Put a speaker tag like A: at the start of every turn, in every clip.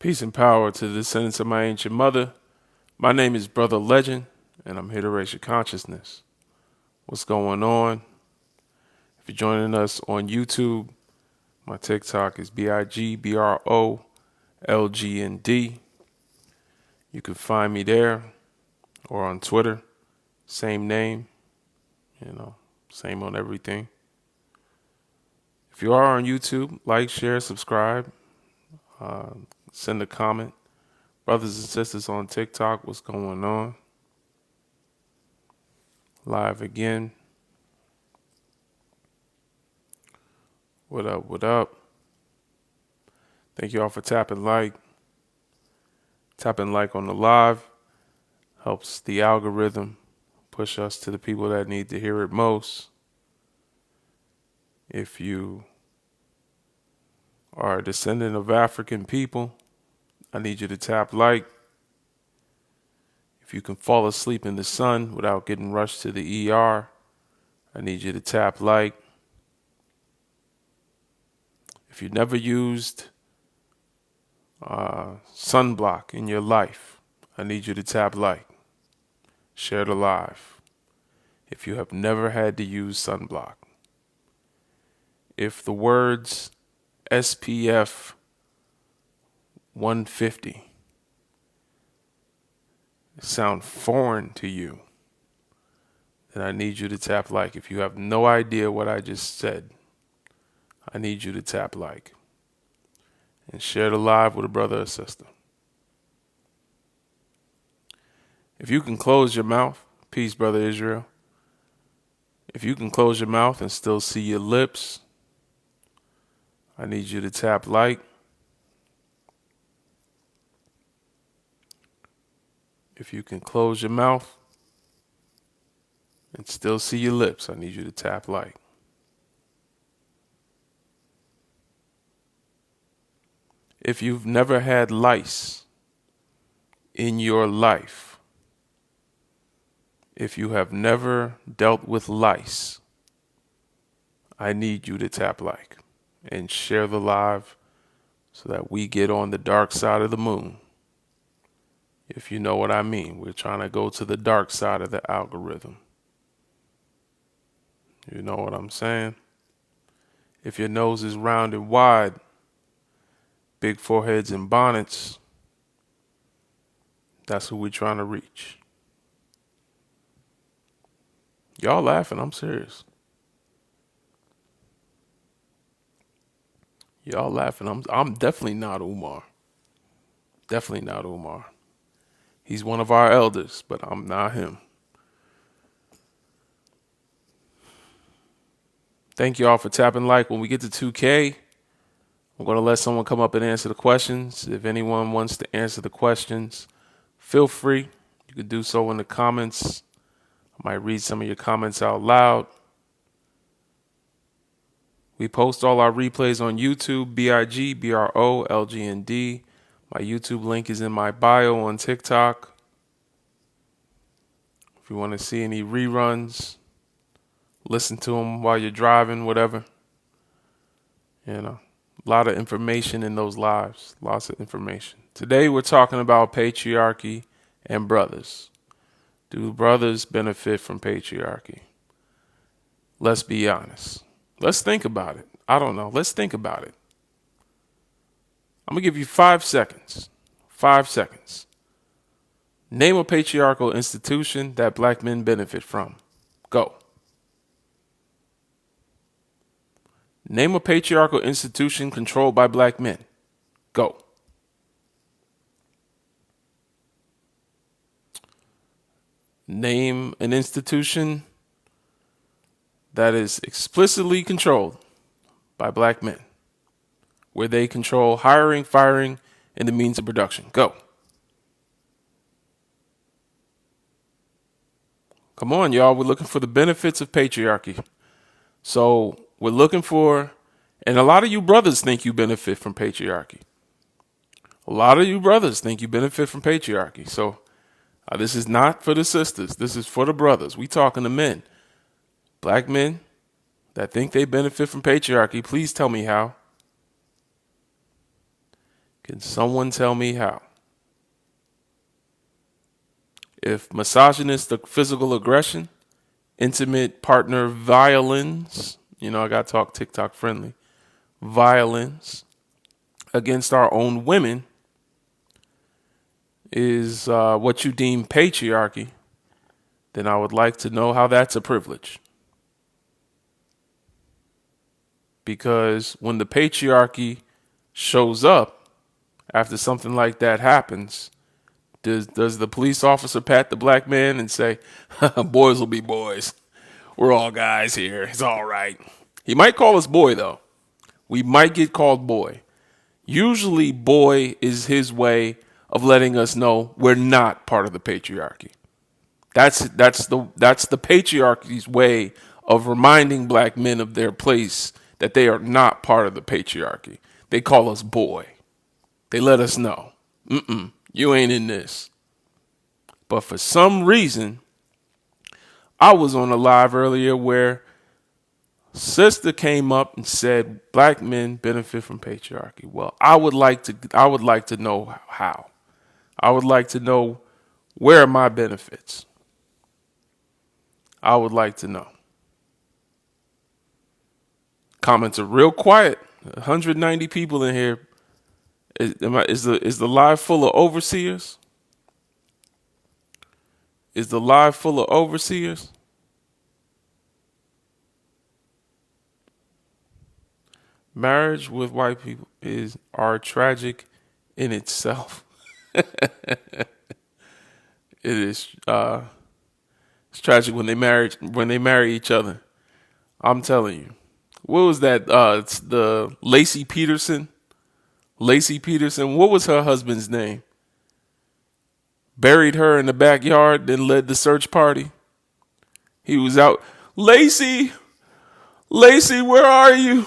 A: Peace and power to the descendants of my ancient mother. My name is Brother Legend, and I'm here to raise your consciousness. What's going on? If you're joining us on YouTube, my TikTok is BIGBROLGND. You can find me there or on Twitter, same name, same on everything. If you are on YouTube, like, share, subscribe, send a comment. Brothers and sisters on TikTok, what's going on? Live again. What up, what up? Thank you all for tapping like. Tapping like on the live helps the algorithm push us to the people that need to hear it most. If you are a descendant of African people, I need you to tap like. If you can fall asleep in the sun without getting rushed to the ER, I need you to tap like. If you never used sunblock in your life, I need you to tap like. Share the live. If you have never had to use sunblock. If the words SPF 150 sound foreign to you, then I need you to tap like. If you have no idea what I just said, I need you to tap like and share the live with a brother or sister. If you can close your mouth, peace, Brother Israel. If you can close your mouth and still see your lips, I need you to tap like. If you can close your mouth and still see your lips, I need you to tap like. If you've never had lice in your life, if you have never dealt with lice, I need you to tap like and share the live so that we get on the dark side of the moon. If you know what I mean, we're trying to go to the dark side of the algorithm. You know what I'm saying? If your nose is round and wide, big foreheads and bonnets, that's who we're trying to reach. Y'all laughing, I'm serious. Y'all laughing, I'm definitely not Umar. Definitely not Umar. He's one of our elders, but I'm not him. Thank you all for tapping like. When we get to 2K, I'm going to let someone come up and answer the questions. If anyone wants to answer the questions, feel free. You can do so in the comments. I might read some of your comments out loud. We post all our replays on YouTube, BIGBROLGND. My YouTube link is in my bio on TikTok. If you want to see any reruns, listen to them while you're driving, whatever. A lot of information in those lives, lots of information. Today we're talking about patriarchy and brothers. Do brothers benefit from patriarchy? Let's be honest. Let's think about it. I don't know. Let's think about it. I'm going to give you 5 seconds. 5 seconds. Name a patriarchal institution that black men benefit from. Go. Name a patriarchal institution controlled by black men. Go. Name an institution that is explicitly controlled by black men, where they control hiring, firing, and the means of production. Go. Come on, y'all. We're looking for the benefits of patriarchy. So we're looking for, and a lot of you brothers think you benefit from patriarchy. A lot of you brothers think you benefit from patriarchy. So this is not for the sisters. This is for the brothers. We talking to men. Black men that think they benefit from patriarchy, please tell me how. Can someone tell me how? If misogynistic physical aggression, intimate partner violence, I got to talk TikTok friendly, violence against our own women is what you deem patriarchy, then I would like to know how that's a privilege. Because when the patriarchy shows up after something like that happens, does the police officer pat the black man and say, boys will be boys. We're all guys here. It's all right. He might call us boy, though. We might get called boy. Usually boy is his way of letting us know we're not part of the patriarchy. That's the patriarchy's way of reminding black men of their place, that they are not part of the patriarchy. They call us boy. They let us know, you ain't in this. But for some reason, I was on a live earlier where sister came up and said black men benefit from patriarchy. Well, I would like to know how. I would like to know, where are my benefits? I would like to know. Comments are real quiet. 190 people in here. Is the live full of overseers? Is the live full of overseers? Marriage with white people are tragic in itself. It is it's tragic when they marry each other. I'm telling you. What was that? It's the Lacey Peterson. Lacey Peterson. What was her husband's name? Buried her in the backyard, then led the search party. He was out. Lacey, where are you?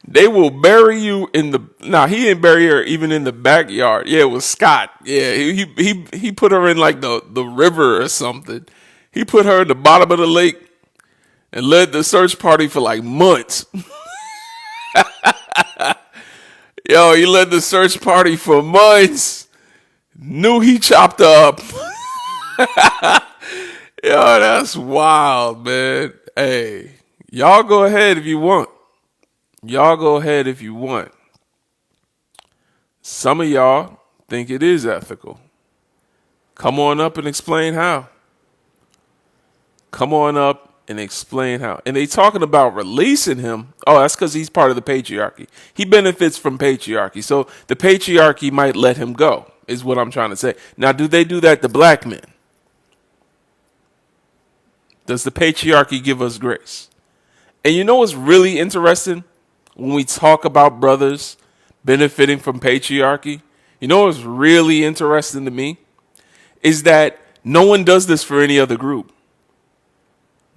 A: They will bury you in the. Nah, he didn't bury her even in the backyard. Yeah, it was Scott. Yeah, he put her in like the river or something. He put her at the bottom of the lake and led the search party for like months. Yo, he led the search party for months. Knew he chopped her up. Yo, that's wild, man. Hey, y'all go ahead if you want. Y'all go ahead if you want. Some of y'all think it is ethical. Come on up and explain how. Come on up and explain how. And they talking about releasing him. Oh, that's because he's part of the patriarchy. He benefits from patriarchy. So the patriarchy might let him go, is what I'm trying to say. Now, do they do that to black men? Does the patriarchy give us grace? And you know what's really interesting? When we talk about brothers benefiting from patriarchy, you know what's really interesting to me? Is that no one does this for any other group.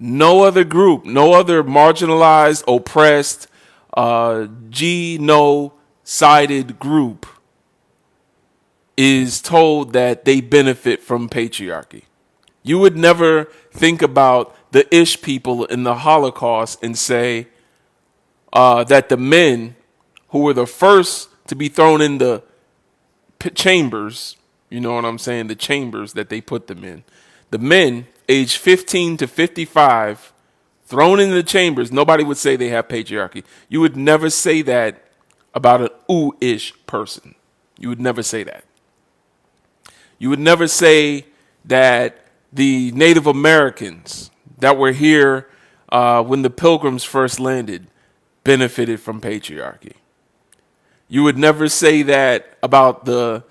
A: No other group, no other marginalized, oppressed, genocide group is told that they benefit from patriarchy. You would never think about the Ish people in the Holocaust and say that the men who were the first to be thrown in the chambers, you know what I'm saying, the chambers that they put them in, the men aged 15 to 55 thrown in the chambers, nobody would say they have patriarchy. You would never say that about an ooh-ish person. You would never say that. You would never say that the Native Americans that were here when the Pilgrims first landed benefited from patriarchy. You would never say that about the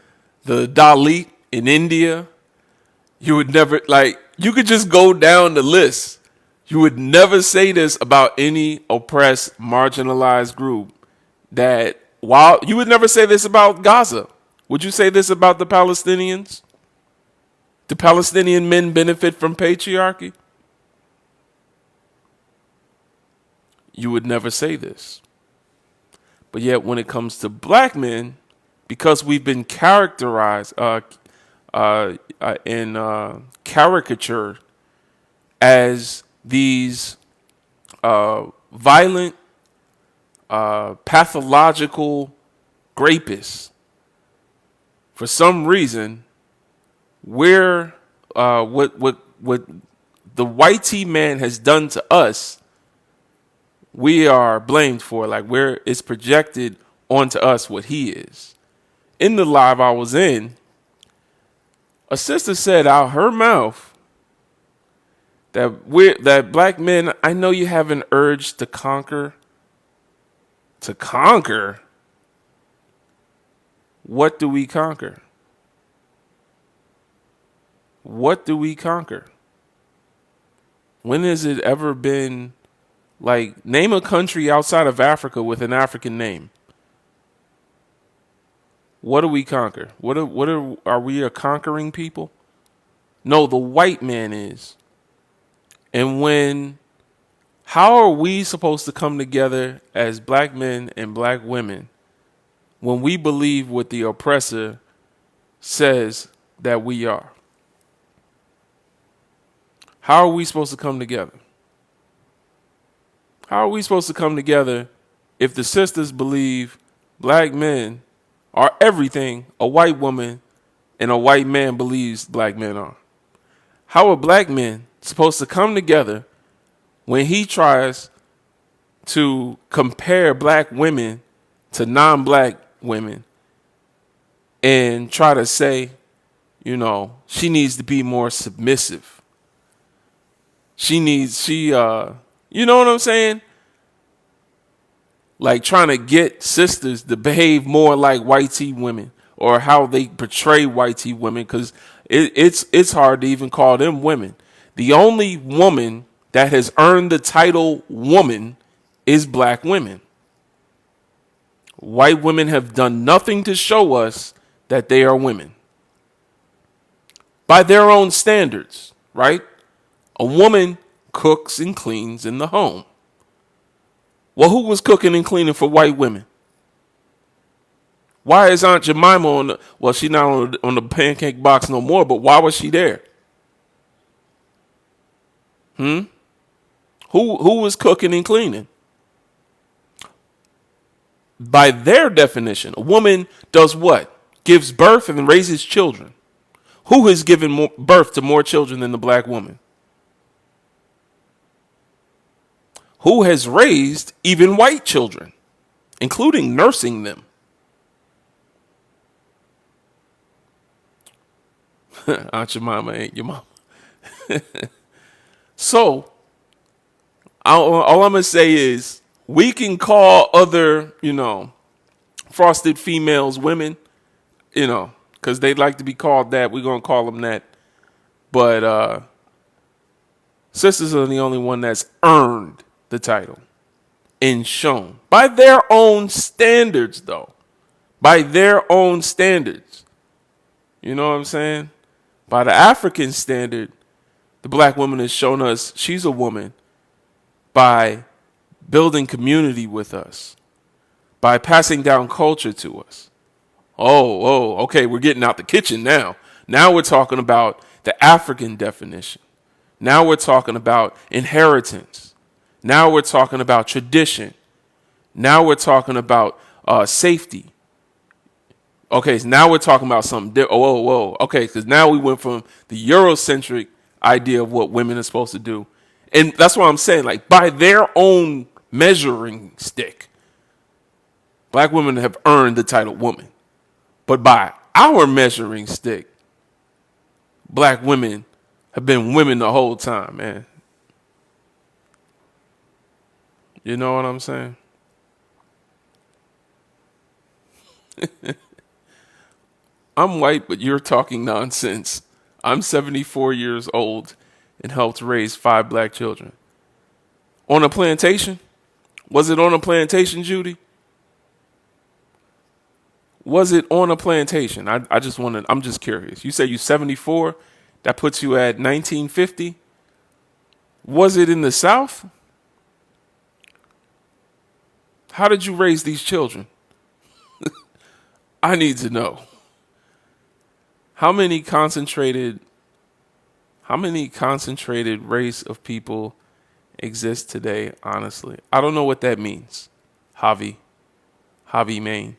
A: Dalit in India. You would never, you could just go down the list. You would never say this about any oppressed, marginalized group. You would never say this about Gaza. Would you say this about the Palestinians? Do Palestinian men benefit from patriarchy? You would never say this. But yet when it comes to black men, because we've been characterized and caricatured as these violent, pathological rapists. For some reason, we're what the white T man has done to us, we are blamed for. Like it's projected onto us what he is. In the live I was in, a sister said out her mouth that black men, I know you have an urge to conquer. To conquer? What do we conquer? What do we conquer? When has it ever been, like, name a country outside of Africa with an African name? What do we conquer? Are we a conquering people? No, the white man is. And how are we supposed to come together as black men and black women when we believe what the oppressor says that we are? How are we supposed to come together? How are we supposed to come together if the sisters believe black men are everything a white woman and a white man believes black men are? How are black men supposed to come together when he tries to compare black women to non-black women and try to say, she needs to be more submissive? You know what I'm saying? Like trying to get sisters to behave more like white T women, or how they portray white T women, because it's hard to even call them women. The only woman that has earned the title woman is black women. White women have done nothing to show us that they are women. By their own standards, right? A woman cooks and cleans in the home. Well, who was cooking and cleaning for white women? Why is Aunt Jemima she's not on the pancake box no more, but why was she there? Who was cooking and cleaning? By their definition, a woman does what? Gives birth and raises children. Who has given birth to more children than the black woman? Who has raised even white children, including nursing them? Aunt Jemima ain't your mama. So, all I'm going to say is we can call other, frosted females women, because they'd like to be called that. We're going to call them that. But sisters are the only one that's earned the title and shown by their own standards, though. By their own standards. You know what I'm saying? By the African standard, the black woman has shown us she's a woman by building community with us, by passing down culture to us. Okay, we're getting out the kitchen now. Now we're talking about the African definition. Now we're talking about inheritance. Now we're talking about tradition. Now we're talking about safety. Okay, so now we're talking about something. Okay, because now we went from the Eurocentric idea of what women are supposed to do. And that's what I'm saying. Like, by their own measuring stick, black women have earned the title woman. But by our measuring stick, black women have been women the whole time, man. You know what I'm saying? I'm white, but you're talking nonsense. I'm 74 years old and helped raise 5 black children. On a plantation? Was it on a plantation, Judy? Was it on a plantation? I'm just curious. You say you're 74? That puts you at 1950? Was it in the South? How did you raise these children? I need to know. How many concentrated race of people exist today, honestly? I don't know what that means. Javi, Main.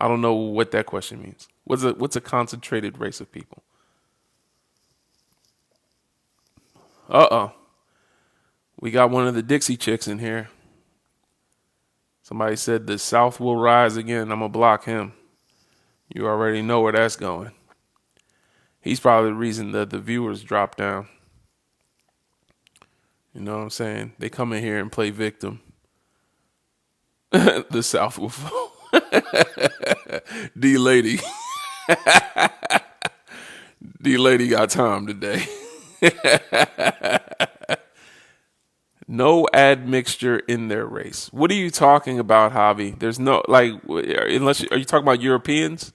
A: I don't know what that question means. What's a concentrated race of people? Uh-oh. We got one of the Dixie chicks in here. Somebody said the South will rise again. I'm going to block him. You already know where that's going. He's probably the reason that the viewers drop down. You know what I'm saying? They come in here and play victim. The South will fall. D-Lady. D-Lady got time today. No admixture in their race. What are you talking about, Javi? There's no, like, unless, are you talking about Europeans?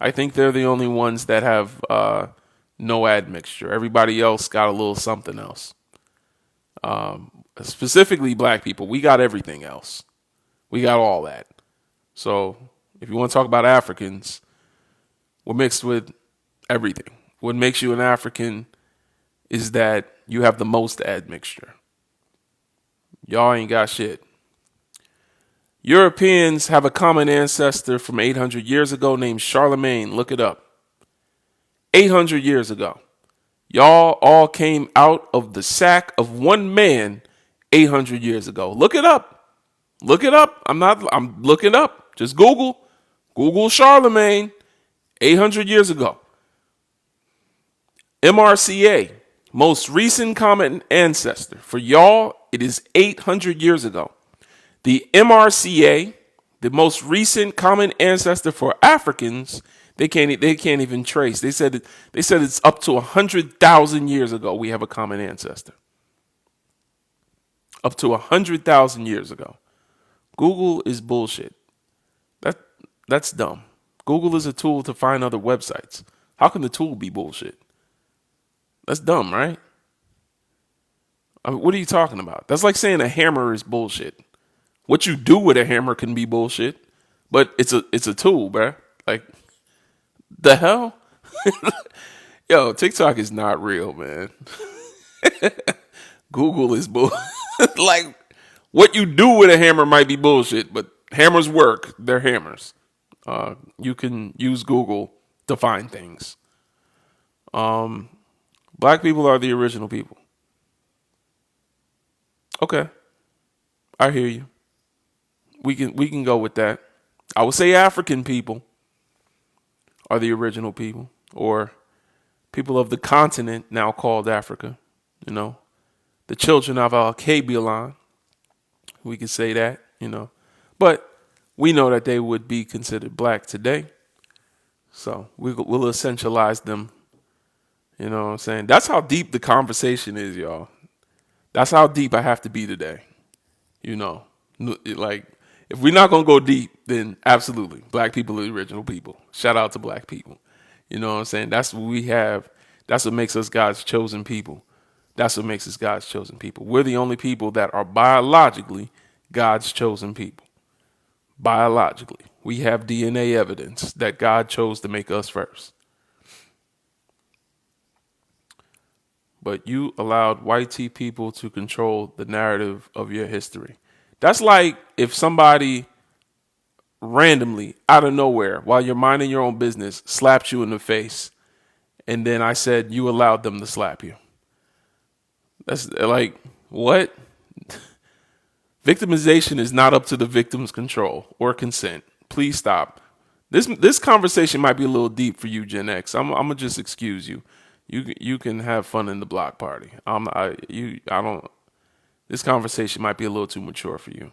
A: I think they're the only ones that have no admixture. Everybody else got a little something else. Specifically black people, we got everything else. We got all that. So if you want to talk about Africans, we're mixed with everything. What makes you an African is that you have the most admixture. Y'all ain't got shit. Europeans have a common ancestor from 800 years ago named Charlemagne. Look it up. 800 years ago. Y'all all came out of the sack of one man 800 years ago. Look it up. Look it up. I'm looking up. Just Google Charlemagne 800 years ago. MRCA, most recent common ancestor. For y'all, it is 800 years ago. The MRCA, the most recent common ancestor for Africans, they can't even trace. They said it's up to 100,000 years ago we have a common ancestor. Up to 100,000 years ago. Google is bullshit. That's dumb. Google is a tool to find other websites. How can the tool be bullshit? That's dumb, right? I mean, what are you talking about? That's like saying a hammer is bullshit. What you do with a hammer can be bullshit, but it's a tool, bruh. Like, the hell? Yo, TikTok is not real, man. Google is bull. Like, what you do with a hammer might be bullshit, but hammers work. They're hammers. You can use Google to find things. Black people are the original people. Okay, I hear you. We can go with that. I would say African people are the original people, or people of the continent now called Africa. You know, the children of Al-Kabilan. We could say that, you know. But we know that they would be considered black today. So we'll essentialize them. You know what I'm saying? That's how deep the conversation is, y'all. That's how deep I have to be today. You know, like, if we're not going to go deep, then absolutely. Black people are the original people. Shout out to black people. You know what I'm saying? That's what we have. That's what makes us God's chosen people. That's what makes us God's chosen people. We're the only people that are biologically God's chosen people. Biologically. We have DNA evidence that God chose to make us first. But you allowed white people to control the narrative of your history. That's like if somebody randomly, out of nowhere, while you're minding your own business, slapped you in the face, and then I said you allowed them to slap you. That's like, what? Victimization is not up to the victim's control or consent. Please stop. This conversation might be a little deep for you, Gen X. I'm gonna just excuse you. You can have fun in the block party. This conversation might be a little too mature for you.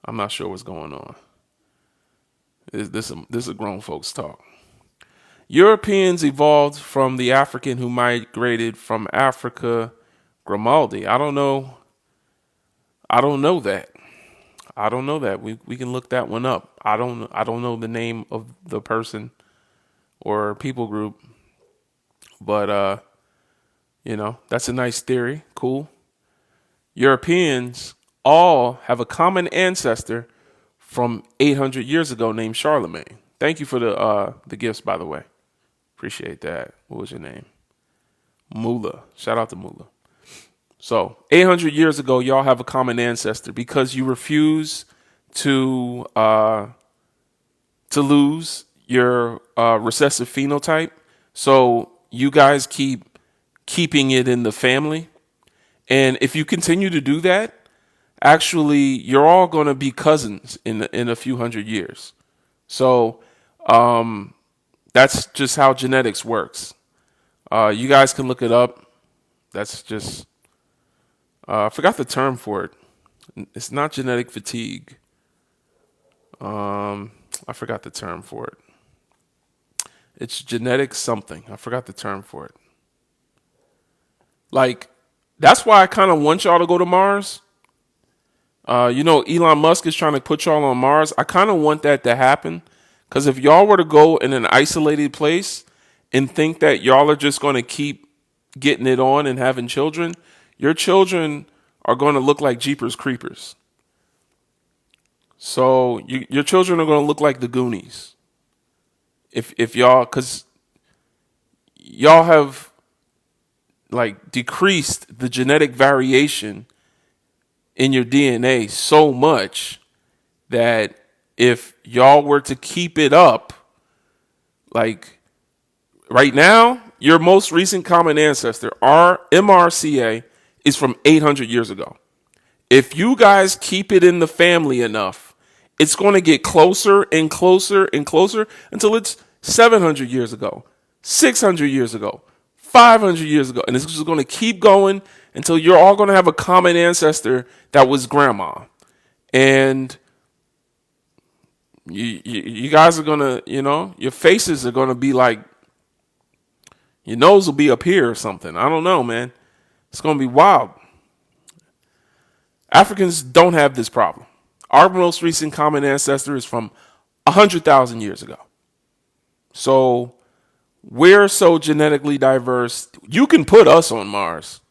A: I'm not sure what's going on. This is a grown folks talk. Europeans evolved from the African who migrated from Africa. Grimaldi. I don't know that. We can look that one up. I don't know the name of the person or people group. But that's a nice theory. Cool. Europeans all have a common ancestor from 800 years ago named Charlemagne. Thank you for the gifts, by the way. Appreciate that. What was your name? Mula. Shout out to Mula. So 800 years ago, y'all have a common ancestor because you refuse to lose your recessive phenotype. So you guys keeping it in the family. And if you continue to do that, actually, you're all going to be cousins in a few hundred years. So that's just how genetics works. You guys can look it up. That's just, I forgot the term for it. It's not genetic fatigue. I forgot the term for it. It's genetic something. I forgot the term for it. Like, that's why I kind of want y'all to go to Mars. Elon Musk is trying to put y'all on Mars. I kind of want that to happen. Because if y'all were to go in an isolated place and think that y'all are just going to keep getting it on and having children, your children are going to look like Jeepers Creepers. So your children are going to look like the Goonies. If y'all, because y'all have like decreased the genetic variation in your DNA so much that if y'all were to keep it up, like right now, your most recent common ancestor, our MRCA, is from 800 years ago. If you guys keep it in the family enough, it's going to get closer and closer and closer until it's 700 years ago, 600 years ago, 500 years ago. And it's just going to keep going until you're all going to have a common ancestor that was grandma. And you guys are going to, your faces are going to be like, your nose will be up here or something. I don't know, man. It's going to be wild. Africans don't have this problem. Our most recent common ancestor is from 100,000 years ago. So we're so genetically diverse. You can put us on Mars.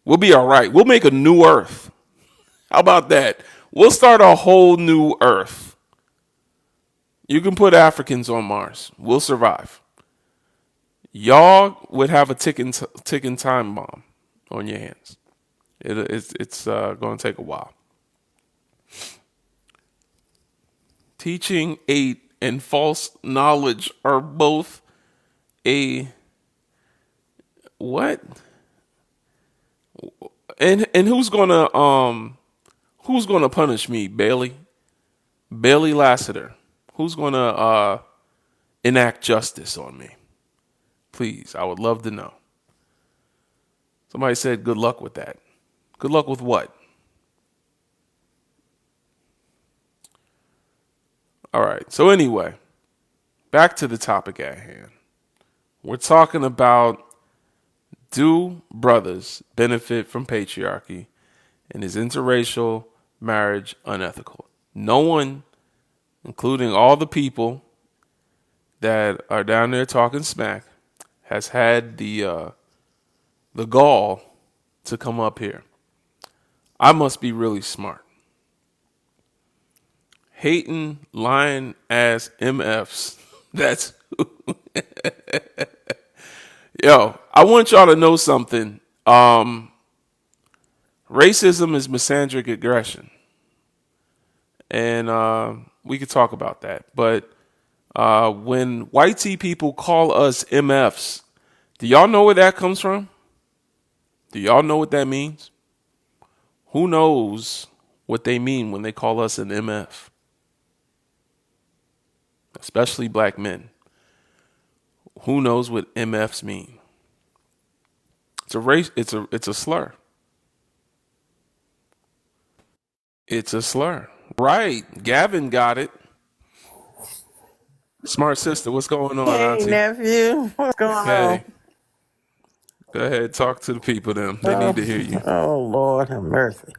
A: We'll be all right. We'll make a new Earth. How about that? We'll start a whole new Earth. You can put Africans on Mars. We'll survive. Y'all would have a ticking time bomb on your hands. It's going to take a while. Teaching aid and false knowledge are both a what? And who's gonna punish me, Bailey? Bailey Lassiter. Who's gonna enact justice on me? Please, I would love to know. Somebody said good luck with that. Good luck with what? All right. So anyway, back to the topic at hand. We're talking about, do brothers benefit from patriarchy, and is interracial marriage unethical? No one, including all the people that are down there talking smack, has had the gall to come up here. I must be really smart. Hating, lying ass MFs. That's Yo, I want y'all to know something. Racism is misandric aggression. And we could talk about that. But when white T people call us MFs, do y'all know where that comes from? Do y'all know what that means? Who knows what they mean when they call us an MF? Especially black men. Who knows what MFs mean? It's a race. It's a slur. It's a slur. Right. Gavin got it. Smart sister, what's going on,
B: Hey,
A: Auntie?
B: nephew, what's going on?
A: Hey, go ahead, talk to the people. Them, they need
B: Oh,
A: to hear you.
B: oh Lord have mercy.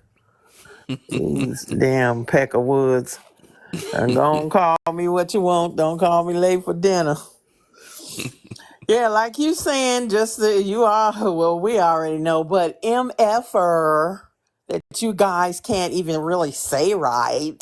B: These damn peckerwoods. And don't call me what you want. Don't call me late for dinner. Yeah, like you saying, just you are, well, we already know, but MFer that you guys can't even really say right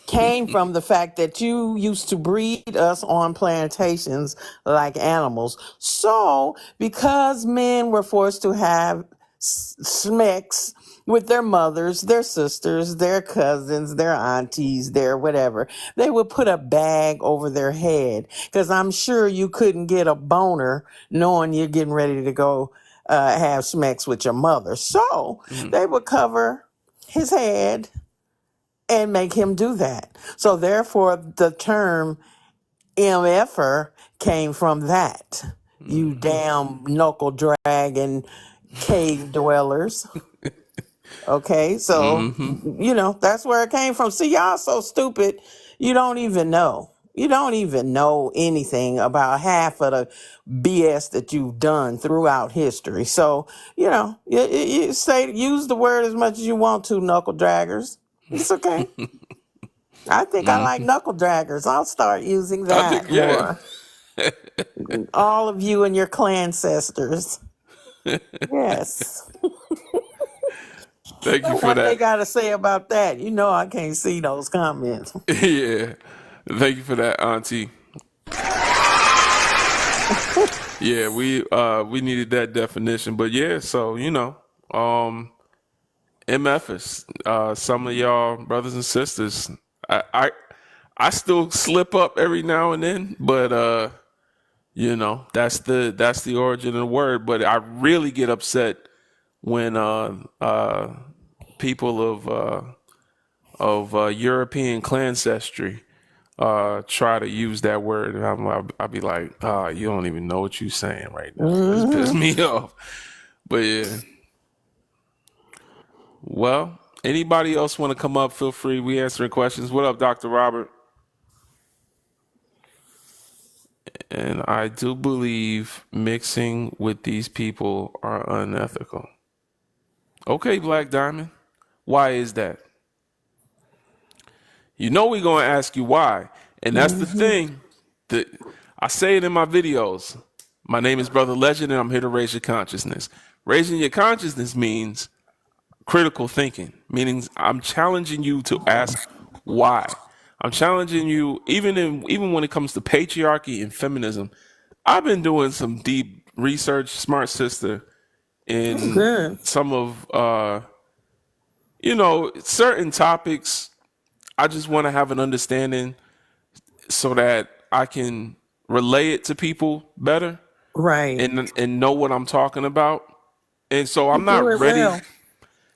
B: came from the fact that you used to breed us on plantations like animals. So, because men were forced to have smecks with their mothers, their sisters, their cousins, their aunties, their whatever. They would put a bag over their head because I'm sure you couldn't get a boner knowing you're getting ready to go have sex with your mother. So
A: Mm-hmm.
B: they would cover his head and make him do that. So therefore, the term MFer came from that. You damn knuckle dragging cave dwellers. Okay, so that's where it came from. See, y'all so stupid, you don't even know. You don't even know anything about half of the BS that you've done throughout history. So, you say use the word as much as you want to, knuckle draggers. It's okay. I think I like knuckle draggers. I'll start using
A: I think,
B: that
A: yeah.
B: more. All of you and your clan ancestors. Yes.
A: Thank you for
B: What they
A: that.
B: got to say about that? You know I can't see those comments.
A: Yeah. Thank you for that, Auntie. Yeah, we needed that definition. But yeah, so MFers, some of y'all brothers and sisters. I, I I still slip up every now and then, but that's the origin of the word. But I really get upset when people of European ancestry try to use that word, and I'll be like, you don't even know what you're saying right now. It's pissed me off. But yeah, well, anybody else want to come up? Feel free. We answering questions. What up, Dr. Robert? And I do believe mixing with these people are unethical. Okay, Black Diamond. Why is that? You know we're going to ask you why. And that's the thing. That I say it in my videos. My name is Brother Legend, and I'm here to raise your consciousness. Raising your consciousness means critical thinking, meaning I'm challenging you to ask why. I'm challenging you, even when it comes to patriarchy and feminism. I've been doing some deep research, smart sister, in
B: Good.
A: some of certain topics. I just want to have an understanding so that I can relay it to people better
B: Right.
A: and know what I'm talking about. And so
B: You
A: I'm
B: do
A: not
B: it
A: ready.
B: well.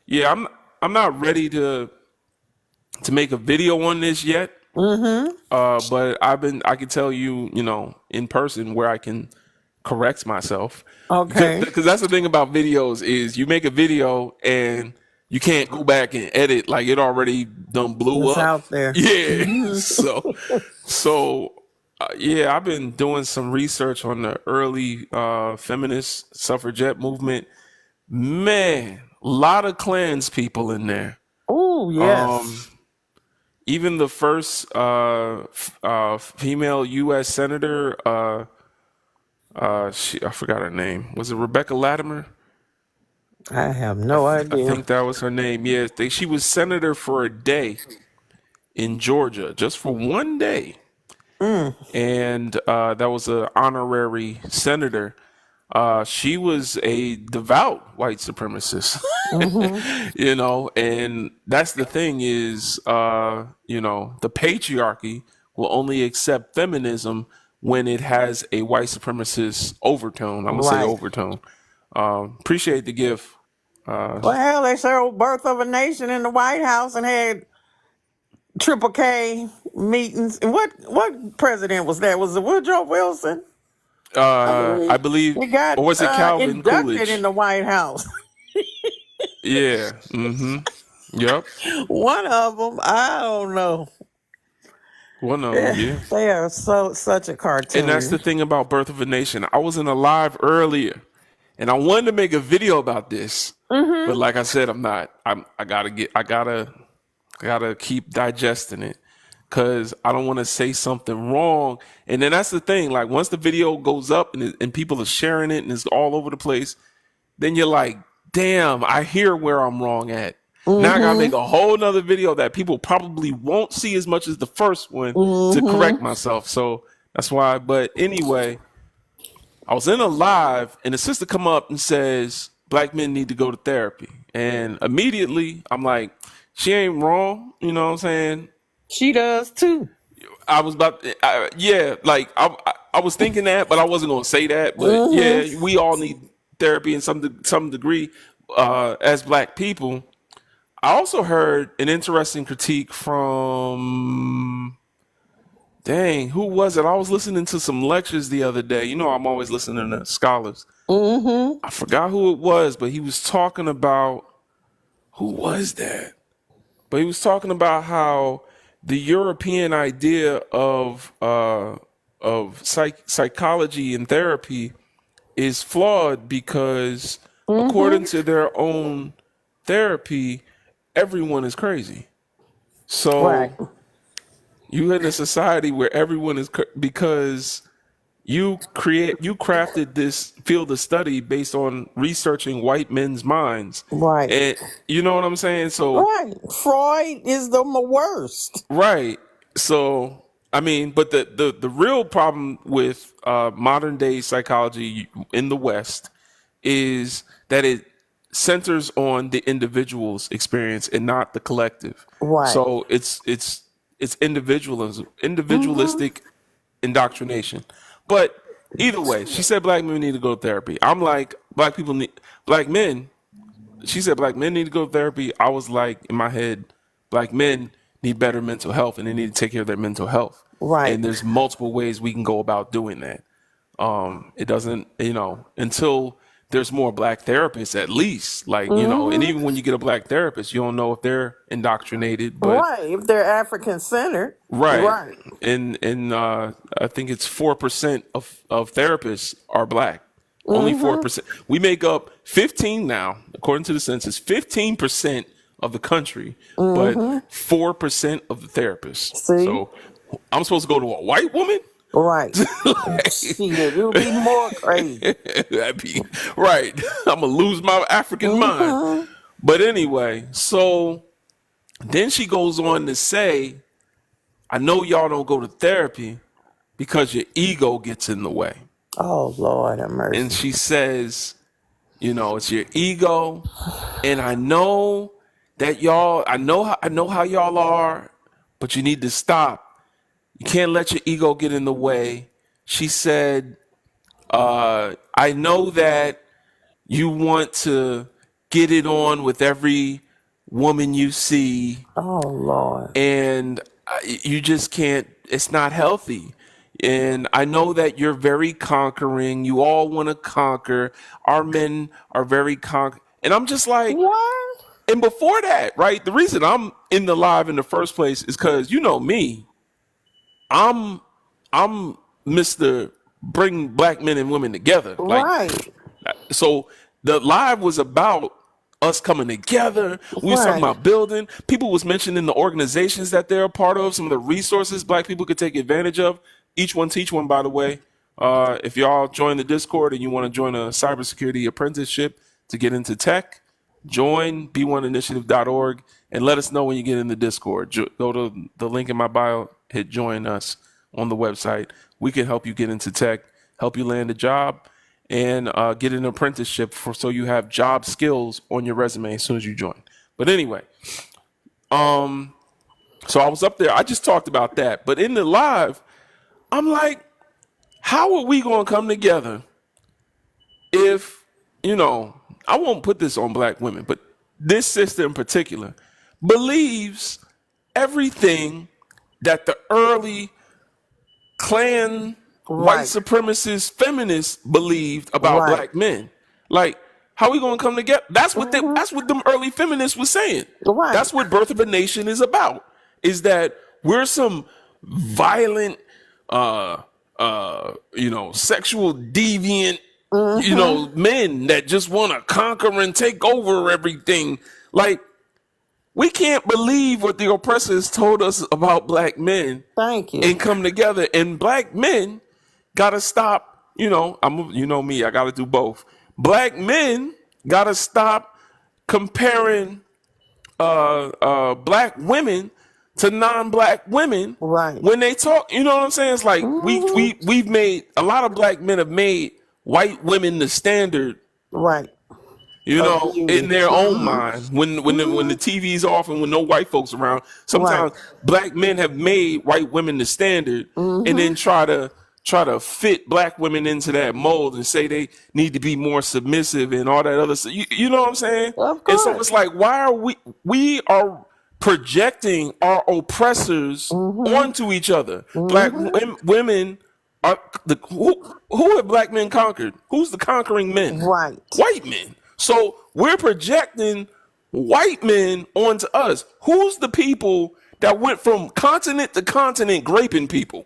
A: Yeah, I'm not ready to make a video on this yet. But I can tell you, in person where I can correct myself.
B: Okay.
A: Because that's the thing about videos is you make a video and you can't go back and edit, like it already done blew
B: It's
A: up.
B: out there.
A: Yeah. So I've been doing some research on the early feminist suffragette movement. Man, a lot of Klans people in there.
B: Oh, yes.
A: Even the first female U.S. senator, I forgot her name. Was it Rebecca Latimer?
B: I have no
A: I
B: idea.
A: think that was her name. Yeah, she was senator for a day in Georgia, just for one day. And that was an honorary senator. She was a devout white supremacist, and that's the thing is, the patriarchy will only accept feminism when it has a white supremacist overtone. I'm gonna say
B: Right.
A: overtone. Appreciate the gift.
B: Well, hell, they showed Birth of a Nation in the White House and had Triple K meetings. And what president was that? Was it Woodrow Wilson? I
A: I
B: believe
A: believe,
B: he got
A: or was it Calvin
B: inducted
A: Coolidge?
B: in the White House.
A: Yeah. Yep.
B: One of them, I don't know.
A: One of them. Yeah.
B: They are such a
A: And that's the
B: cartoon.
A: thing about Birth of a Nation. I was in a live earlier, and I wanted to make a video about this, but like I said, I'm not. I gotta keep digesting it because I don't want to say something wrong. And then that's the thing. Like once the video goes up and people are sharing it and it's all over the place, then you're like, damn, I hear where I'm wrong at. Now I gotta make a whole nother video that people probably won't see as much as the first one to correct myself. So that's why. But anyway, I was in a live and the sister come up and says, black men need to go to therapy. And immediately I'm like, she ain't wrong. You know what I'm saying?
B: She does too.
A: I was about, yeah, like I was thinking that, but I wasn't gonna say that. But
B: Hmm.
A: yeah, we all need therapy in some degree as Black people. I also heard an interesting critique from, dang, who was it? I was listening to some lectures the other day. You know, I'm always listening to scholars.
B: Hmm.
A: I forgot who it was, but he was talking about, who was that? But he was talking about how the European idea of psychology and therapy is flawed because according
B: Hmm.
A: to their own therapy, everyone is crazy.
B: Right.
A: So you in a society where everyone is because you crafted this field of study based on researching white men's minds,
B: Right.
A: and you know what I'm saying. So
B: Right. Freud is the worst.
A: right. So I mean, but the real problem with modern day psychology in the West is that it centers on the individual's experience and not the collective.
B: Right.
A: So it's individualism,
B: Hmm.
A: individualistic indoctrination. But either way, she said black men need to go to therapy. I'm like, black men. She said black men need to go to therapy. I was like, in my head, black men need better mental health and they need to take care of their mental health.
B: Right.
A: And there's multiple ways we can go about doing that. It doesn't, until there's more black therapists, at least, like, and
B: Hmm.
A: even when you get a black therapist, you don't know if they're indoctrinated, but
B: Right. If they're African centered.
A: right.
B: Right.
A: And I think it's 4% of therapists are black. Only
B: Hmm.
A: 4%. We make up 15 now, according to the census, 15% of the country, but
B: Hmm.
A: 4% of the therapists.
B: See?
A: So I'm supposed to go to a white woman?
B: Right.
A: Like,
B: Shit, it would be more crazy.
A: that'd be right. I'm gonna lose my African mind.
B: Hmm.
A: But anyway, so then she goes on to say, I know y'all don't go to therapy because your ego gets in the way.
B: Oh Lord have
A: And
B: mercy.
A: she says, it's your ego. And I know that I know how y'all are, but you need to stop. You can't let your ego get in the way. She said, I know that you want to get it on with every woman you see,
B: Oh Lord.
A: and you just can't, it's not healthy. And I know that you're very conquering. You all want to conquer. Our men are very and I'm just like,
B: What?
A: and before that, right, the reason I'm in the live in the first place is because you know me, I'm Mr. Bring black men and women together. Like,
B: Right.
A: so the live was about us coming together. We was talking
B: Right.
A: about building. People was mentioning the organizations that they're a part of, some of the resources black people could take advantage of. Each one teach one, by the way. If y'all join the Discord and you want to join a cybersecurity apprenticeship to get into tech, join b1initiative.org and let us know when you get in the Discord. Go to the link in my bio, hit join us on the website. We can help you get into tech, help you land a job, and get an apprenticeship so you have job skills on your resume as soon as you join. But anyway, so I was up there. I just talked about that. But in the live, I'm like, how are we going to come together if, I won't put this on black women, but this sister in particular believes everything that the early Klan white
B: Right.
A: supremacist feminists believed about
B: Right.
A: black men. Like, how we gonna come together?
B: Hmm.
A: That's what them early feminists was saying.
B: Right.
A: That's what Birth of a Nation is about. Is that we're some violent, sexual deviant,
B: Hmm.
A: men that just want to conquer and take over everything. Like, we can't believe what the oppressors told us about black men
B: Thank you.
A: and come together. And black men gotta stop. You know me. I gotta do both. Black men gotta stop comparing black women to non-black women
B: Right.
A: when they talk. You know what I'm saying? It's like
B: Hmm.
A: we've made a lot of black men have made white women the standard
B: Right.
A: You
B: of
A: know, in
B: beauty.
A: their own
B: Hmm.
A: mind, when the
B: Hmm.
A: TV's off and when no white folks around,
B: Right.
A: sometimes black men have made white women the standard, and
B: Hmm.
A: then try to fit black women into that mold and say they need to be more submissive and all that other stuff. You know what I'm saying?
B: Of
A: And so
B: course.
A: it's like, why are we are projecting our oppressors
B: Hmm.
A: onto each other? Black
B: Hmm.
A: women are who have black men conquered? Who's the conquering men?
B: Right.
A: White men. So we're projecting white men onto us. Who's the people that went from continent to continent raping people?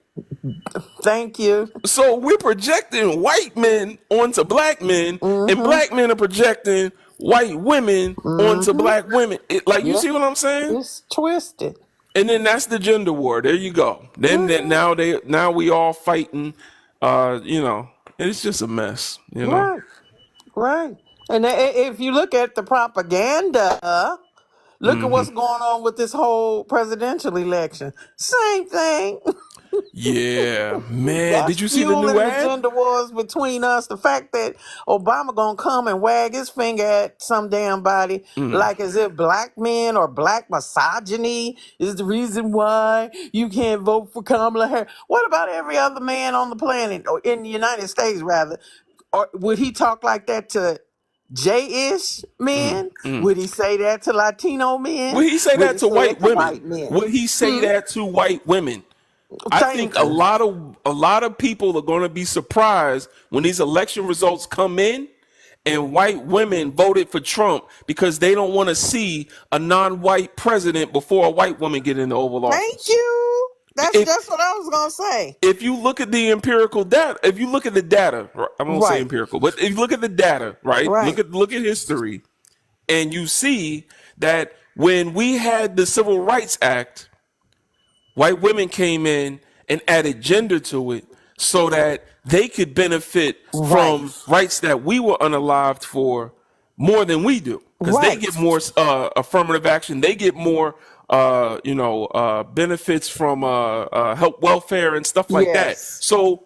B: Thank you.
A: So we're projecting white men onto black men, and
B: Hmm.
A: black men are projecting white women onto
B: Hmm.
A: black women. Like, you
B: Yep.
A: see what I'm saying?
B: It's twisted.
A: And then that's the gender war. There you go. Then that
B: Hmm.
A: now we all fighting. You know, it's just a mess. You know.
B: Right. Right. And if you look at the propaganda, look at
A: Hmm.
B: what's going on with this whole presidential election. Same thing.
A: Yeah, man.
B: That's
A: Did you see the new
B: fueling the
A: ad?
B: gender wars between us. The fact that Obama gonna come and wag his finger at some damn body,
A: Mm.
B: like as if black men or black misogyny is the reason why you can't vote for Kamala Harris. What about every other man on the planet, or in the United States rather? Or would he talk like that to J-ish men?
A: Mm.
B: Would he say that to Latino men?
A: Would he say
B: Would
A: that
B: he
A: to
B: say
A: white
B: it to
A: women?
B: white men?
A: Would he say
B: Hmm?
A: that to white women? I think
B: Thank you.
A: a lot of people are going to be surprised when these election results come in and white women voted for Trump because they don't want to see a non-white president before a white woman get in the Oval
B: Thank
A: Office.
B: you. That's
A: If
B: just what I was gonna say.
A: if you look at the empirical data, if you look at the data, I won't say
B: Right,
A: empirical, but if you look at the data, right?
B: right.
A: Look at history, and you see that when we had the Civil Rights Act, white women came in and added gender to it so that they could benefit
B: Right,
A: from rights that we were unalived for more than we do because they
B: right.
A: get more affirmative action. They get more benefits from help welfare and stuff like that.
B: Yes.
A: So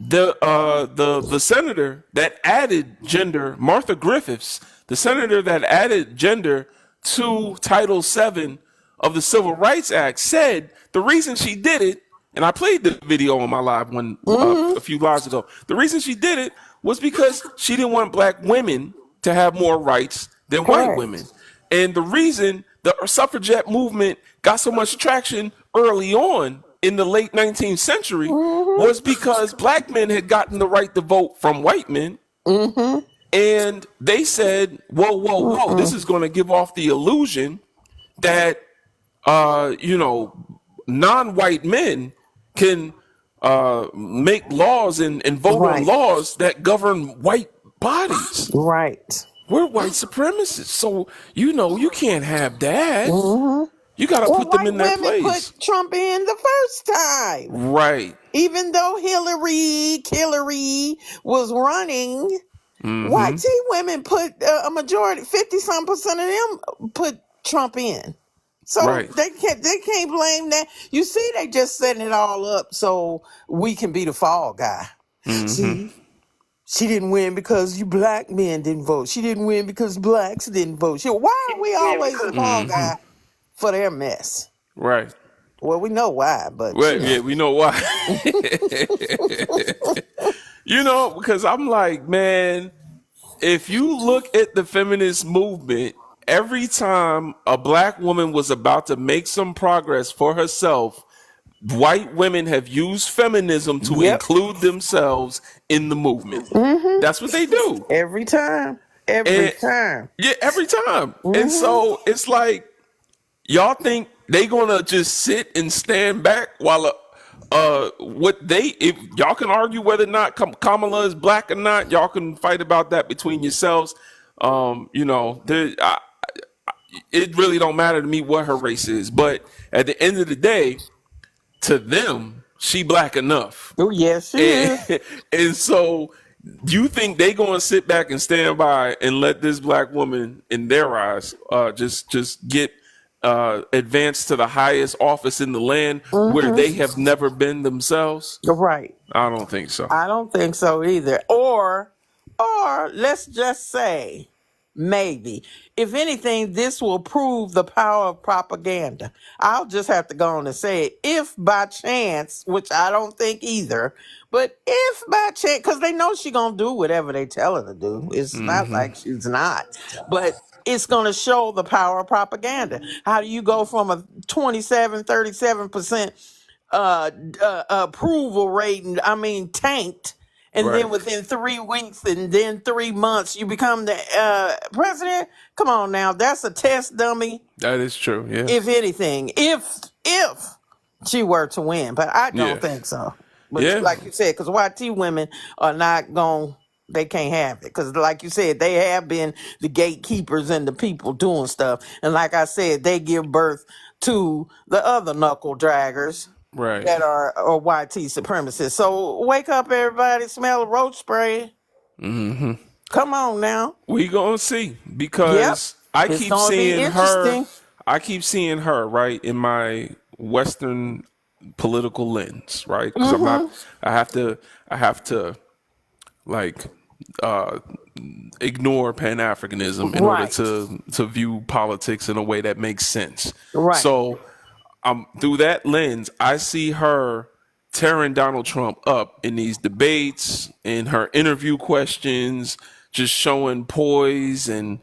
A: the senator that added gender, Martha Griffiths, the senator that added gender to Title VII of the Civil Rights Act, said the reason she did it, and I played the video on my live one
B: Hmm.
A: a few lives ago. The reason she did it was because she didn't want black women to have more rights than white women.
B: Correct.
A: And the reason the suffragette movement got so much traction early on in the late 19th century
B: Hmm.
A: was because black men had gotten the right to vote from white men.
B: Hmm.
A: And they said, whoa, whoa, whoa, this is going to give off the illusion that, non-white men can make laws and vote on
B: Right,
A: laws that govern white bodies.
B: right.
A: We're white supremacists. So, you can't have that.
B: Hmm.
A: You got to
B: Well,
A: put them
B: white
A: in their
B: women
A: place.
B: put Trump in the first time.
A: Right.
B: Even though Hillary was running, white
A: Mm-hmm.
B: women put a majority, 50 some percent of them put Trump in. So
A: Right.
B: they can't blame that. You see, they just setting it all up so we can be the fall guy.
A: Mm-hmm.
B: See, she didn't win because you black men didn't vote. She didn't win because blacks didn't vote. Why are we always the fall
A: Mm-hmm.
B: guy for their mess?
A: Right.
B: Well, we know why, but
A: Well, yeah, we know why. Because I'm like, man, if you look at the feminist movement, every time a black woman was about to make some progress for herself, white women have used feminism to
B: yep.
A: include themselves in the movement.
B: Hmm.
A: That's what they do.
B: Every time. Every
A: And
B: time.
A: yeah, every time. And
B: Hmm.
A: so it's like, y'all think they gonna just sit and stand back while if y'all can argue whether or not Kamala is black or not, y'all can fight about that between yourselves. It really don't matter to me what her race is, but at the end of the day, to them, she black enough.
B: Oh, yes, she is.
A: And so you think they gonna sit back and stand by and let this black woman, in their eyes, just get advanced to the highest office in the land where
B: Hmm.
A: they have never been themselves?
B: Right.
A: I don't think so.
B: I don't think so either. Or Or let's just say, maybe, if anything, this will prove the power of propaganda. I'll just have to go on and say it. If by chance, which I don't think either, but if by chance, because they know she's going to do whatever they tell her to do. It's not like she's not. But it's going to show the power of propaganda. How do you go from a 37% approval rating, tanked, and then
A: Right.
B: within 3 weeks and then 3 months you become the president? Come on now, that's a test dummy.
A: That is true. Yeah.
B: If anything, if she were to win, but I don't
A: Yeah.
B: think so. But
A: Yeah.
B: like you said, because YT women are not going, they can't have it. Because like you said, they have been the gatekeepers and the people doing stuff. And like I said, they give birth to the other knuckle draggers
A: Right.
B: that are YT supremacists. So wake up, everybody! Smell the roach spray.
A: Mm-hmm.
B: Come on now.
A: We gonna see
B: Yep,
A: because I
B: it's
A: keep
B: gonna be
A: seeing her.
B: interesting.
A: I keep seeing her right in my Western political lens, right? Because I'm not. I have to like ignore Pan Africanism in order
B: Right,
A: to view politics in a way that makes sense.
B: right,
A: So through that lens, I see her tearing Donald Trump up in these debates, in her interview questions, just showing poise and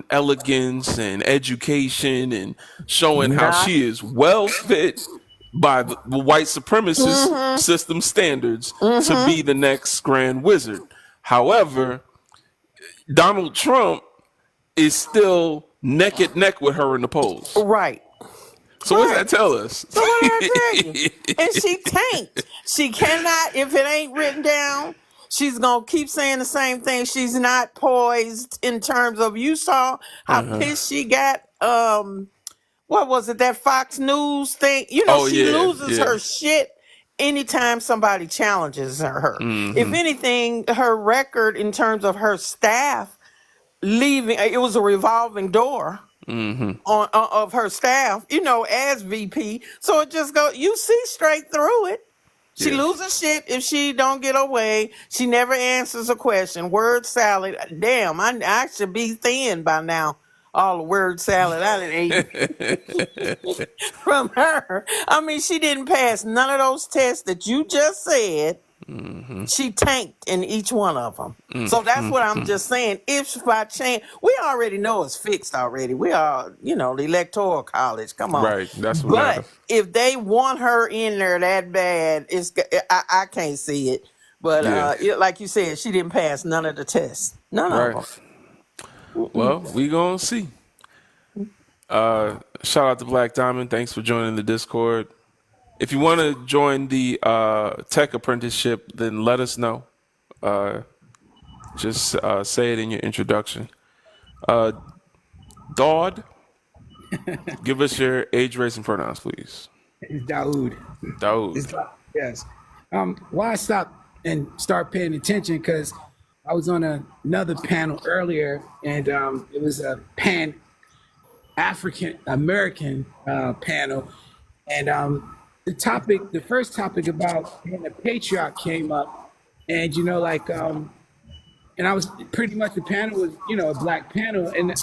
A: elegance and education and showing how
B: not.
A: she is well fit by the white supremacist system standards to be the next grand wizard. However, Donald Trump is still neck and neck with her in the polls.
B: Right.
A: So what does
B: Right.
A: that tell us?
B: So what did I tell you? And she tanked. She cannot, if it ain't written down, she's gonna keep saying the same thing. She's not poised in terms of, you saw how pissed she got. What was it, that Fox News thing?
A: Oh
B: She
A: yeah,
B: loses her shit anytime somebody challenges her. If anything, her record in terms of her staff leaving, it was a revolving door on of her staff, as VP. So it just go, you see straight through it. She
A: Yeah.
B: loses shit if she don't get away. She never answers a question. Word salad. Damn, I should be thin by now. All the word salad I done ate from her. She didn't pass none of those tests that you just said. She tanked in each one of them. So that's what I'm just saying. If by chance, we already know it's fixed already. We are, the electoral college. Come on.
A: Right. That's what
B: But
A: matters.
B: if they want her in there that bad, I can't see it. But
A: Yeah.
B: like you said, she didn't pass none of the tests. None of
A: Right.
B: them.
A: Well, we gonna see. Shout out to Black Diamond. Thanks for joining the Discord. If you want to join the tech apprenticeship, then let us know. Just say it in your introduction. Daud, give us your age, race, and pronouns, please.
C: It's Daoud.
A: Daoud.
C: Yes. Why I stopped and start paying attention because I was on another panel earlier, and it was a Pan African American panel, and the first topic about being a patriarch came up, and and I was pretty much, the panel was a black panel, and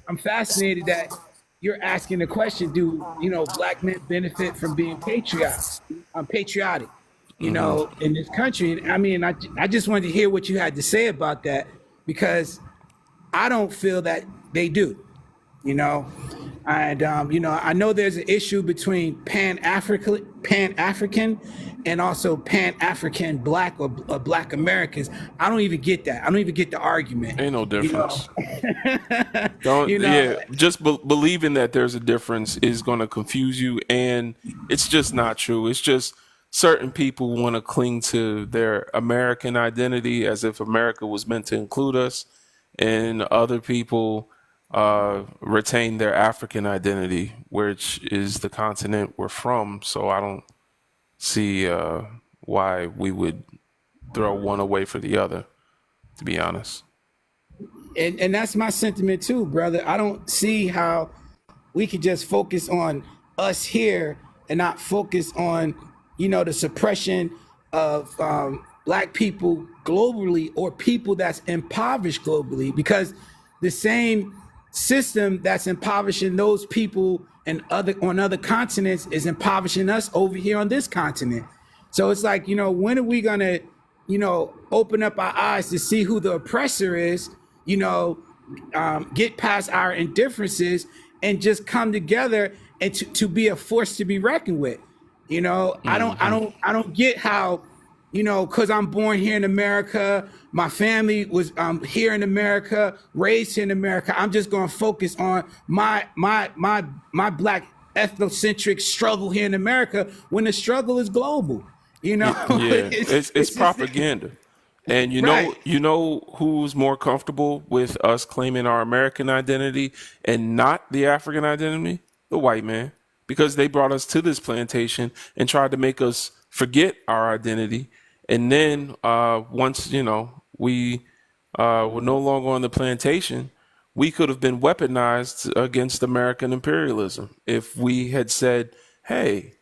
C: I'm fascinated that you're asking the question: do black men benefit from being patriots? Patriotic, in this country? And I just wanted to hear what you had to say about that, because I don't feel that they do. And I know there's an issue between Pan-African and also Pan-African black or black Americans. I don't even get that. I don't even get the argument.
A: Ain't no difference. Don't. Yeah. Just believing that there's a difference is going to confuse you, and it's just not true. It's just certain people want to cling to their American identity as if America was meant to include us, and other people retain their African identity, which is the continent we're from. So I don't see why we would throw one away for the other, to be honest.
C: And that's my sentiment too, brother. I don't see how we could just focus on us here and not focus on, the suppression of black people globally, or people that's impoverished globally, because the same system that's impoverishing those people and on other continents is impoverishing us over here on this continent. So it's like, when are we gonna, open up our eyes to see who the oppressor is, get past our indifferences and just come together and to be a force to be reckoned with. I don't get how, because I'm born here in America, my family was here in America, raised here in America. I'm just going to focus on my black ethnocentric struggle here in America when the struggle is global.
A: Yeah, it's propaganda. And
C: Right.
A: you know who's more comfortable with us claiming our American identity and not the African identity? The white man. Because they brought us to this plantation and tried to make us forget our identity. And then once, we were no longer on the plantation, we could have been weaponized against American imperialism if we had said, hey,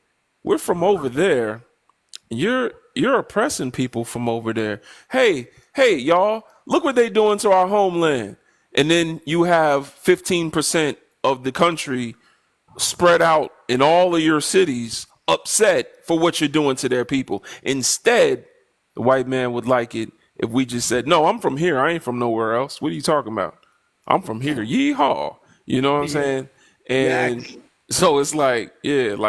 A: we're from over there. You're oppressing people from over there. Hey, y'all, look what they doing to our homeland. And then you have 15% of the country spread out in all of your cities upset for what you're doing to their people. Instead, the white man would like it if we just said, no, I'm from here. I ain't from nowhere else. What are you talking about? I'm from here. Yeehaw. You know what I'm saying? And
C: Exactly.
A: so it's like, but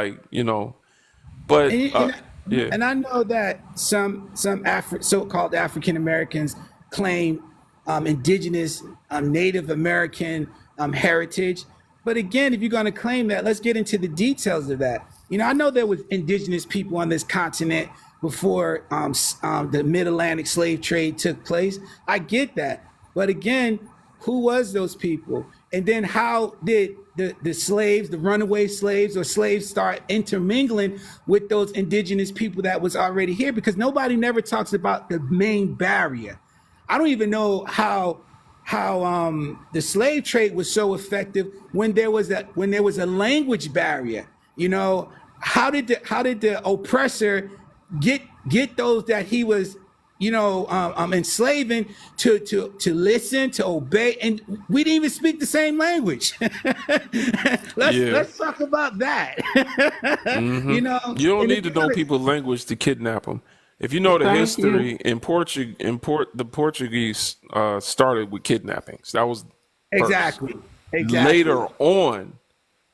C: And, and,
A: yeah,
C: and I know that some so-called African Americans claim indigenous Native American heritage. But again, if you're going to claim that, let's get into the details of that. I know there was indigenous people on this continent before the Mid-Atlantic slave trade took place. I get that. But again, who was those people? And then how did the slaves, the runaway slaves or slaves, start intermingling with those indigenous people that was already here? Because nobody never talks about the main barrier. I don't even know how the slave trade was so effective when there was a language barrier. How did the oppressor get those that he was enslaving to listen, to obey? And we didn't even speak the same language. let's
A: yeah.
C: let's talk about that.
A: You don't
C: And
A: need
C: if
A: to
C: you're
A: know
C: gonna
A: people's language to kidnap them. If you know the
B: Thank you.
A: history the Portuguese started with kidnappings. That was first.
C: exactly.
A: Later on,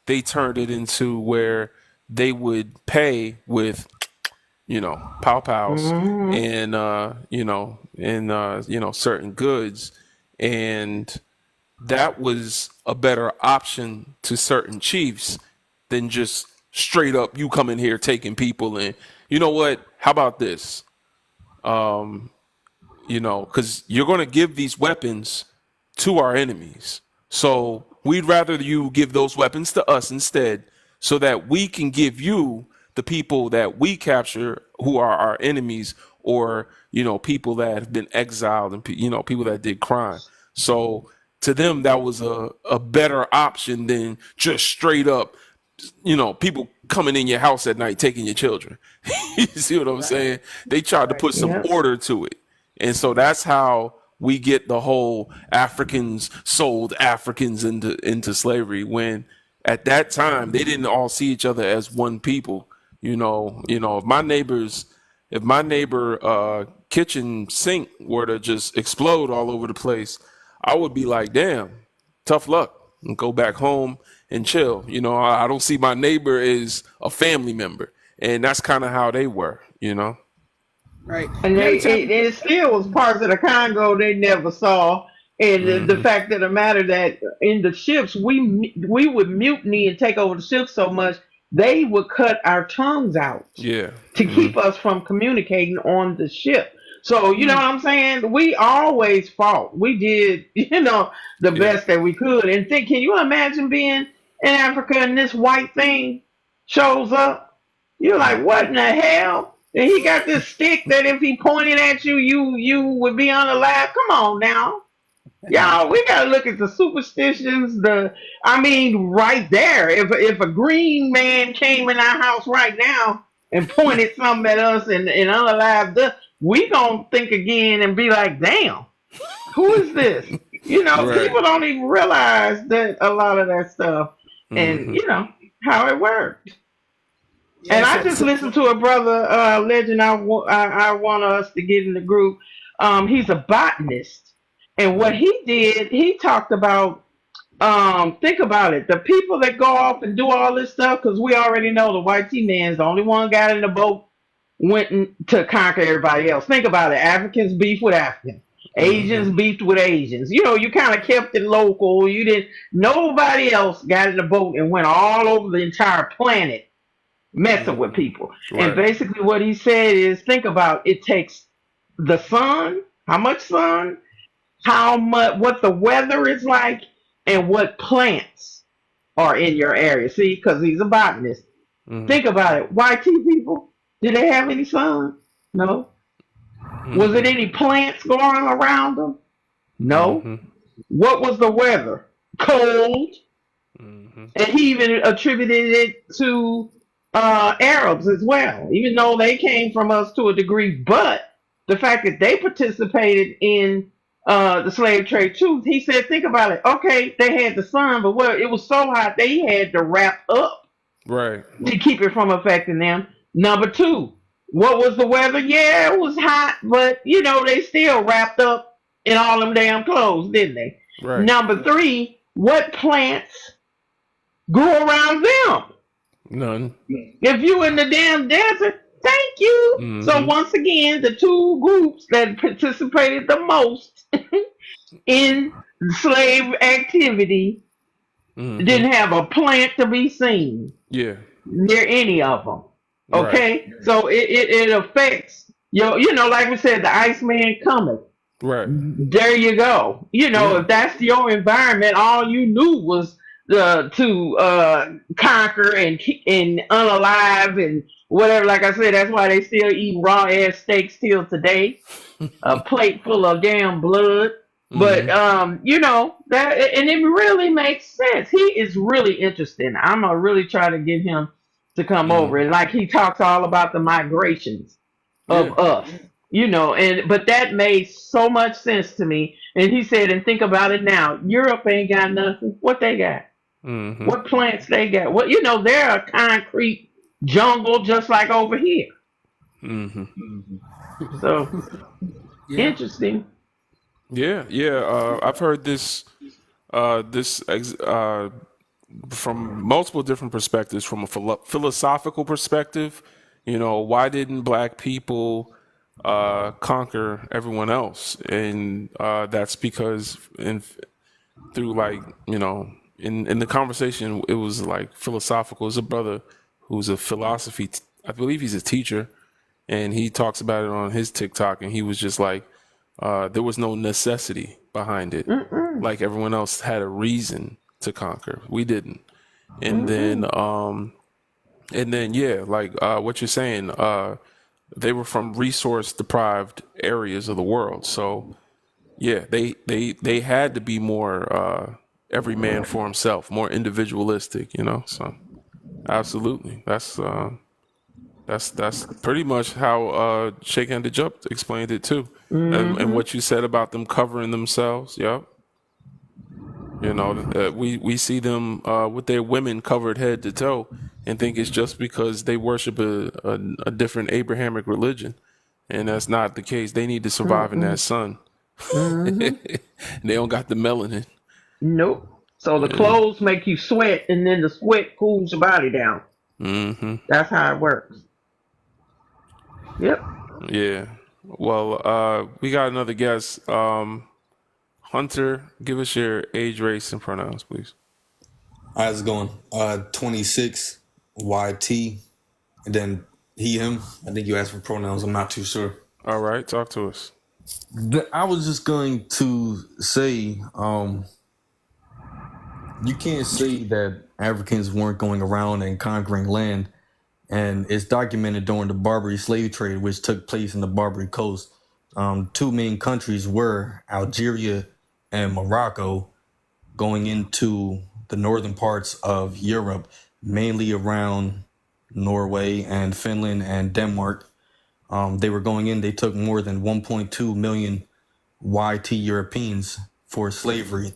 A: they turned it into where they would pay with, pow pows and certain goods, and that was a better option to certain chiefs than just straight up you come in here taking people. And you know what? How about this? Because you're going to give these weapons to our enemies. So we'd rather you give those weapons to us instead so that we can give you the people that we capture who are our enemies, or, people that have been exiled and, people that did crime. So to them, that was a better option than just straight up, people coming in your house at night taking your children. You see what I'm saying? They tried to put some
B: Yep.
A: order to it. And so that's how we get the whole Africans sold Africans into slavery, when at that time they didn't all see each other as one people. If my neighbor kitchen sink were to just explode all over the place, I would be like, damn, tough luck, and go back home and chill. I don't see my neighbor as a family member. And that's kind of how they were.
C: Right.
B: And
C: And
B: they
C: every time
B: it still was parts of the Congo they never saw. And the
A: Hmm.
B: fact of the matter that in the ships we would mutiny and take over the ships so much they would cut our tongues out
A: Yeah.
B: to
A: Hmm.
B: keep us from communicating on the ship. So you know what I'm saying? We always fought. We did, the
A: Yeah.
B: best that we could. And think, can you imagine being in Africa and this white thing shows up? You're like, what in the hell? And he got this stick that if he pointed at you, you would be unalive. Come on now. Y'all, we gotta look at the superstitions. Right there. If a green man came in our house right now and pointed something at us and unalived us, we gonna think again and be like, damn, who is this?
A: Right.
B: People don't even realize that a lot of that stuff and
A: Mm-hmm.
B: how it worked.
C: Yeah.
B: And I
C: So,
B: just
C: so
B: listened to a brother, legend. I want us to get in the group. He's a botanist, and what he did, he talked about. Think about it. The people that go off and do all this stuff, because we already know the white T man's the only one got in the boat, to conquer everybody else. Think about it. Africans beef with Africans.
A: Mm-hmm.
B: Asians beefed with Asians. You kind of kept it local. You didn't. Nobody else got in the boat and went all over the entire planet messing with
A: Mm-hmm.
B: people. And
A: Right.
B: basically, what he said is, think about it takes the sun, how much sun, how much, what the weather is like, and what plants are in your area. See, because he's a botanist.
A: Mm-hmm.
B: Think about it. YT people, did they have any sun? No. Was it
A: Mm-hmm.
B: any plants growing around them? No.
A: Mm-hmm.
B: What was the weather? Cold.
A: Mm-hmm.
B: And he even attributed it to Arabs as well, even though they came from us to a degree. But the fact that they participated in the slave trade too, he said, think about it. Okay, they had the sun, but it was so hot they had to wrap up
A: Right.
B: to keep it from affecting them. Number two, what was the weather? Yeah, it was hot, but they still wrapped up in all them damn clothes, didn't they?
A: Right.
B: Number three, what plants grew around them?
A: None.
B: If you in the damn desert, thank you. So
A: Mm-hmm.
B: once again, the two groups that participated the most in slave activity
A: Mm-hmm.
B: didn't have a plant to be seen
A: Yeah.
B: near any of them.
A: Right.
B: Okay, so it affects like we said, the Iceman coming.
A: Right.
B: There you go.
A: Yeah.
B: If that's your environment, all you knew was to conquer and unalive and whatever. Like I said, that's why they still eat raw ass steaks till today. A plate full of damn blood. But
A: Mm-hmm.
B: that, and it really makes sense. He is really interesting. I'm gonna really try to get him to come over,
A: Mm-hmm.
B: and like he talks all about the migrations
A: Yeah.
B: of us. And but that made so much sense to me. And he said, and think about it now. Europe ain't got nothing. What they got?
A: Mm-hmm.
B: What plants they got? They're a concrete jungle just like over here.
A: Mm-hmm.
B: So
C: yeah.
B: interesting.
A: Yeah. Yeah. I've heard this from multiple different perspectives. From a philosophical perspective, why didn't black people conquer everyone else? And that's because through like in the conversation, it was like philosophical. There's a brother who's a philosophy, I believe he's a teacher, and he talks about it on his TikTok, and he was just like, there was no necessity behind it.
B: Mm-mm,
A: Like everyone else had a reason to conquer, we didn't. And then,
B: mm-mm.
A: yeah, like what you're saying, they were from resource deprived areas of the world, so yeah, they had to be more every man for himself, more individualistic. So absolutely, that's pretty much how Sheikh and Jup explained it too, and
B: Hmm.
A: what you said about them covering themselves. Yep. We see them with their women covered head to toe, and think it's just because they worship a different Abrahamic religion, and that's not the case. They need to survive in that
B: Mm-mm.
A: sun.
B: Hmm.
A: They don't got the melanin.
B: Nope. So the
A: Yeah.
B: clothes make you sweat, and then the sweat cools your body down.
A: Hmm.
B: That's how it works. Yep.
A: Yeah. Well, we got another guest. Hunter, give us your age, race, and pronouns, please.
D: How's it going? 26 YT, and then he, him. I think you asked for pronouns. I'm not too sure.
A: All right, talk to us.
D: I was just going to say, you can't say that Africans weren't going around and conquering land, and it's documented during the Barbary slave trade, which took place in the Barbary Coast. Two main countries were Algeria and Morocco, going into the northern parts of Europe, mainly around Norway and Finland and Denmark. They were going in. They took more than 1.2 million YT Europeans for slavery.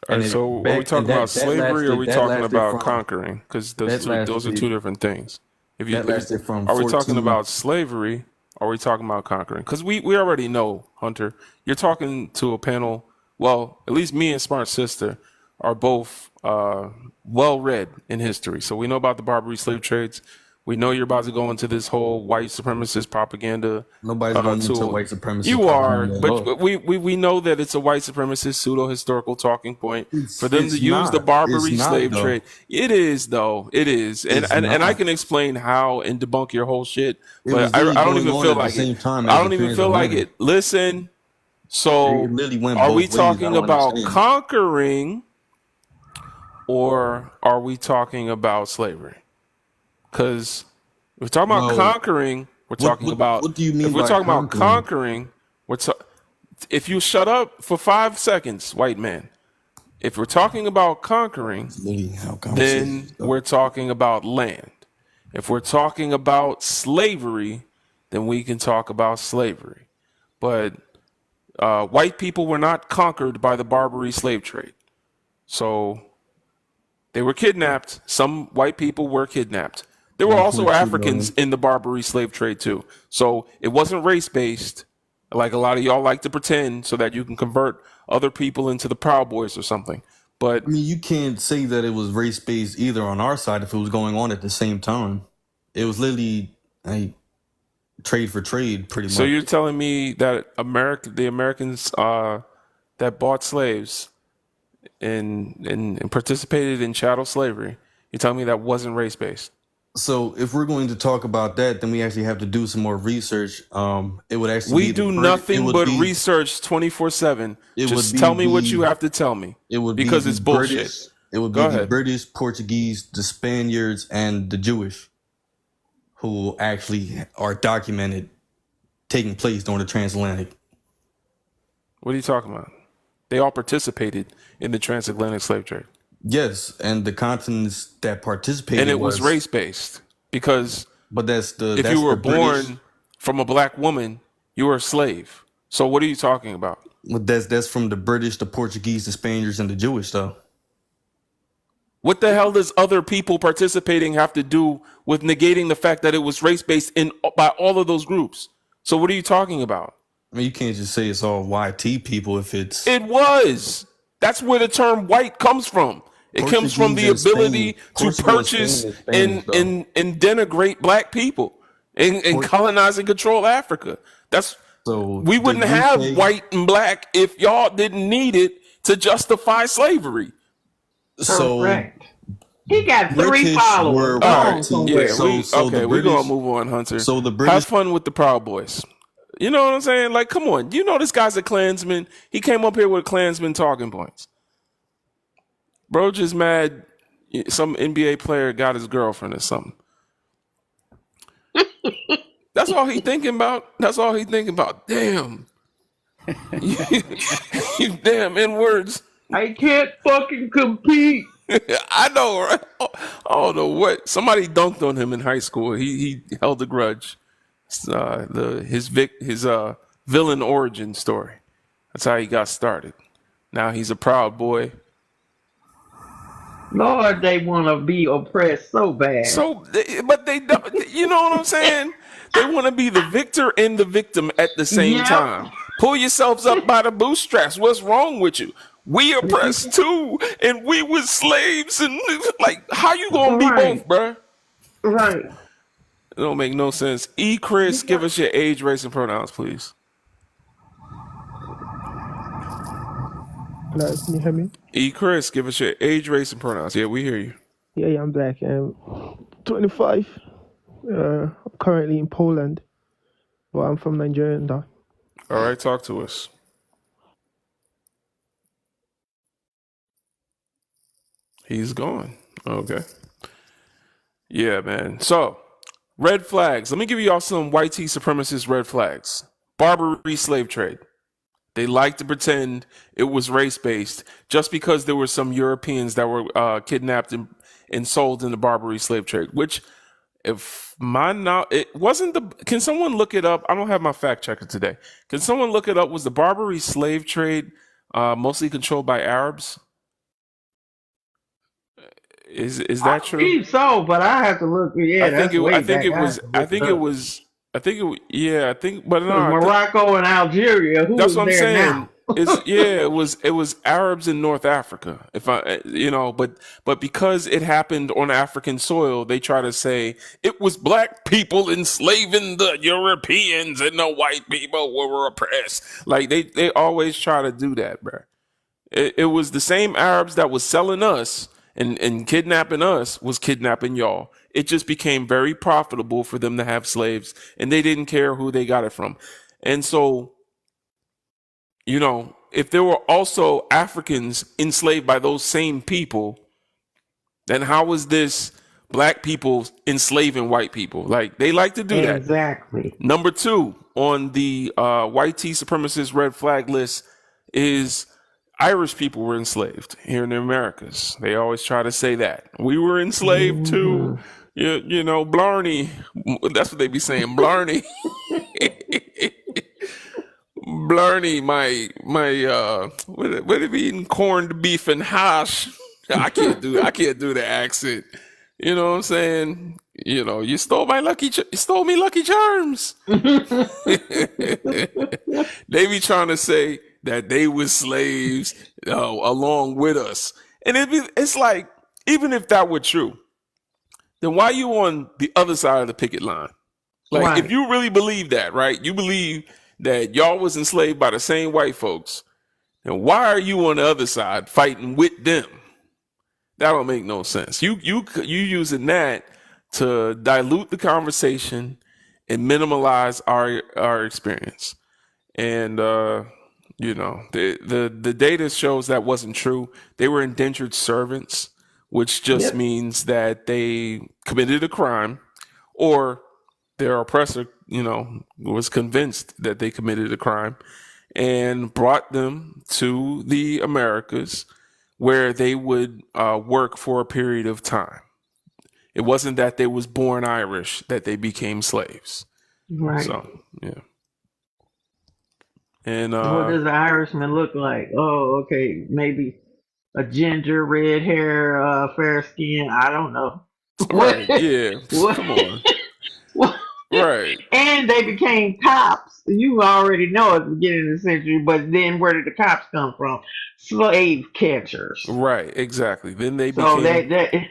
A: All right, so are we talking about slavery or are we talking about
D: from
A: conquering? Because those
D: that
A: are two
D: lasted
A: different things.
D: that lasted from
A: Are we talking
D: 14
A: about slavery or are we talking about conquering? Because we already know, Hunter, you're talking to a panel. Well, at least me and Smart Sister are both well read in history. So we know about the Barbary slave trades. We know you're about to go into this whole white supremacist propaganda.
D: Nobody's going into white supremacy.
A: You are,
D: propaganda at all.
A: but we know that it's a white supremacist pseudo historical talking point for them to
D: it's
A: use the
D: not.
A: Barbary
D: It's not,
A: slave
D: though.
A: trade. It is though. It is, and
D: It's
A: and I
D: not.
A: can explain how and debunk your whole shit.
D: It
A: But
D: was
A: I
D: literally
A: don't
D: going
A: even
D: on
A: feel
D: at the
A: like
D: same
A: it.
D: time
A: I
D: as
A: don't
D: the
A: even feel like
D: transatlantic.
A: it. Listen. So
D: It literally went
A: are
D: both
A: we
D: ways. I
A: talking
D: don't
A: about
D: understand.
A: conquering or are we talking about slavery? Because we're talking about
D: Well,
A: conquering. We're talking about.
D: what do you mean
A: If we're
D: by
A: talking about
D: conquering?
A: conquering, if you shut up for 5 seconds, white man. If we're talking about conquering,
D: Literally how
A: then
D: conversations go.
A: we're talking about land. If we're talking about slavery, then we can talk about slavery. But white people were not conquered by the Barbary slave trade. So they were kidnapped. Some white people were kidnapped. There were also
D: 1.2
A: Africans
D: million.
A: in the Barbary slave trade too. So it wasn't race based, like a lot of y'all like to pretend, so that you can convert other people into the Proud Boys or something. But
D: I mean, you can't say that it was race based either on our side if it was going on at the same time. It was literally a trade for trade, pretty
A: so
D: much.
A: you're telling me that the Americans that bought slaves and participated in chattel slavery, you're telling me that wasn't race based?
D: So if we're going to talk about that, then we actually have to do some more research. It would actually
A: We
D: be
A: do
D: it
A: nothing
D: would
A: but
D: be,
A: research 24/7.
D: It
A: Just
D: would
A: tell
D: be
A: me what you
D: the
A: have to tell me,
D: it would be
A: because
D: the
A: it's bullshit.
D: British. It would be
A: Go
D: the
A: ahead.
D: British, Portuguese, the Spaniards, and the Jewish who actually are documented taking place during the transatlantic.
A: What are you talking about? They all participated in the transatlantic slave trade,
D: Yes, and the continents that participated
A: and it was race based because
D: But that's the
A: if
D: that's
A: you were
D: the British.
A: born from a black woman, you were a slave. So what are you talking about?
D: That's from the British, the Portuguese, the Spaniards, and the Jewish though.
A: What the hell does other people participating have to do with negating the fact that it was race based in by all of those groups? So what are you talking about?
D: I mean, you can't just say it's all YT people if it's
A: It was. That's where the term white comes from. It comes from the
D: Portuguese and
A: ability
D: Spain.
A: to
D: Portugal and
A: purchase
D: Spain is Spanish,
A: and denigrate black people and colonize and control Africa. That's
D: so
A: we
D: the
A: wouldn't have
D: UK
A: white and black if y'all didn't need it to justify slavery.
D: So
B: Correct. He got 3
D: British
B: followers.
D: were
B: Go on
D: YT.
B: somewhere.
A: Yeah,
D: So
A: okay,
D: the
A: we're gonna
D: British.
A: move on, Hunter.
D: So the
A: Have
D: British.
A: fun with the Proud Boys. You know what I'm saying? Like, come on. You know this guy's a Klansman. He came up here with Klansman talking points. Bro just mad some NBA player got his girlfriend or something. That's all he thinking about. That's all he thinking about. Damn. You damn N-words.
B: I can't fucking compete.
A: I know, right? I don't know what. Somebody dunked on him in high school. He held a grudge. It's, his villain origin story. That's how he got started. Now he's a Proud Boy.
B: Lord, they want to be oppressed so bad.
A: So, but they don't. You know what I'm saying? They want to be the victor and the victim at the same
B: Yep.
A: time. Pull yourselves up by the bootstraps. What's wrong with you? We oppressed too, and we was slaves, and like, how you gonna be
B: Right.
A: both, bruh?
B: Right.
A: It don't make no sense. Chris, give us your age, race, and pronouns, please.
E: Hello, can you hear me?
A: Chris, give us your age, race, and pronouns. Yeah, we hear you.
E: Yeah, I'm black. 25. I'm currently in Poland, but I'm from Nigeria though.
A: All right, talk to us. He's gone. Okay. Yeah, man. So, red flags. Let me give you all some white tea supremacist red flags. Barbary slave trade. They like to pretend it was race based just because there were some Europeans that were kidnapped and sold in the Barbary slave trade, which if my now it wasn't the. Can someone look it up? I don't have my fact checker today. Can someone look it up? Was the Barbary slave trade mostly controlled by Arabs? Is
B: I
A: that true?
B: believe so, but I have to look. Yeah,
A: I think
B: that's
A: it. I
B: way
A: think
B: back.
A: it
B: I
A: was.
B: have to
A: I
B: look it
A: think it
B: up.
A: was. I think it. Yeah. I think. But no.
B: Because
A: I think
B: Morocco and Algeria, who
A: that's
B: was
A: what I'm
B: there
A: saying.
B: now?
A: It's yeah. It was Arabs in North Africa. If I but because it happened on African soil, they try to say it was black people enslaving the Europeans and the white people were oppressed. Like they always try to do that, bro. It was the same Arabs that was selling us and kidnapping us was kidnapping y'all. It just became very profitable for them to have slaves, and they didn't care who they got it from. And so, if there were also Africans enslaved by those same people, then how was this black people enslaving white people? Like, they like to do that.
B: Exactly.
A: Number two on the white tea supremacist red flag list is Irish people were enslaved here in the Americas. They always try to say that. We were enslaved too. Blarney. That's what they be saying, Blarney. Blarney, my what it be eating corned beef and hash. I can't do the accent. You know what I'm saying? You stole me Lucky Charms. They be trying to say that they were slaves along with us, and it's like, even if that were true, then why you on the other side of the picket line? Like, if
B: Right.
A: you really believe that, right? You believe that y'all was enslaved by the same white folks, then why are you on the other side fighting with them? That don't make no sense. You using that to dilute the conversation and minimize our experience. And the data shows that wasn't true. They were indentured servants, which just
B: Yep.
A: means that they committed a crime, or their oppressor, was convinced that they committed a crime and brought them to the Americas, where they would work for a period of time. It wasn't that they was born Irish that they became slaves.
B: Right.
A: So, yeah. And
B: What does an Irishman look like? Oh, okay, maybe a ginger, red hair, fair skin. I don't know.
A: right, yeah.
B: What?
A: Come on.
B: What?
A: Right.
B: And they became cops. You already know at the beginning of the century, but then where did the cops come from? Slave catchers.
A: Right, exactly. Then they
B: So
A: became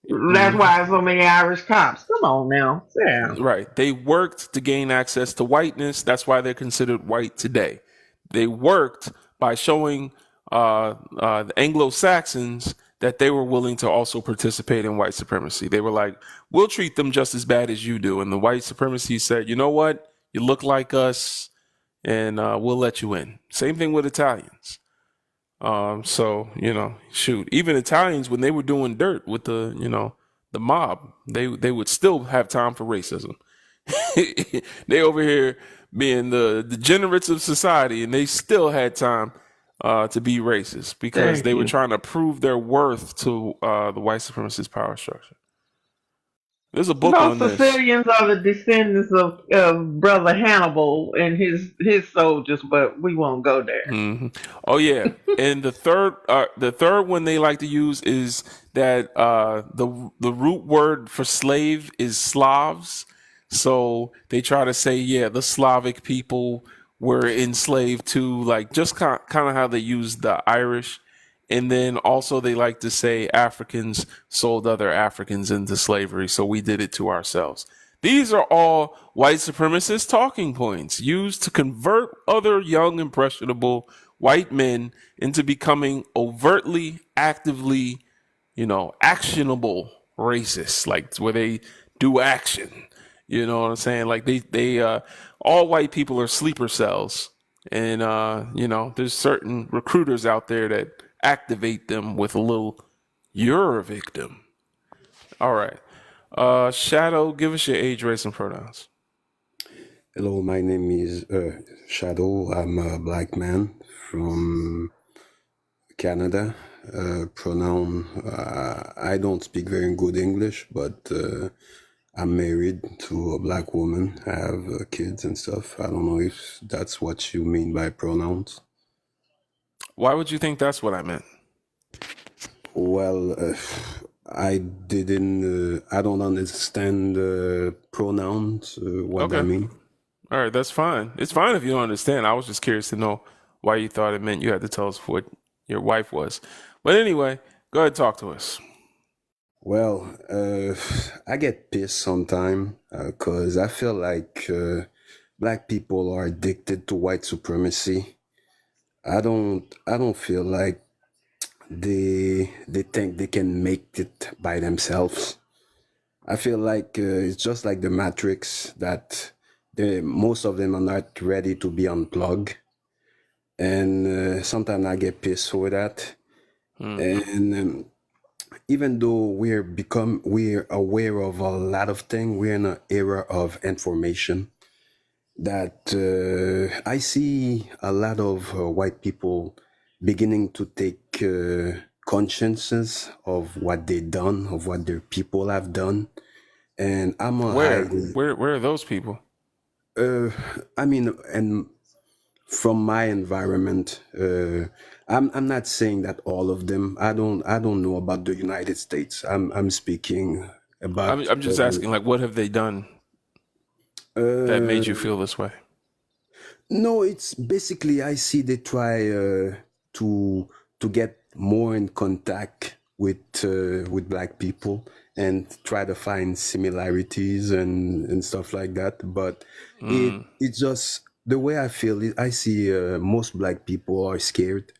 B: that's why so many Irish cops. Come on now. Yeah.
A: right. They worked to gain access to whiteness. That's why they're considered white today. They worked by showing the Anglo-Saxons that they were willing to also participate in white supremacy. They were like, we'll treat them just as bad as you do. And the white supremacy said, you know what? You look like us, and we'll let you in. Same thing with Italians. So, shoot, even Italians, when they were doing dirt with the mob, they would still have time for racism. They over here being the degenerates of society, and they still had time to be racist because
B: Thank
A: they were
B: you.
A: trying to prove their worth to the white supremacist power structure. There's a book on
B: Most
A: this.
B: Sicilians are the descendants of Brother Hannibal and his soldiers, but we won't go there.
A: hmm Oh yeah, and the third one they like to use is that the root word for slave is Slavs. So they try to say, yeah, the Slavic people were enslaved too, like just kind of how they use the Irish. And then also they like to say Africans sold other Africans into slavery, so we did it to ourselves. These are all white supremacist talking points used to convert other young, impressionable white men into becoming overtly, actively, actionable racists, like where they do action. You know what I'm saying? Like they all white people are sleeper cells. And, there's certain recruiters out there that activate them with a little, you're a victim. All right. Shadow, give us your age, race, and pronouns.
F: Hello, my name is Shadow. I'm a black man from Canada. Pronoun, I don't speak very good English, but I'm married to a black woman. I have kids and stuff. I don't know if that's what you mean by pronouns.
A: Why would you think that's what I meant?
F: Well, I didn't. I don't understand pronouns. What that
A: Okay.
F: mean?
A: All right, that's fine. It's fine if you don't understand. I was just curious to know why you thought it meant you had to tell us what your wife was. But anyway, go ahead and talk to us.
F: Well, I get pissed sometimes because I feel like black people are addicted to white supremacy. I don't feel like they think they can make it by themselves. I feel like it's just like the Matrix that most of them are not ready to be unplugged, and sometimes I get pissed for that. And even though we're aware of a lot of things, we're in an era of information that I see a lot of white people beginning to take consciences of what they've done, of what their people have done, and I'm a
A: Where?
F: highly,
A: Where are those people?
F: I mean, and from my environment, I'm not saying that all of them. I don't know about the United States. I'm speaking about.
A: I'm just asking, like, what have they done that made you feel this way?
F: No, it's basically I see they try to get more in contact with black people and try to find similarities and stuff like that. But it's just the way I feel it. I see most black people are scared.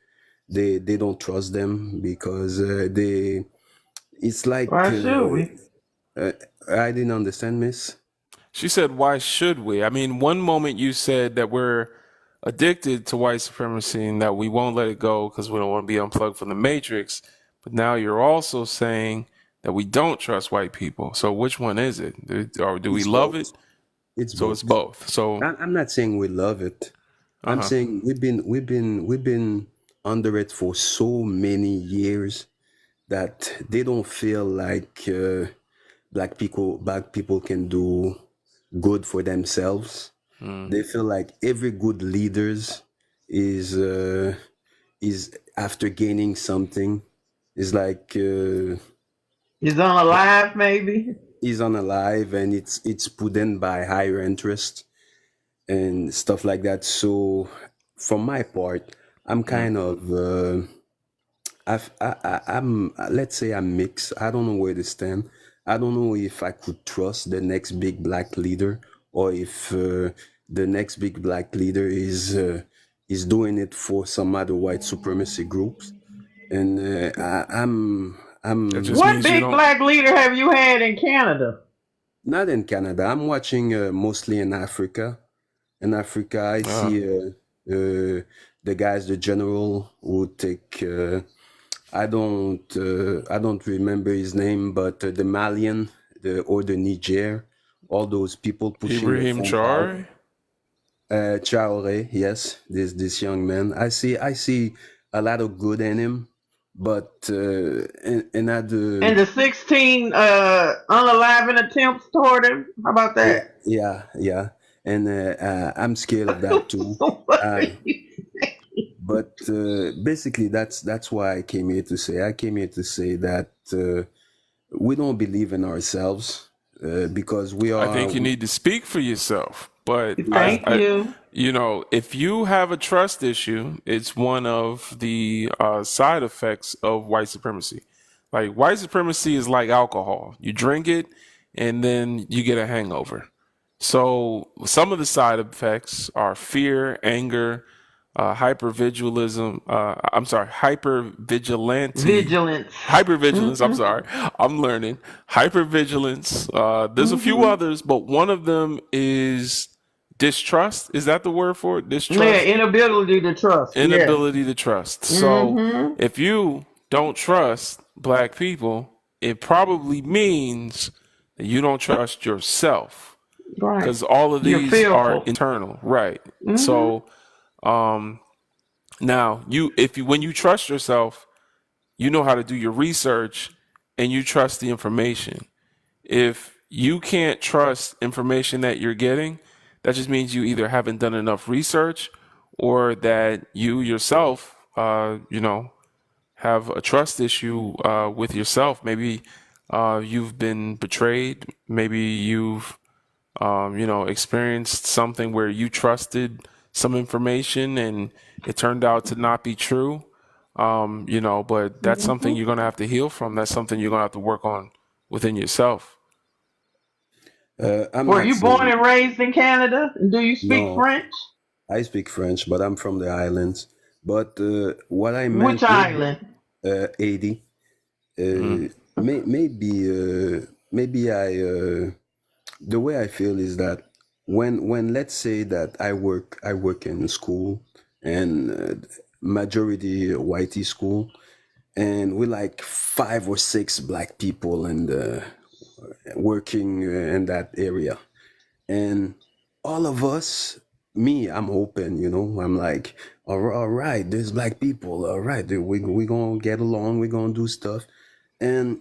F: They don't trust them because they. It's like
B: Why should we?
F: I didn't understand, Miss.
A: She said, why should we? I mean, one moment you said that we're addicted to white supremacy and that we won't let it go because we don't want to be unplugged from the matrix. But now you're also saying that we don't trust white people. So which one is it? Or do we
F: It's
A: love
F: both.
A: it?
F: It's
A: So
F: both.
A: it's both. So,
F: I'm not saying we love it. I'm saying we've been under it for so many years that they don't feel like black people can do good for themselves. They feel like every good leaders is after gaining something. It's like
B: He's on a live, maybe.
F: he's unalive and it's put in by higher interest and stuff like that. So, from my part, I'm kind of I'm let's say I'm mixed. I don't know where to stand. I don't know if I could trust the next big black leader or if the next big black leader is doing it for some other white supremacy groups. And
A: it
F: I'm
A: just
B: What
A: means you
B: big
A: don't.
B: black leader have you had in Canada?
F: not in Canada. I'm watching mostly in Africa. In Africa, I see the guys, the general who take. I don't remember his name, but the Malian, or the Niger, all those people pushing the
A: Ibrahim
F: phone power.
A: Traore?
F: Traore, yes, this young man. I see a lot of good in him, but and at
B: And the 16 unaliving attempts toward him? How about
F: yeah,
B: that?
F: yeah, and I'm scared of that too. Uh, but basically, that's why I came here to say. I came here to say that we don't believe in ourselves because we
A: I
F: are.
A: think you need to speak for yourself. But
B: Thank you.
A: if you have a trust issue, it's one of the side effects of white supremacy. Like white supremacy is like alcohol. You drink it and then you get a hangover. So some of the side effects are fear, anger, hypervigilism. I'm sorry,
B: Vigilance.
A: hypervigilance. I'm sorry, I'm learning hypervigilance. There's a few others, but one of them is distrust. Is that the word for it?
B: Yeah,
A: Distrust,
B: inability to trust. Yes.
A: inability to trust. So if you don't trust black people, it probably means that you don't trust yourself
B: Right.
A: because all of
B: You're
A: these
B: fearful.
A: are internal, right? So now when you trust yourself, you know how to do your research and you trust the information. If you can't trust information that you're getting. That just means you either haven't done enough research or that you yourself, have a trust issue with yourself. Maybe you've been betrayed. Maybe you've, experienced something where you trusted some information and it turned out to not be true. But that's something you're going to have to heal from. That's something you're going to have to work on within yourself.
F: I'm
B: Were
F: not
B: you born
F: saying
B: and raised in Canada? Do you speak
F: no.
B: French?
F: I speak French, but I'm from the islands. But what I
B: Which
F: meant,
B: island?
F: Haiti,
A: Mm.
F: maybe the way I feel is that when let's say that I work in school and majority whitey school, and we're like 5 or 6 black people and working in that area, and all of us, me, I'm open, I'm like, all right, there's black people, all right, we gonna get along, we gonna do stuff, and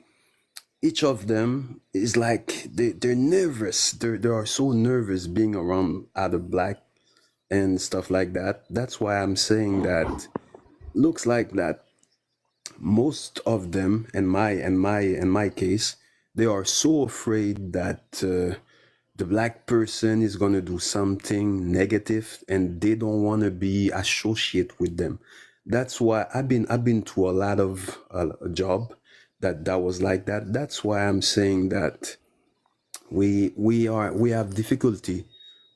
F: each of them is like they're nervous, they are so nervous being around other black and stuff like that. That's why I'm saying that looks like that most of them in my case, they are so afraid that the black person is going to do something negative and they don't want to be associated with them. That's why I've been to a lot of a job that was like that. That's why I'm saying that we have difficulty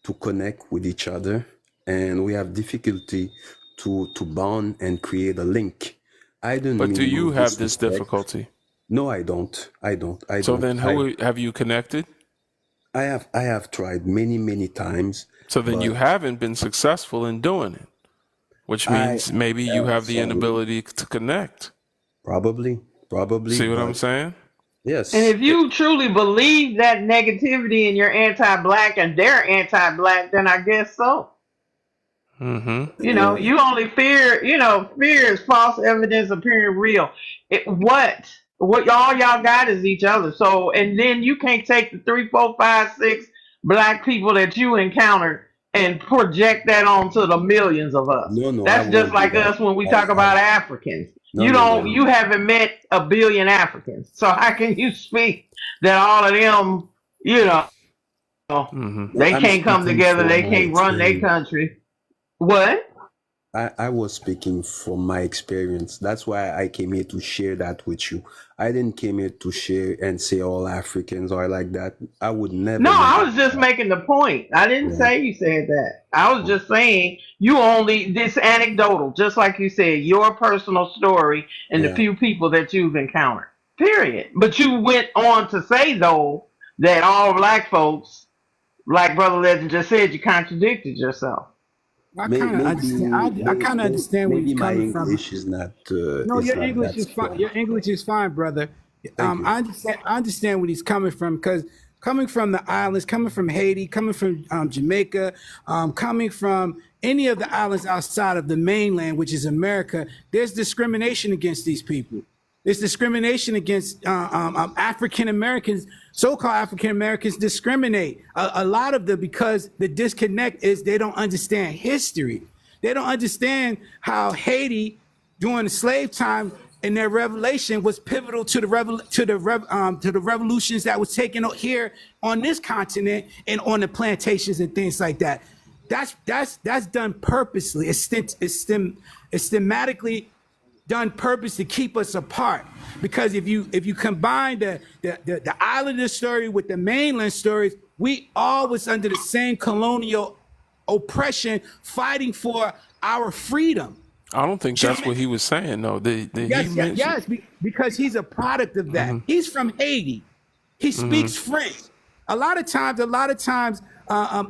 F: to connect with each other, and we have difficulty to bond and create a link. I don't
A: But do
F: mean
A: you
F: no
A: have this
F: disrespect.
A: difficulty?
F: No, I don't. I don't. I
A: So
F: don't.
A: then, who have you connected?
F: I have tried many times,
A: So then you
F: but
A: haven't been successful in doing it, which
F: I
A: means maybe you
F: have
A: have the
F: some,
A: inability to connect.
F: probably,
A: See what I'm
F: but
A: saying?
B: And
F: yes,
B: if you truly believe that negativity and you're anti-black and they're anti-black, then I guess so.
A: Mm-hmm.
B: You only fear. Fear is false evidence appearing real. What all y'all got is each other. So, and then you can't take the 3, 4, 5, 6 black people that you encountered and project that onto the millions of us.
F: no, I
B: That's just
F: won't do
B: like
F: that.
B: us when we talk
F: I
B: about Africans.
F: No,
B: You
F: no, no,
B: don't. You
F: no.
B: haven't met a billion Africans. So how can you speak that all of them?
A: Mm-hmm.
B: They
F: I'm
B: can't come
F: speaking
B: together.
F: from
B: They
F: my
B: can't run their
F: experience.
B: country. What?
F: I was speaking from my experience. That's why I came here to share that with you. I didn't came here to share and say all Africans are like that. I would
B: No,
F: never
B: I
F: do
B: was just
F: that.
B: making the point. I didn't
F: Yeah,
B: say you said that. I was just saying this anecdotal, just like you said, your personal story and the
F: yeah.
B: few people that you've encountered. Period. But you went on to say though that all black folks, like Brother Legend just said, you contradicted yourself.
C: I
F: May,
C: kind of understand.
F: maybe
C: I kind of understand where he's
F: maybe my
C: coming from.
F: English is
C: No, your
F: not
C: English
F: that
C: is fine.
F: strong.
C: Your English is fine, brother.
F: Thank you.
C: I understand where he's coming from because coming from the islands, coming from Haiti, coming from Jamaica, coming from any of the islands outside of the mainland, which is America, there's discrimination against these people. There's discrimination against African Americans. So-called African Americans discriminate a lot of them because the disconnect is they don't understand history. They don't understand how Haiti during the slave time and their revelation was pivotal to the revolutions that was taken here on this continent and on the plantations and things like that. That's done purposely. It's thematically done purpose to keep us apart. Because if you combine the islander story with the mainland stories, we all was under the same colonial oppression, fighting for our freedom.
A: I don't think that's what he was saying. No, he mentioned.
C: Yes, because he's a product of that. He's from Haiti. He speaks French. A lot of times,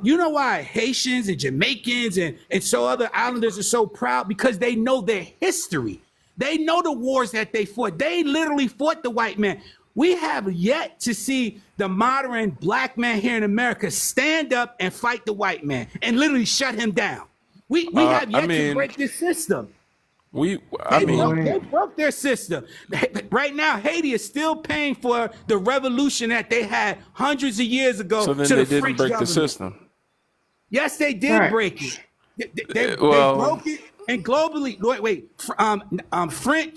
C: you know why Haitians and Jamaicans and so other islanders are so proud? Because they know their history. They know the wars that they fought. They literally fought the white man. We have yet to see the modern black man here in America stand up and fight the white man and literally shut him down. We have yet to break this system.
A: I
C: They
A: mean,
C: broke. They broke their system. Right now, Haiti is still paying for the revolution that they had hundreds of years ago
A: so then
C: to
A: they
C: the
A: didn't
C: French
A: break the
C: government.
A: system.
C: Yes, they did
B: Right.
C: break it. They
A: Well,
C: broke it, and globally,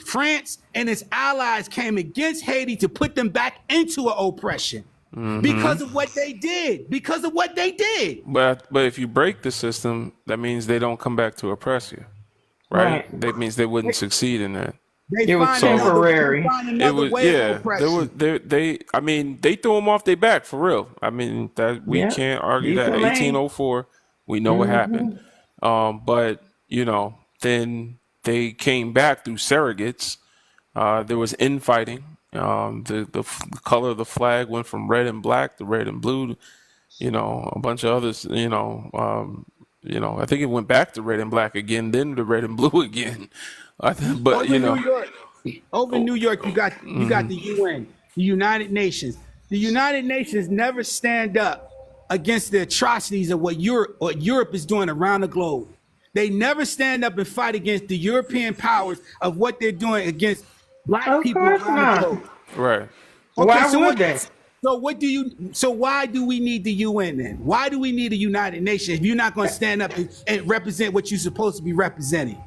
C: France and its allies came against Haiti to put them back into an oppression because of what they did. Because of what they did.
A: but if you break the system, that means they don't come back to oppress you, right?
B: Right.
A: That means they wouldn't succeed in that.
C: They
B: It was
C: find
B: temporary.
C: another way of
A: There
C: oppression.
A: was they I mean they threw them off their back for real. I mean that we
B: Yeah.
A: can't argue
B: Lisa
A: that.
B: Lane.
A: 1804, we know what happened. But you know, then they came back through surrogates. There was infighting. The color of the flag went from red and black to red and blue. You know, a bunch of others. I think it went back to red and black again, then to red and blue again. But
C: Over New York, over New York, you got the UN, the United Nations. The United Nations never stand up against the atrocities of what Europe is doing around the globe. They never stand up and fight against the European powers of what they're doing against black
B: Of
C: people
B: course
C: around
B: not.
C: the globe.
A: right.
B: Why
C: so
B: would
C: what-
B: they?
C: So why do we need the UN then? Why do we need a United Nations if you're not going to stand up and represent what you're supposed to be representing?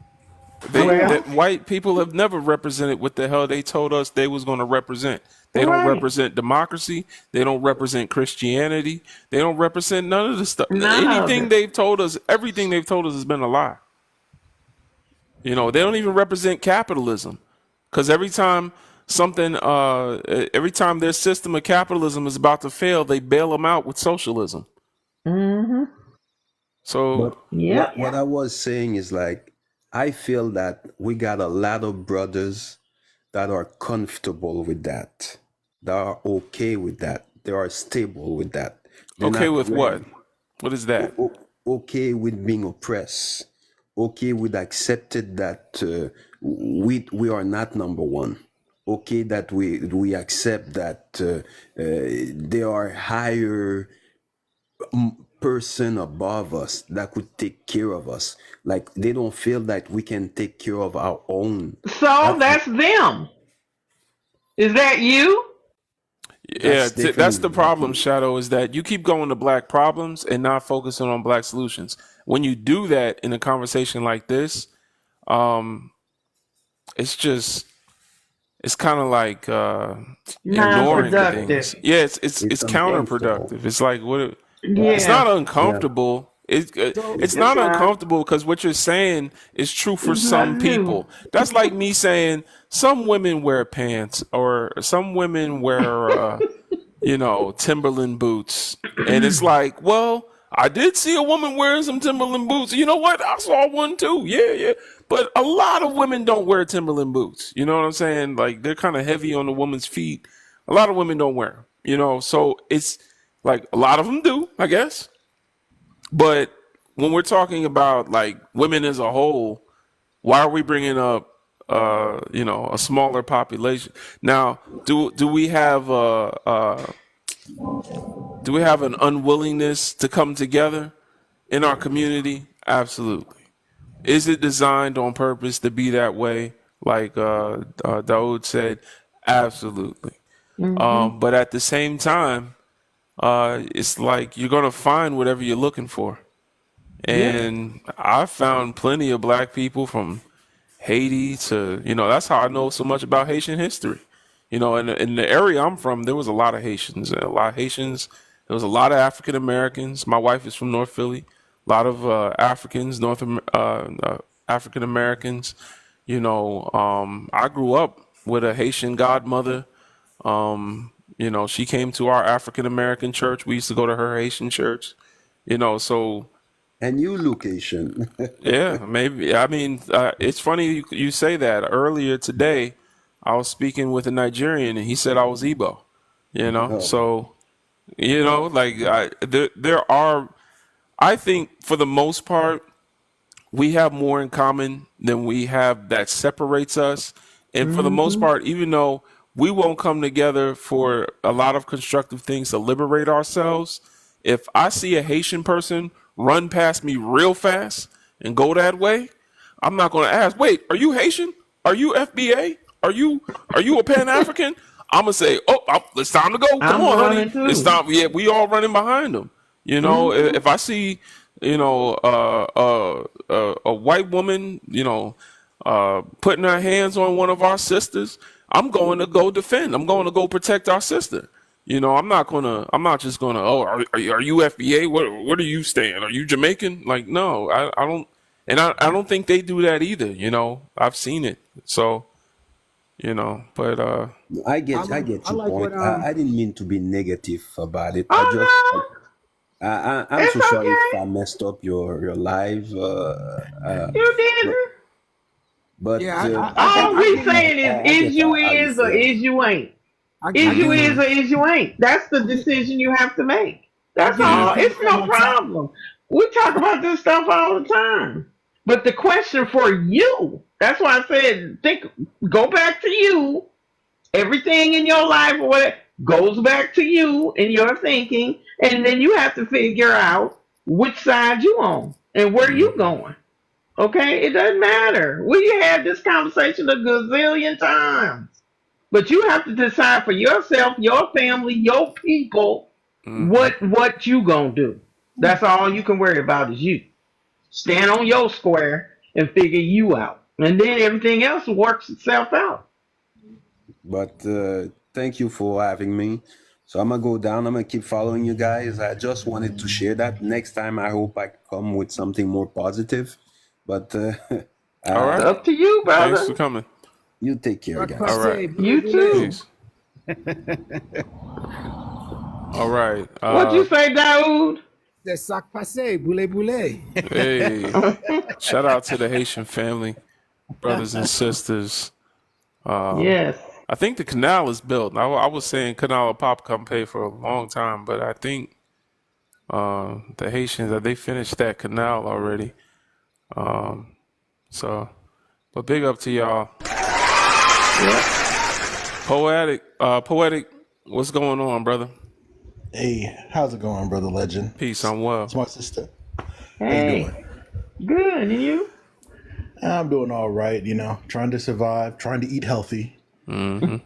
A: That white people have never represented what the hell they told us they was going to represent. They don't
B: Right.
A: represent democracy. They don't represent Christianity. They don't represent none of the stuff.
B: None of
A: Anything
B: it.
A: they've told us, everything they've told us has been a lie. You know, they don't even represent capitalism, because every time their system of capitalism is about to fail, they bail them out with socialism. So
F: But
B: Yeah.
F: what I was saying is like, I feel that we got a lot of brothers that are comfortable with that, that are okay with that, they are stable with that. They're
A: okay
F: not
A: with what?
F: ready.
A: What is that?
F: Okay with being oppressed, okay with accepted that we are not number one, okay that we accept that there are higher person above us that could take care of us. Like they don't feel that we can take care of our own.
B: So that's them. Is that you?
A: Yeah,
F: That's
A: that's the
F: definitely
A: problem, Shadow, is that you keep going to black problems and not focusing on black solutions. When you do that in a conversation like this, it's kind of like ignoring
B: Non-productive.
A: things. Yeah, it's
F: It's
A: counterproductive. It's like what?
B: Yeah.
A: It's not uncomfortable. It's not
B: right.
A: uncomfortable because what you're saying is true for some
B: not new.
A: people. That's like me saying some women wear pants or some women wear, Timberland boots. And it's like, well, I did see a woman wearing some Timberland boots. You know what? I saw one too. Yeah. But a lot of women don't wear Timberland boots. You know what I'm saying? Like they're kind of heavy on the woman's feet. A lot of women don't wear 'em, so it's like a lot of them do, I guess. But when we're talking about like women as a whole, why are we bringing up, a smaller population? Now, do we have an unwillingness to come together in our community? Absolutely. Is it designed on purpose to be that way? Like Daoud said, absolutely. But at the same time, it's like you're gonna find whatever you're looking for. And I found plenty of black people from Haiti to, that's how I know so much about Haitian history. In the area I'm from, there was a lot of Haitians. There was a lot of African Americans. My wife is from North Philly. A lot of Africans, African Americans. I grew up with a Haitian godmother. She came to our African American church. We used to go to her Haitian church. So
F: And you location.
A: yeah, maybe. I mean, it's funny you say that. Earlier today, I was speaking with a Nigerian, and he said I was Igbo. So there are. I think for the most part, we have more in common than we have that separates us. And for the most part, even though we won't come together for a lot of constructive things to liberate ourselves, if I see a Haitian person run past me real fast and go that way, I'm not going to ask, wait, are you Haitian? Are you FBA? Are you a Pan African? I'm gonna say, it's time to go. Come
B: I'm
A: on, honey.
B: running
A: It's
B: too.
A: time. Yeah, we all running behind them. If I see, a white woman, putting her hands on one of our sisters, I'm going to go defend. I'm going to go protect our sister. I'm not just gonna. Oh, are you FBA? What are you staying? Are you Jamaican? Like, no, I don't. And I don't think they do that either. I've seen it. So, but
F: I
C: I
F: get
C: like, I
F: your
C: like what
F: point. I didn't mean to be negative about it. I just
B: Oh
F: I'm
B: no,
F: so
B: it's
F: sorry if
B: okay.
F: I messed up your live.
B: You
F: But
B: didn't.
F: but
C: yeah,
B: All
C: I
B: we
C: get it.
B: saying
F: I
B: is
F: get
B: you
F: how you
B: is or
F: feel.
B: is you ain't.
C: I
B: Is you
C: get
B: is
C: it.
B: or is you ain't. That's the decision you have to make.
C: I
B: That's
C: get it.
A: yeah,
B: all.
C: Because
B: It's no
C: on top,
B: problem. We talk about this stuff all the time. But the question for you, that's why I said, go back to you. Everything in your life or what goes back to you and your thinking, and then you have to figure out which side you on and where you
A: hmm
B: going. Okay, it doesn't matter. We had this conversation a gazillion times. But you have to decide for yourself, your family, your people,
A: hmm
B: what you gonna do. That's all you can worry about is you. Stand on your square and figure you out. And then everything else works itself out.
F: But thank you for having me. So I'm gonna go down. I'm gonna keep following you guys. I just wanted to share that. Next time, I hope I come with something more positive. But
A: All
B: It's
A: right.
F: uh,
B: up to you,
A: Thanks for
B: brother.
A: coming.
F: you take care,
C: rock
A: All
F: guys.
A: right.
C: passe, boule
B: You
C: boule.
B: too.
A: Peace. All right.
B: What you say, Daoud?
C: C'est sac passe, boule boule.
A: Hey, shout out to the Haitian family, brothers and sisters. Um,
B: Yes.
A: I think the canal is built. I was saying Canal Pop come pay for a long time, but I think the Haitians they finished that canal already. So, but big up to y'all.
B: Yep.
A: Poetic. What's going on, brother?
G: Hey, how's it going, brother Legend?
A: Peace. I'm well.
G: It's my sister. How you
B: Hey.
G: doing?
B: Good. And you?
G: I'm doing all right, trying to survive, trying to eat healthy.
A: hmm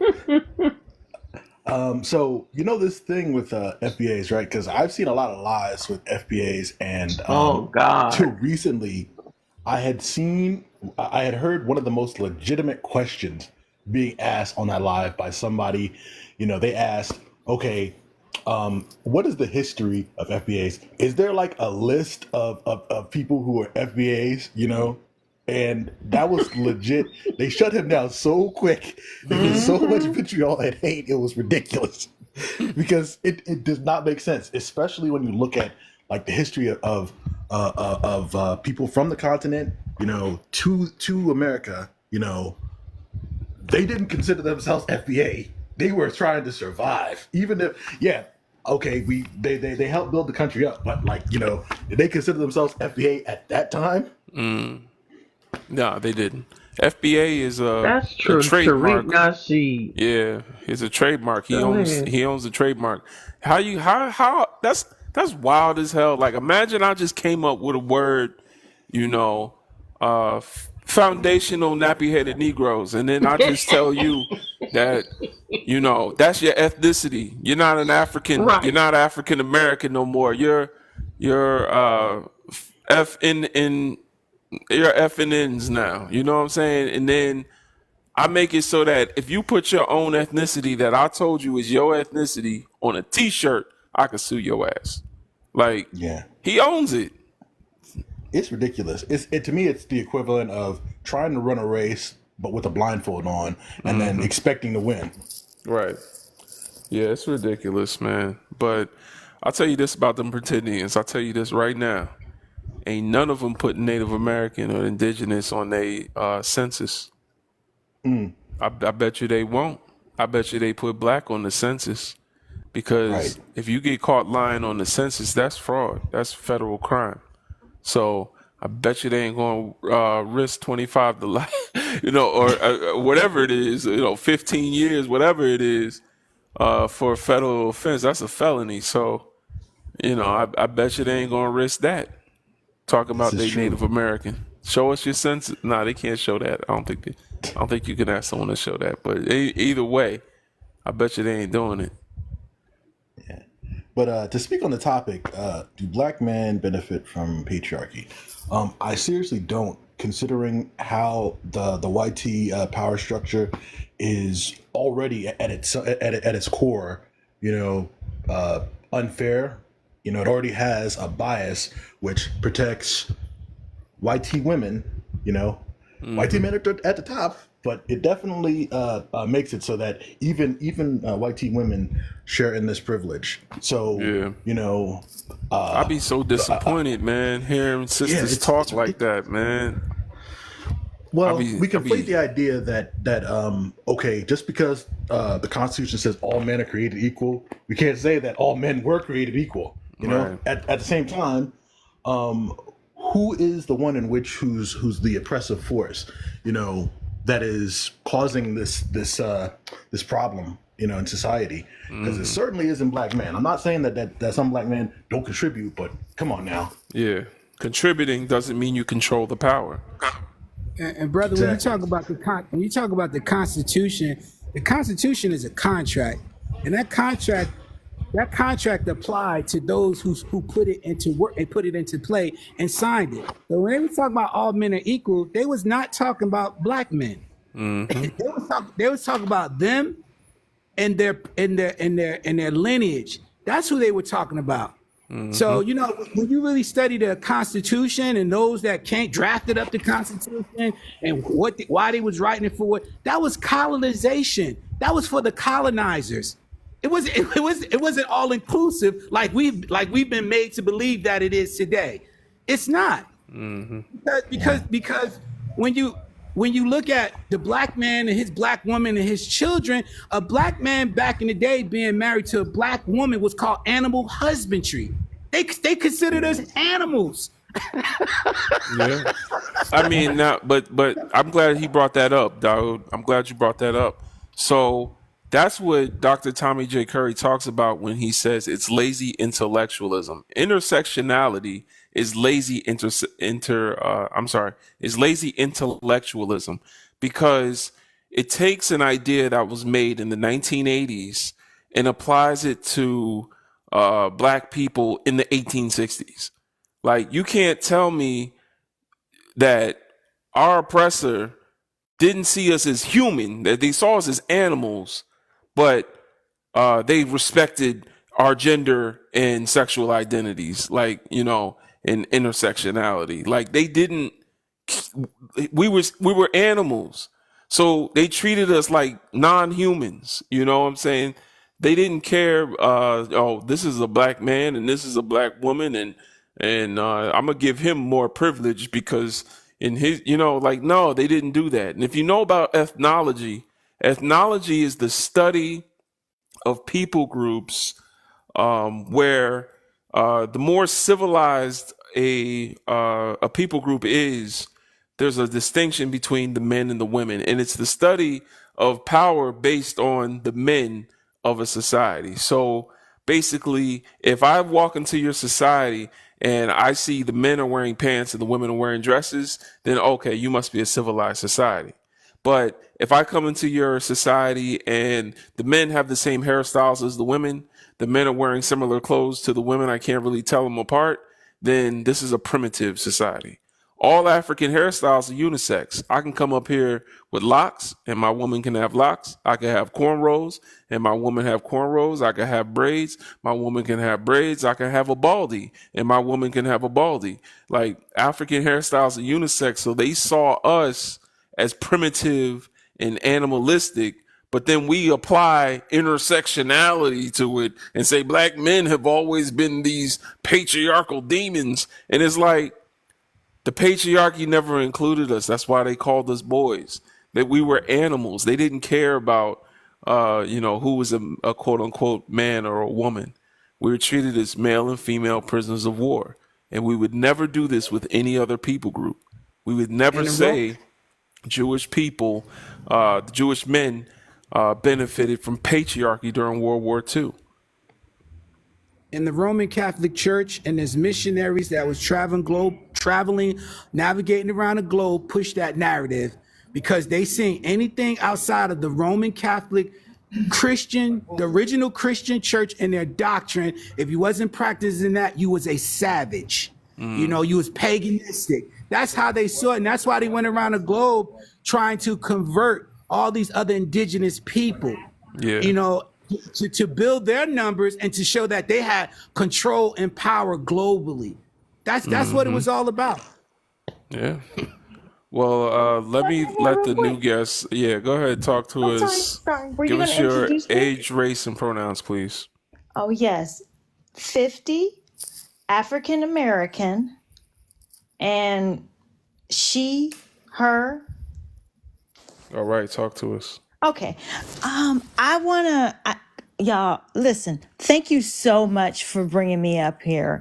G: So this thing with FBAs, right? Because I've seen a lot of lies with FBAs, and
B: Oh
G: till
B: God.
G: recently, I had heard one of the most legitimate questions being asked on that live by somebody. They asked, okay, what is the history of FBAs? Is there like a list of people who are FBAs, And that was legit. They shut him down so quick. There was so much
B: Hmm.
G: vitriol and hate. It was ridiculous because it does not make sense, especially when you look at like the history of people from the continent, to America. They didn't consider themselves FBA. They were trying to survive, even if, yeah, okay, they helped build the country up, but like, did they consider themselves FBA at that time?
A: No, they didn't. FBA is
B: That's
A: a
B: true. Tariq
A: trademark.
B: Nasheed.
A: Yeah, it's a trademark. He
B: Go
A: owns
B: ahead.
A: he owns the trademark. How that's wild as hell. Like imagine I just came up with a word, foundational nappy headed Negroes, and then I just tell you that that's your ethnicity. You're not an African. You're
B: Right.
A: not African American no more. You're F in you're F and N's now. You know what I'm saying? And then I make it so that if you put your own ethnicity that I told you is your ethnicity on a T-shirt, I can sue your ass. Like
G: Yeah.
A: he owns it.
G: It's ridiculous. To me, it's the equivalent of trying to run a race but with a blindfold on and then expecting to win.
A: Right. Yeah, it's ridiculous, man. But I'll tell you this about them pretendians. I'll tell you this right now. Ain't none of them put Native American or indigenous on their census. I bet you they won't. I bet you they put black on the census
G: Right.
A: because if you get caught lying on the census, that's fraud. That's federal crime. So I bet you they ain't going to risk 25 to life, or whatever it is, 15 years, whatever it is, for a federal offense. That's a felony. So, I bet you they ain't going to risk that. Talking
G: This
A: about
G: is
A: they
G: true.
A: Native American. Show us your senses. Nah, they can't show that. I don't think you can ask someone to show that. But either way, I bet you they ain't doing it.
G: Yeah. But to speak on the topic, do black men benefit from patriarchy? I seriously don't, considering how the YT power structure is already at its core, unfair. It already has a bias which protects YT women. YT men are at the top, but it definitely makes it so that even YT women share in this privilege. So
A: Yeah. I be so disappointed, man, hearing sisters talk like that, man.
G: Well, we conflate the idea that okay, just because the Constitution says all men are created equal, we can't say that all men were created equal.
A: Right.
G: At the same time, who is the one in which who's the oppressive force? That is causing this problem, in society. Because it certainly isn't black men. I'm not saying that some black men don't contribute, but come on now.
A: Yeah. Contributing doesn't mean you control the power.
C: And brother, when you talk about the Constitution is a contract, and that contract applied to those who put it into work and put it into play and signed it. So when they were talking about all men are equal, they was not talking about black men. They was talking about them and their lineage. That's who they were talking about. So, when you really study the Constitution and those that can't drafted up the Constitution and why they was writing it for, that was colonization. That was for the colonizers. It wasn't all inclusive like we've been made to believe that it is today. It's not. Because when you look at the black man and his black woman and his children, a black man back in the day being married to a black woman was called animal husbandry. They considered us animals.
A: Yeah. I mean, but I'm glad he brought that up, Daoud. I'm glad you brought that up. So that's what Dr. Tommy J. Curry talks about when he says it's lazy intellectualism. Intersectionality is lazy is lazy intellectualism, because it takes an idea that was made in the 1980s and applies it to black people in the 1860s. Like, you can't tell me that our oppressor didn't see us as human, that they saw us as animals, but they respected our gender and sexual identities, like, and intersectionality. Like, they didn't, we were animals. So they treated us like non-humans, you know what I'm saying? They didn't care, this is a black man and this is a black woman, and I'm gonna give him more privilege because in his, no, they didn't do that. And if you know about ethnology is the study of people groups where the more civilized a people group is, there's a distinction between the men and the women, and it's the study of power based on the men of a society. So basically, if I walk into your society and I see the men are wearing pants and the women are wearing dresses, then okay, you must be a civilized society. But if I come into your society and the men have the same hairstyles as the women, the men are wearing similar clothes to the women, I can't really tell them apart, then this is a primitive society. All African hairstyles are unisex. I can come up here with locks and my woman can have locks. I can have cornrows and my woman have cornrows. I can have braids. My woman can have braids. I can have a baldy and my woman can have a baldy. Like, African hairstyles are unisex. So they saw us as primitive and animalistic, but then we apply intersectionality to it and say black men have always been these patriarchal demons. And it's like, the patriarchy never included us. That's why they called us boys. That we were animals. They didn't care about, who was a quote unquote man or a woman. We were treated as male and female prisoners of war. And we would never do this with any other people group. We would never say Jewish people, the Jewish men benefited from patriarchy during World War II.
C: In the Roman Catholic Church and as missionaries that was traveling traveling, navigating around the globe, push that narrative because they seen anything outside of the Roman Catholic Christian, the original Christian church and their doctrine. If you wasn't practicing that, you was a savage. You know, you was paganistic. That's how they saw it. And that's why they went around the globe trying to convert all these other indigenous people,
A: Yeah.
C: you know, to build their numbers and to show that they had control and power globally. That's what it was all about.
A: Yeah. Well, let me let the new guests. Yeah, go ahead. Talk to
H: I'm
A: us.
H: sorry. Were you
A: Give
H: going
A: us
H: to
A: your
H: introduce me?
A: age, race, and pronouns, please.
H: Oh, yes. 50, African American, and she, her.
A: All right, talk to us.
H: Okay. Y'all, listen, thank you so much for bringing me up here.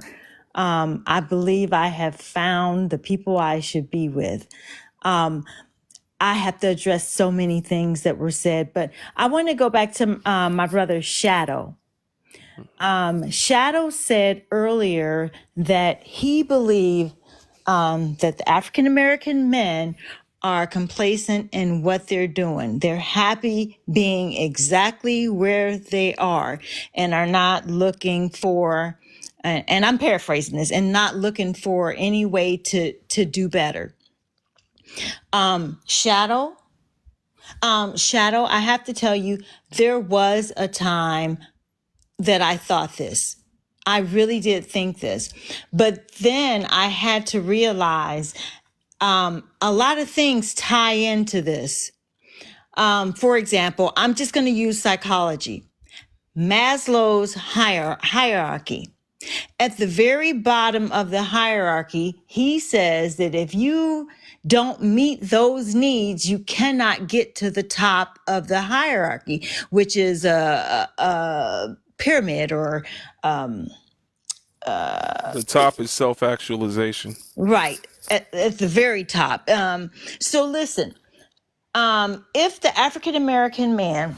H: I believe I have found the people I should be with. I have to address so many things that were said, but I want to go back to my brother Shadow. Shadow said earlier that he believed that the African American men are complacent in what they're doing. They're happy being exactly where they are and are not looking for, and I'm paraphrasing this, and not looking for any way to do better. Shadow, I have to tell you, there was a time that I thought this. I really did think this. But then I had to realize a lot of things tie into this. For example, I'm just going to use psychology. Maslow's hierarchy. At the very bottom of the hierarchy, he says that if you don't meet those needs, you cannot get to the top of the hierarchy, which is a pyramid or
A: The top is self-actualization.
H: right at the very top. So listen, if the African American man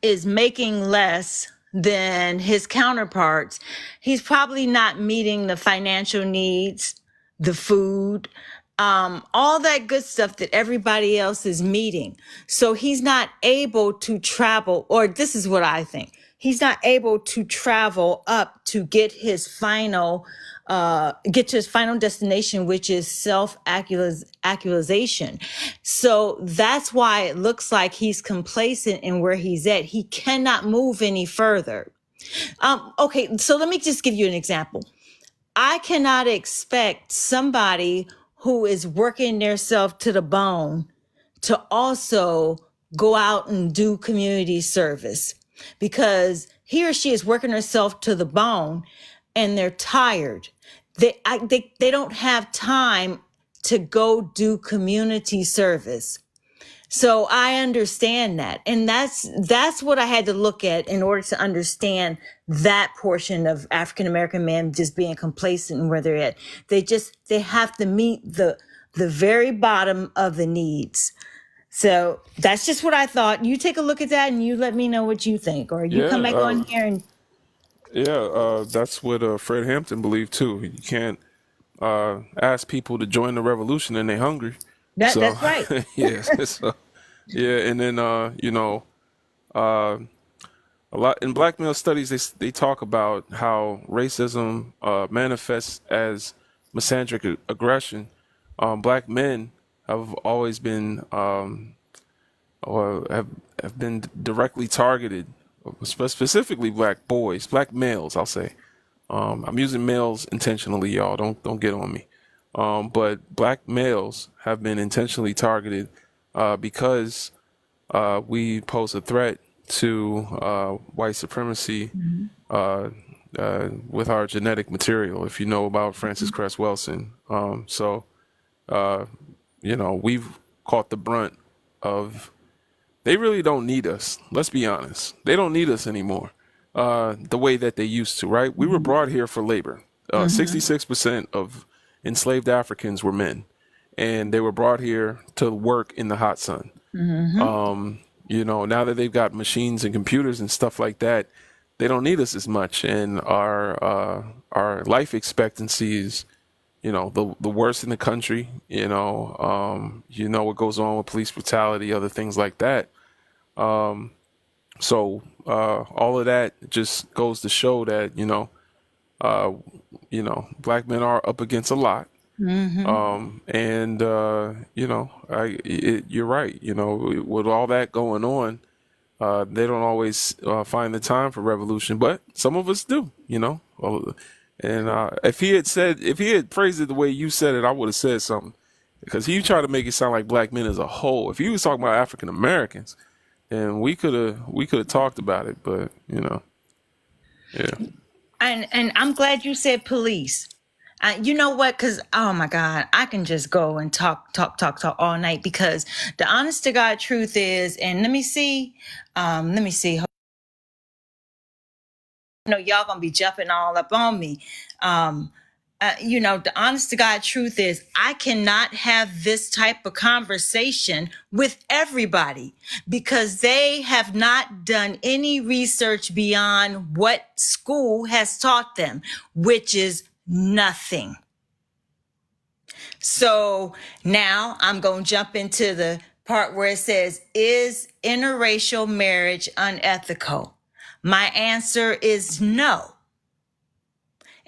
H: is making less than his counterparts, he's probably not meeting the financial needs, the food, all that good stuff that everybody else is meeting. So he's not able to travel, or this is what I think. He's not able to travel up to get to his final destination, which is self-actualization. So that's why it looks like he's complacent in where he's at. He cannot move any further. Okay, so let me just give you an example. I cannot expect somebody who is working theirself to the bone to also go out and do community service, because he or she is working herself to the bone and they're tired. They don't have time to go do community service. So I understand that. And that's what I had to look at in order to understand that portion of African American men just being complacent in where they're at. They have to meet the very bottom of the needs. So that's just what I thought. You take a look at that and you let me know what you think, or you come back on here and
A: That's what Fred Hampton believed too. You can't ask people to join the revolution and they're hungry.
H: that's right.
A: Yeah. And then a lot in Black male studies, they talk about how racism manifests as misandric aggression. Black men have always been or have been directly targeted, specifically black boys, black males, I'll say. I'm using males intentionally, y'all. Don't get on me. But black males have been intentionally targeted because we pose a threat to white supremacy with our genetic material, if you know about Francis Cress Welsing. We've caught the brunt of, they really don't need us. Let's be honest. They don't need us anymore the way that they used to, right? We were brought here for labor. 66% of enslaved Africans were men, and they were brought here to work in the hot sun. Now that they've got machines and computers and stuff like that, they don't need us as much, and our life expectancies, the worst in the country. What goes on with police brutality, other things like that. So all of that just goes to show that black men are up against a lot. And you're right. With all that going on, they don't always find the time for revolution, but some of us do. And if he had phrased it the way you said it, I would have said something, because he tried to make it sound like black men as a whole. If he was talking about African Americans, then we could have talked about it. But yeah.
H: And I'm glad you said police. You know what? Because, oh my God, I can just go and talk all night, because the honest to God truth is, and let me see. Y'all gonna be jumping all up on me. The honest to God truth is, I cannot have this type of conversation with everybody, because they have not done any research beyond what school has taught them, which is nothing. So now I'm going to jump into the part where it says, is interracial marriage unethical? My answer is no.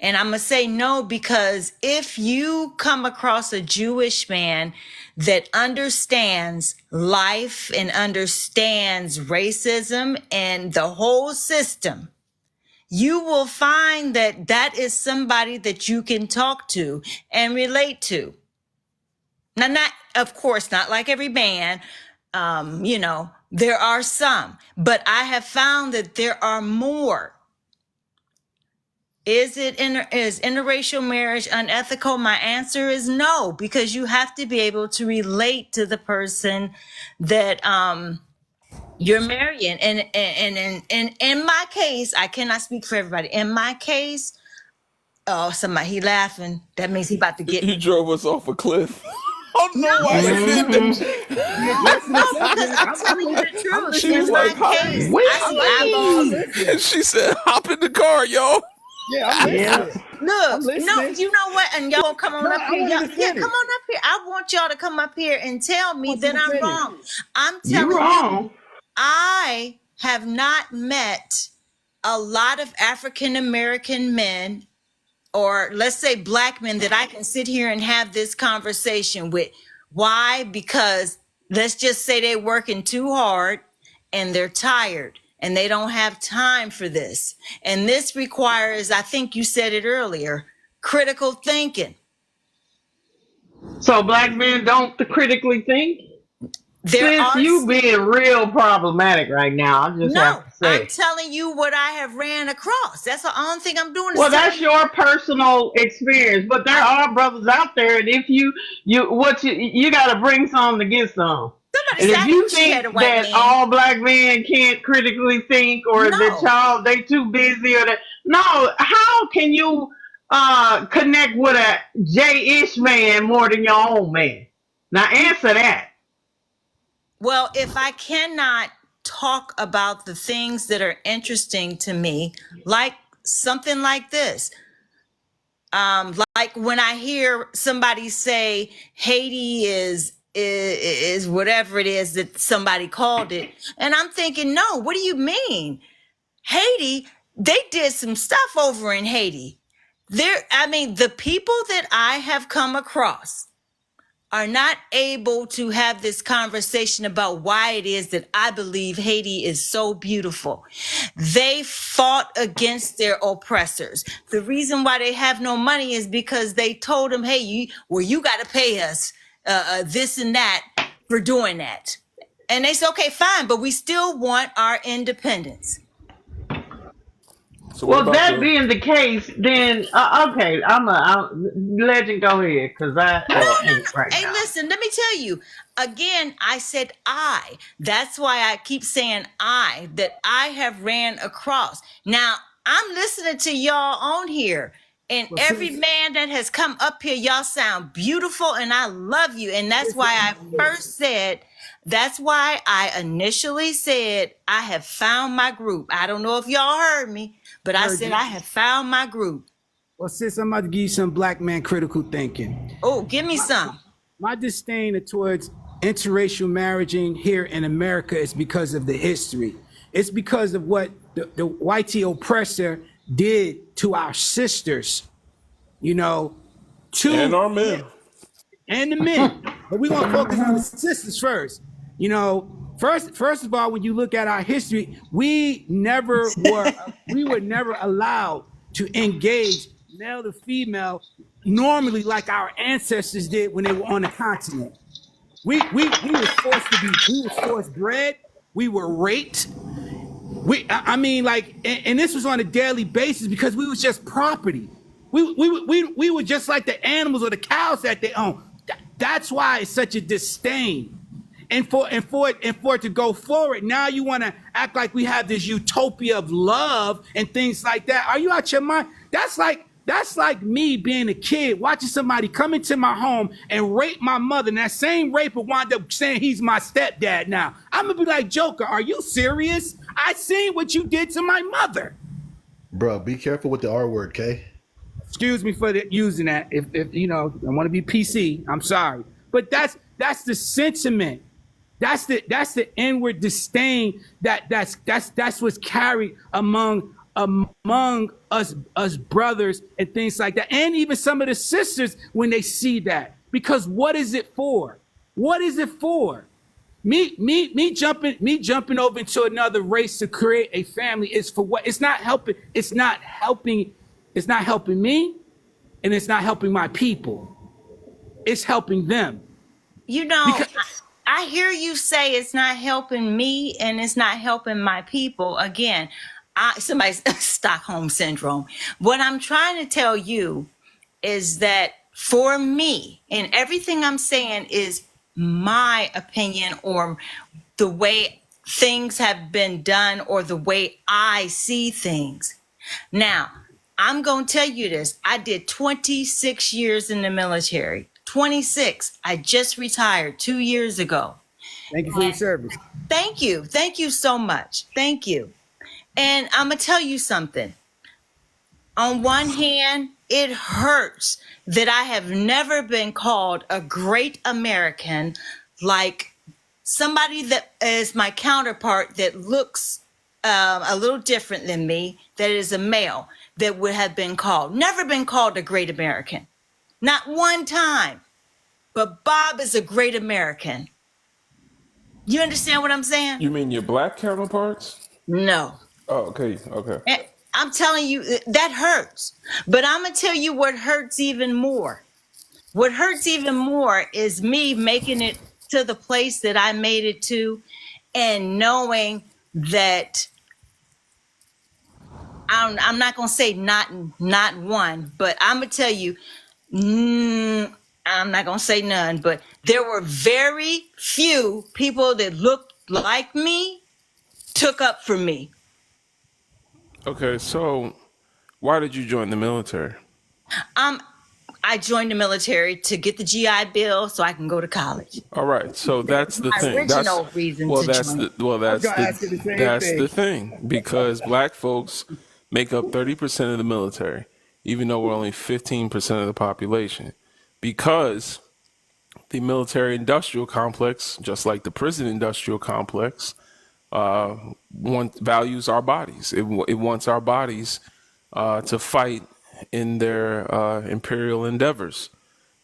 H: And I'm going to say no, because if you come across a Jewish man that understands life and understands racism and the whole system, you will find that that is somebody that you can talk to and relate to. Now, of course, not like every man, there are some, but I have found that there are more. Is interracial marriage unethical? My answer is no, because you have to be able to relate to the person that you're marrying. And in my case, I cannot speak for everybody. In my case, he laughing. That means he about to get.
A: You drove us off a cliff. I don't know why you did that.
H: No, because I'm telling you the truth.
A: She was
H: In
A: like,
H: my case, I see eyeballs.
A: And she said, hop in the car, yo.
C: Yeah, I'm listening.
H: Look, no, you know what? And y'all come on up here. Come on up here. I want y'all to come up here and tell me that I'm wrong. I'm telling you, I have not met a lot of African American men, or let's say black men, that I can sit here and have this conversation with. Why? Because let's just say they're working too hard and they're tired and they don't have time for this. And this requires, I think you said it earlier, critical thinking.
I: So black men don't critically think?
H: Since
I: you being real problematic right now, I just have to say.
H: I'm telling you what I have ran across. That's the only thing I'm doing.
I: Well, that's your personal experience, but there are brothers out there, and if you got to bring some to get some. And if you think that all black men can't critically think, or that they too busy, or that, no, how can you connect with a J-ish man more than your own man? Now answer that.
H: Well, if I cannot talk about the things that are interesting to me, like something like this, like when I hear somebody say Haiti is whatever it is that somebody called it, and I'm thinking, no, what do you mean? Haiti, they did some stuff over in Haiti. The people that I have come across are not able to have this conversation about why it is that I believe Haiti is so beautiful. They fought against their oppressors. The reason why they have no money is because they told them, hey, you got to pay us this and that for doing that. And they said, okay, fine, but we still want our independence.
I: So well, that being the case, then okay, I'm Legend. Go ahead, because I can't right
H: Hey,
I: now.
H: listen, let me tell you again. I said I. That's why I keep saying that I have ran across. Now I'm listening to y'all on here, and every man that has come up here, y'all sound beautiful, and I love you, and that's why I first said. That's why I initially said I have found my group. I don't know if y'all heard me, but I said I have found my group.
C: Well, sis, I'm about to give you some black man critical thinking.
H: Oh, give me some.
C: My disdain towards interracial marriaging here in America is because of the history. It's because of what the whitey oppressor did to our sisters, you know,
A: And our men.
C: and the men. But we're gonna focus on the sisters first. You know, first of all, when you look at our history, we were never allowed to engage male to female normally like our ancestors did when they were on the continent. We were forced bred, we were raped. I mean, like, and this was on a daily basis because we was just property. We were just like the animals or the cows that they own. That's why it's such a disdain. And for it to go forward, now you want to act like we have this utopia of love and things like that. Are you out your mind? That's like me being a kid watching somebody come into my home and rape my mother, and that same raper wound up saying he's my stepdad now. I'm gonna be like, Joker, are you serious? I seen what you did to my mother.
G: Bro, be careful with the R word, Kay.
C: Excuse me for using that. If you know, I want to be PC. I'm sorry, but that's the sentiment. That's the inward disdain that's what's carried among us brothers and things like that, and even some of the sisters when they see that. Because what is it for? What is it for? Me jumping over into another race to create a family is for what? It's not helping. It's not helping me, and it's not helping my people. It's helping them.
H: You know, I hear you say it's not helping me and it's not helping my people. Again, somebody's Stockholm syndrome. What I'm trying to tell you is that for me, and everything I'm saying is my opinion or the way things have been done or the way I see things. Now, I'm going to tell you this. I did 26 years in the military. 26. I just retired 2 years ago.
C: Thank you for your service.
H: Thank you. Thank you so much. Thank you. And I'm going to tell you something. On one hand, it hurts that I have never been called a great American, like somebody that is my counterpart that looks a little different than me, that is a male, that would have been called. Never been called a great American. Not one time. But Bob is a great American. You understand what I'm saying?
A: You mean your black counterparts?
H: No.
A: Oh, okay.
H: And I'm telling you, that hurts. But I'm going to tell you what hurts even more. What hurts even more is me making it to the place that I made it to and knowing that I'm not going to say not one, but I'm going to tell you, I'm not going to say none, but there were very few people that looked like me took up for me.
A: Okay, so why did you join the military?
H: I joined the military to get the GI Bill so I can go to college.
A: All right, so that's the thing.
H: Original reason to join.
A: That's the thing, because black folks make up 30% of the military, even though we're only 15% of the population, because the military industrial complex, just like the prison industrial complex, values our bodies. It wants our bodies to fight in their imperial endeavors.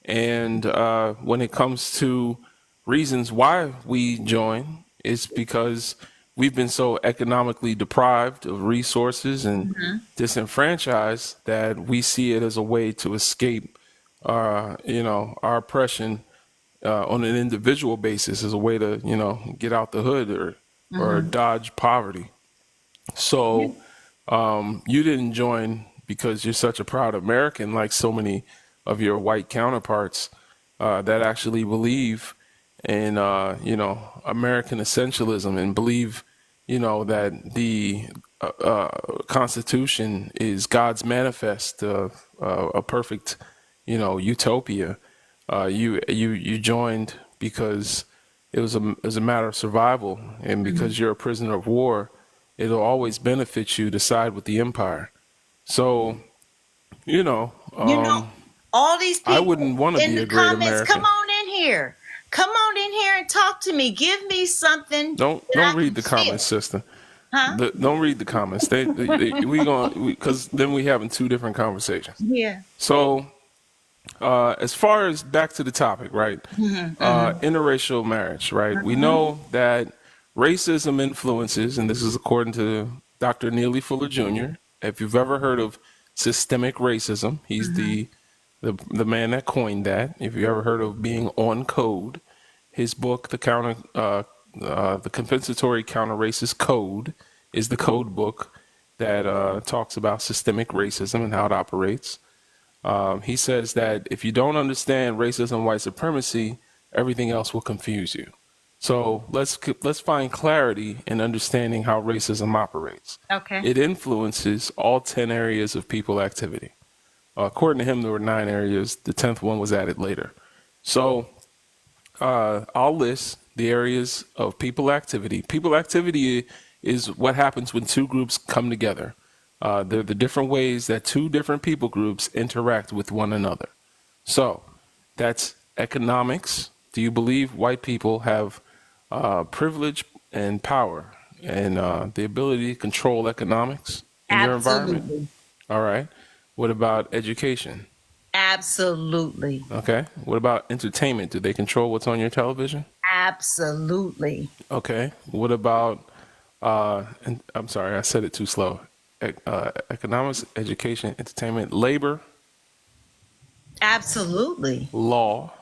A: And when it comes to reasons why we join, it's because we've been so economically deprived of resources and disenfranchised that we see it as a way to escape our oppression on an individual basis, as a way to, get out the hood or dodge poverty. So you didn't join because you're such a proud American, like so many of your white counterparts that actually believe in, American essentialism and believe, that the Constitution is God's manifest, a perfect, utopia. You joined because it was a matter of survival, and because you're a prisoner of war, it'll always benefit you to side with the empire. So You know,
H: You know, all these
A: I
H: people
A: wouldn't want to
H: in
A: be
H: the
A: a great
H: comments, come
A: American.
H: on in here. Come on in here and talk to me. Give me something
A: Don't
H: that I
A: read
H: can
A: the
H: feel.
A: comments, sister.
H: Huh?
A: Don't read the comments. Because then we having two different conversations.
H: Yeah.
A: So, as far as back to the topic, right? Interracial marriage, right? We know that racism influences, and this is according to Dr. Neely Fuller Jr. If you've ever heard of systemic racism, he's the man that coined that. If you ever heard of being on code, his book, the Compensatory Counter Racist Code, is the code book that talks about systemic racism and how it operates. He says that if you don't understand racism and white supremacy, everything else will confuse you. So let's find clarity in understanding how racism operates.
H: Okay.
A: It influences all 10 areas of people activity. According to him, there were 9 areas. The 10th one was added later. So I'll list the areas of people activity. People activity is what happens when two groups come together. They're the different ways that two different people groups interact with one another. So that's economics. Do you believe white people have privilege and power and the ability to control economics in your environment?
H: Absolutely.
A: All right. What about education?
H: Absolutely.
A: Okay. What about entertainment? Do they control what's on your television?
H: Absolutely.
A: Okay. What about, and I'm sorry, I said it too slow. Economics, education, entertainment, labor,
H: Absolutely.
A: law,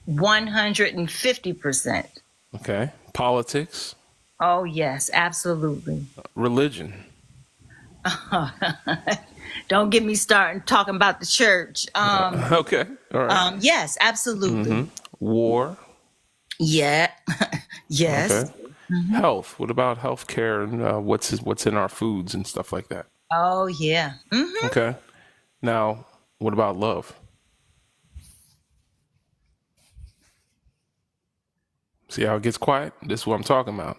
H: 150%.
A: okay, politics,
H: Oh, yes, absolutely.
A: religion,
H: Don't get me started talking about the church.
A: okay, all right,
H: Yes, absolutely.
A: war,
H: Yeah. Yes.
A: okay, health. What about health care and what's in our foods and stuff like that?
H: Oh, yeah.
A: Okay. Now, what about love? See how it gets quiet? This is what I'm talking about.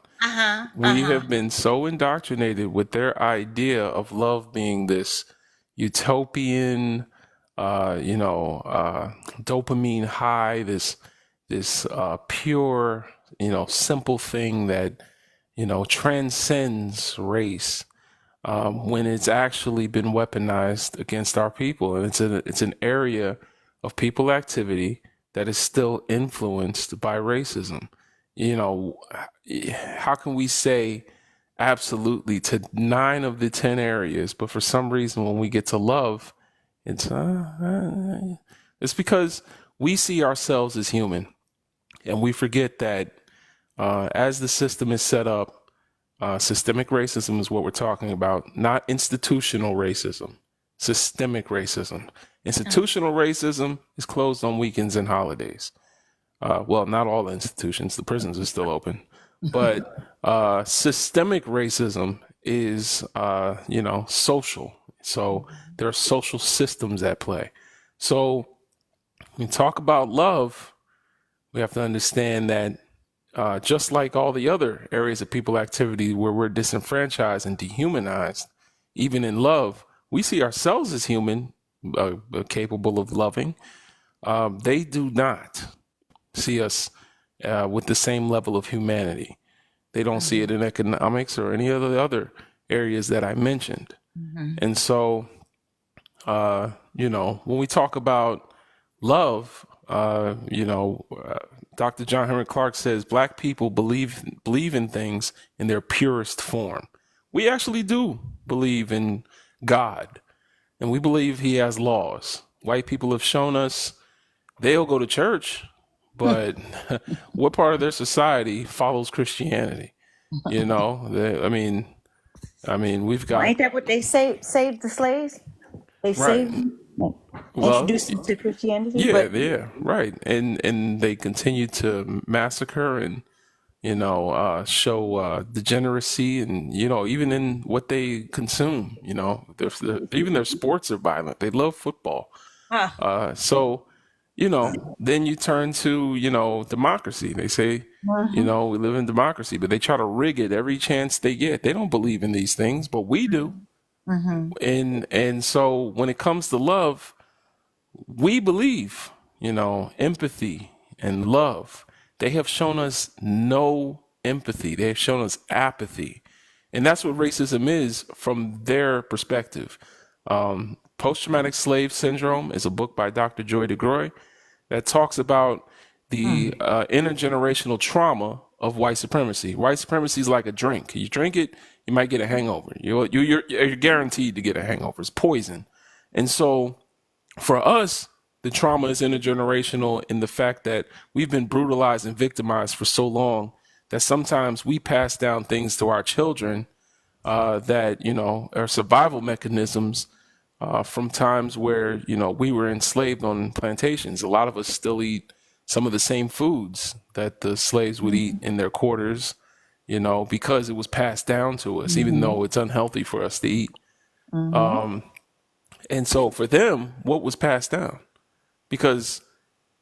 A: We have been so indoctrinated with their idea of love being this utopian, dopamine high, this pure, simple thing that, transcends race, when it's actually been weaponized against our people. And it's an area of people activity that is still influenced by racism. How can we say absolutely to 9 of the 10 areas, but for some reason when we get to love, it's because we see ourselves as human, and we forget that as the system is set up, systemic racism is what we're talking about, not institutional racism. Systemic racism. Institutional racism is closed on weekends and holidays. Well, not all institutions. The prisons are still open. But systemic racism is, social. So there are social systems at play. So when we talk about love, we have to understand that just like all the other areas of people activity where we're disenfranchised and dehumanized, even in love, we see ourselves as human, capable of loving. They do not see us with the same level of humanity. They don't see it in economics or any of the other areas that I mentioned. And so, when we talk about love, Dr. John Henrik Clarke says Black people believe in things in their purest form. We actually do believe in God, and we believe he has laws. White people have shown us they'll go to church, but what part of their society follows Christianity? We've got.
H: Ain't that what they saved the slaves? They saved them, introduced them to Christianity.
A: Yeah, right. And they continue to massacre and show degeneracy and even in what they consume. Even their sports are violent. They love football. So then you turn to democracy. They say we live in democracy, but they try to rig it every chance they get. They don't believe in these things, but we do. And so when it comes to love, we believe, empathy and love. They have shown us no empathy. They have shown us apathy. And that's what racism is from their perspective. Post-Traumatic Slave Syndrome is a book by Dr. Joy DeGroy that talks about the intergenerational trauma of white supremacy. White supremacy is like a drink. You drink it, you might get a hangover. You're guaranteed to get a hangover. It's poison. And so for us, the trauma is intergenerational in the fact that we've been brutalized and victimized for so long that sometimes we pass down things to our children that, are survival mechanisms from times where, we were enslaved on plantations. A lot of us still eat some of the same foods that the slaves would eat in their quarters, because it was passed down to us, even though it's unhealthy for us to eat. And so for them, what was passed down? Because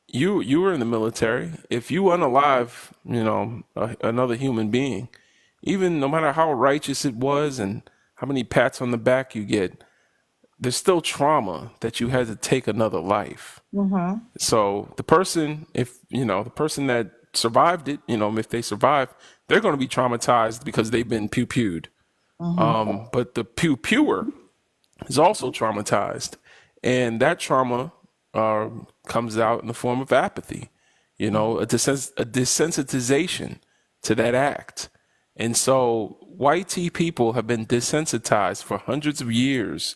A: you were in the military. If you unalive, another human being, even no matter how righteous it was and how many pats on the back you get, there's still trauma that you had to take another life. So the person, the person that survived it, if they survive, they're going to be traumatized because they've been pew-pewed. But the pew-pewer is also traumatized. And that trauma comes out in the form of apathy, a desensitization to that act. And so white tea people have been desensitized for hundreds of years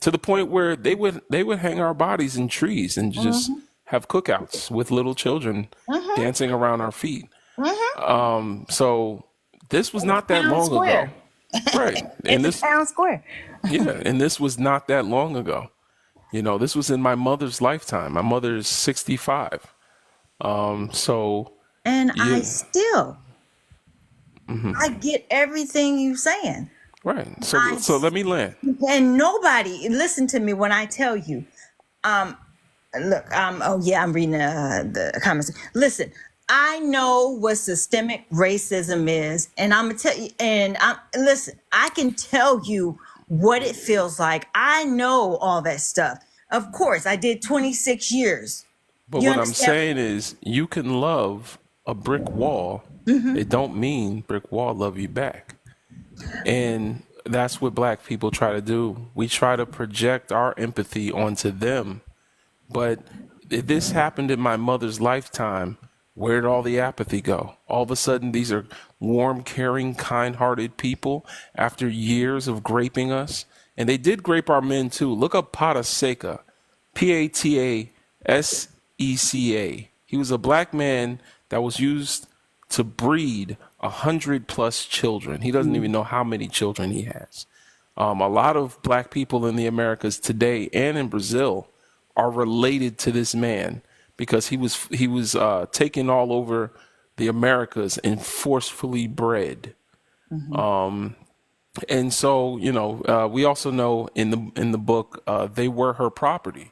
A: to the point where they would hang our bodies in trees and just have cookouts with little children dancing around our feet. So this was not that long ago. Right. And this
H: Town Square.
A: and this was not that long ago. This was in my mother's lifetime. My mother is 65.
H: And I still, I get everything you're saying.
A: Right. So let me land.
H: And nobody, listen to me when I tell you, I'm reading the comments. Listen, I know what systemic racism is, and I'm gonna tell you, listen, I can tell you what it feels like. I know all that stuff. Of course, I did 26 years.
A: But what I'm saying is you can love a brick wall. It don't mean brick wall love you back. And that's what black people try to do. We try to project our empathy onto them. But if this happened in my mother's lifetime, where did all the apathy go? All of a sudden, these are warm, caring, kind-hearted people after years of graping us. And they did grape our men, too. Look up Pata Seca, Patasecca. He was a black man that was used to breed 100+ children. He doesn't even know how many children he has. A lot of black people in the Americas today and in Brazil are related to this man because he was taken all over the Americas and forcefully bred. And so, we also know in the book, They Were Her Property,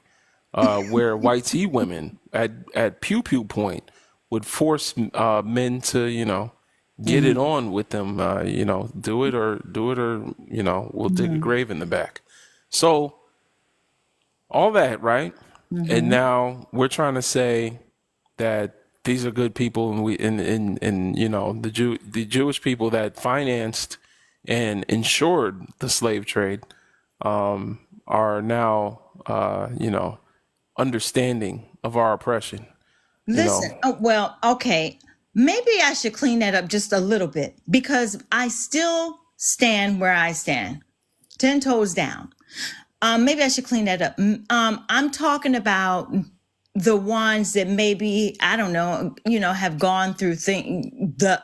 A: where white tea women at pew-pew point would force men to, get it on with them, do it or, we'll dig a grave in the back. So all that, right? And now we're trying to say that these are good people, and the Jewish people that financed and ensured the slave trade are now, understanding of our oppression.
H: Listen, okay. Maybe I should clean that up just a little bit because I still stand where I stand, 10 toes down. Maybe I should clean that up. I'm talking about the ones that maybe, I don't know, have gone through the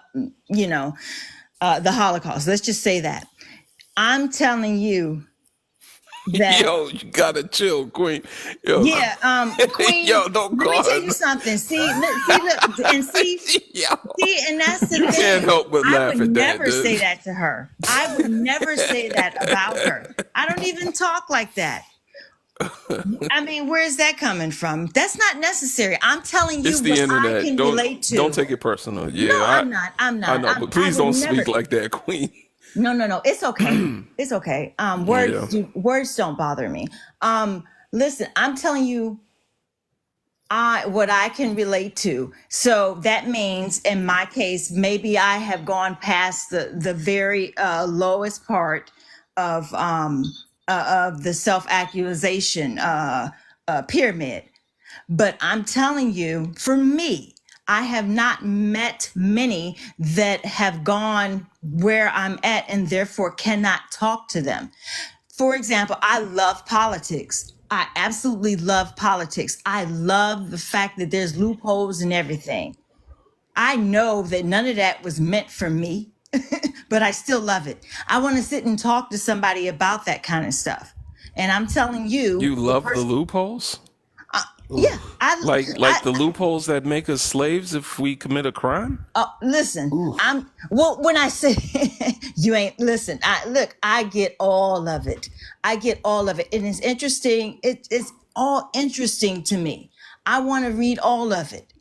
H: Holocaust. Let's just say that. I'm telling you that.
A: Yo, you gotta chill, Queen. Yo.
H: Yeah, Queen.
A: Yo, don't call
H: Let me
A: her.
H: tell you something. See, look, and see, and that's the thing.
A: Can't help but laugh
H: I would
A: at that,
H: never
A: dude.
H: say that to her. I would never say that about her. I don't even talk like that. I mean, where's that coming from? That's not necessary. I'm telling you
A: It's the
H: what
A: internet.
H: I can relate to.
A: Don't take it personal. Yeah,
H: No, I'm not.
A: I know, but please don't speak like that, Queen.
H: No. It's okay. It's okay.
A: Yeah.
H: Words don't bother me. Listen, I'm telling you, what I can relate to. So that means, in my case, maybe I have gone past the very lowest part of the self-actualization pyramid. But I'm telling you, for me, I have not met many that have gone where I'm at and therefore cannot talk to them. For example, I love politics. I absolutely love politics. I love the fact that there's loopholes and everything. I know that none of that was meant for me, but I still love it. I want to sit and talk to somebody about that kind of stuff. And I'm telling you,
A: You love the loopholes?
H: yeah,
A: Like the loopholes that make us slaves if we commit a crime?
H: Listen, when I say you ain't listen, I get all of it. I get all of it. And it's interesting. It's all interesting to me. I want to read all of it.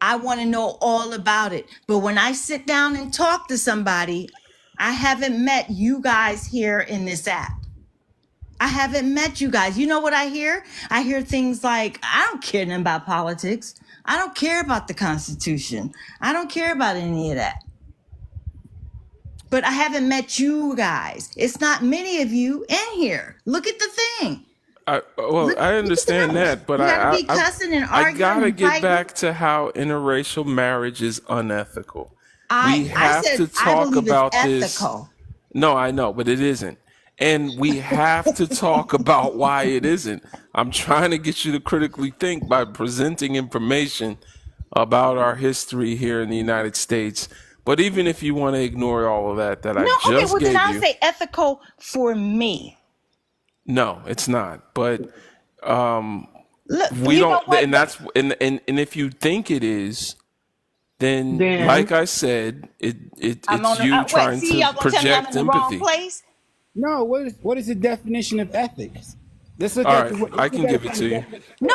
H: I want to know all about it. But when I sit down and talk to somebody, I haven't met you guys here in this app. I haven't met you guys. You know what I hear? I hear things like, I don't care nothing about politics. I don't care about the Constitution. I don't care about any of that. But I haven't met you guys. It's not many of you in here. Look at the thing.
A: I understand that, but
H: you gotta be cussing and
A: I
H: arguing
A: gotta
H: and
A: get
H: fighting.
A: back to how interracial marriage is unethical.
H: I
A: We have
H: said
A: to
H: I
A: talk
H: believe
A: about
H: it's
A: this.
H: ethical.
A: No, I know, but it isn't. And we have to talk about why it isn't. I'm trying to get you to critically think by presenting information about our history here in the United States. But even if you want to ignore all of that I
H: No, okay,
A: just
H: well
A: gave
H: then I'll
A: you,
H: say ethical for me.
A: no, it's not. But
H: Look,
A: we
H: you know
A: don't,
H: what?
A: and that's and if you think it is, then
I: Then
A: like I said,
H: I'm on
A: it's you trying
H: see,
A: to
H: y'all gonna tell me I'm
A: project
H: in the wrong
A: empathy.
H: place?
C: No, what is the definition of ethics? Let's look
A: All
C: at
A: right, I can give it to you.
H: No.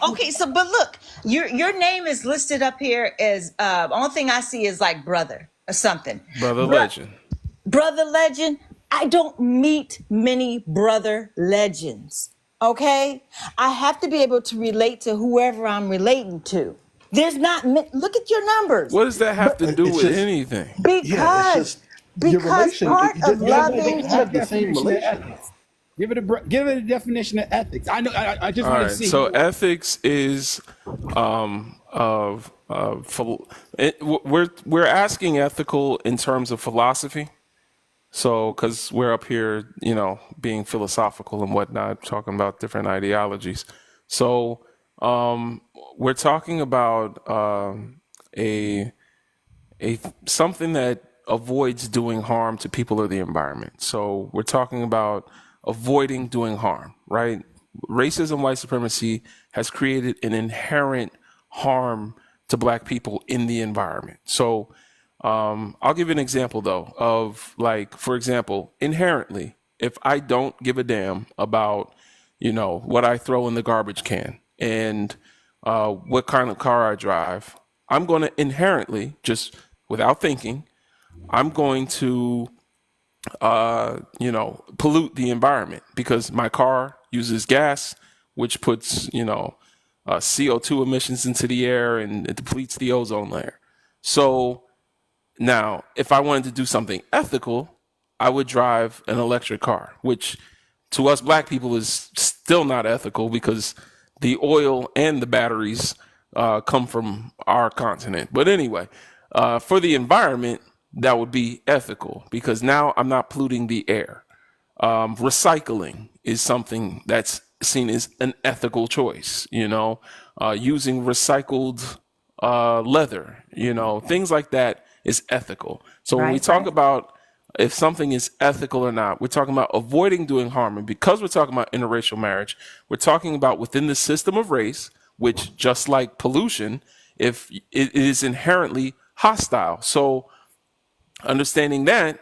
H: Okay, so but look, your name is listed up here as only thing I see is like brother or something.
A: Brother
H: Bro-
A: Legend.
H: Brother legend. I don't meet many brother legends. Okay, I have to be able to relate to whoever I'm relating to. There's not. Look at your numbers.
A: What does that have to do
G: It's
A: with
G: just
A: anything?
G: yeah, it's
H: Because
G: just your relation.
H: part of
G: You guys
H: loving.
G: don't have the same
C: Definition of
G: relation.
C: ethics. Give it a definition of ethics. I know. I just
A: All
C: want
A: right.
C: to see.
A: So ethics is we're asking ethical in terms of philosophy. So because we're up here, being philosophical and whatnot, talking about different ideologies. So we're talking about a something that avoids doing harm to people or the environment. So we're talking about avoiding doing harm, right? Racism, white supremacy has created an inherent harm to Black people in the environment. So I'll give you an example though of, like, for example, inherently, if I don't give a damn about, what I throw in the garbage can and what kind of car I drive, I'm going to inherently, just without thinking, I'm going to, pollute the environment because my car uses gas, which puts, CO2 emissions into the air and it depletes the ozone layer. So now, if I wanted to do something ethical, I would drive an electric car, which to us Black people is still not ethical because the oil and the batteries come from our continent. But anyway, for the environment, that would be ethical because now I'm not polluting the air. Recycling is something that's seen as an ethical choice, using recycled leather, things like that is ethical. So when we talk about if something is ethical or not, we're talking about avoiding doing harm. And because we're talking about interracial marriage, we're talking about within the system of race, which just like pollution, if it is inherently hostile. So understanding that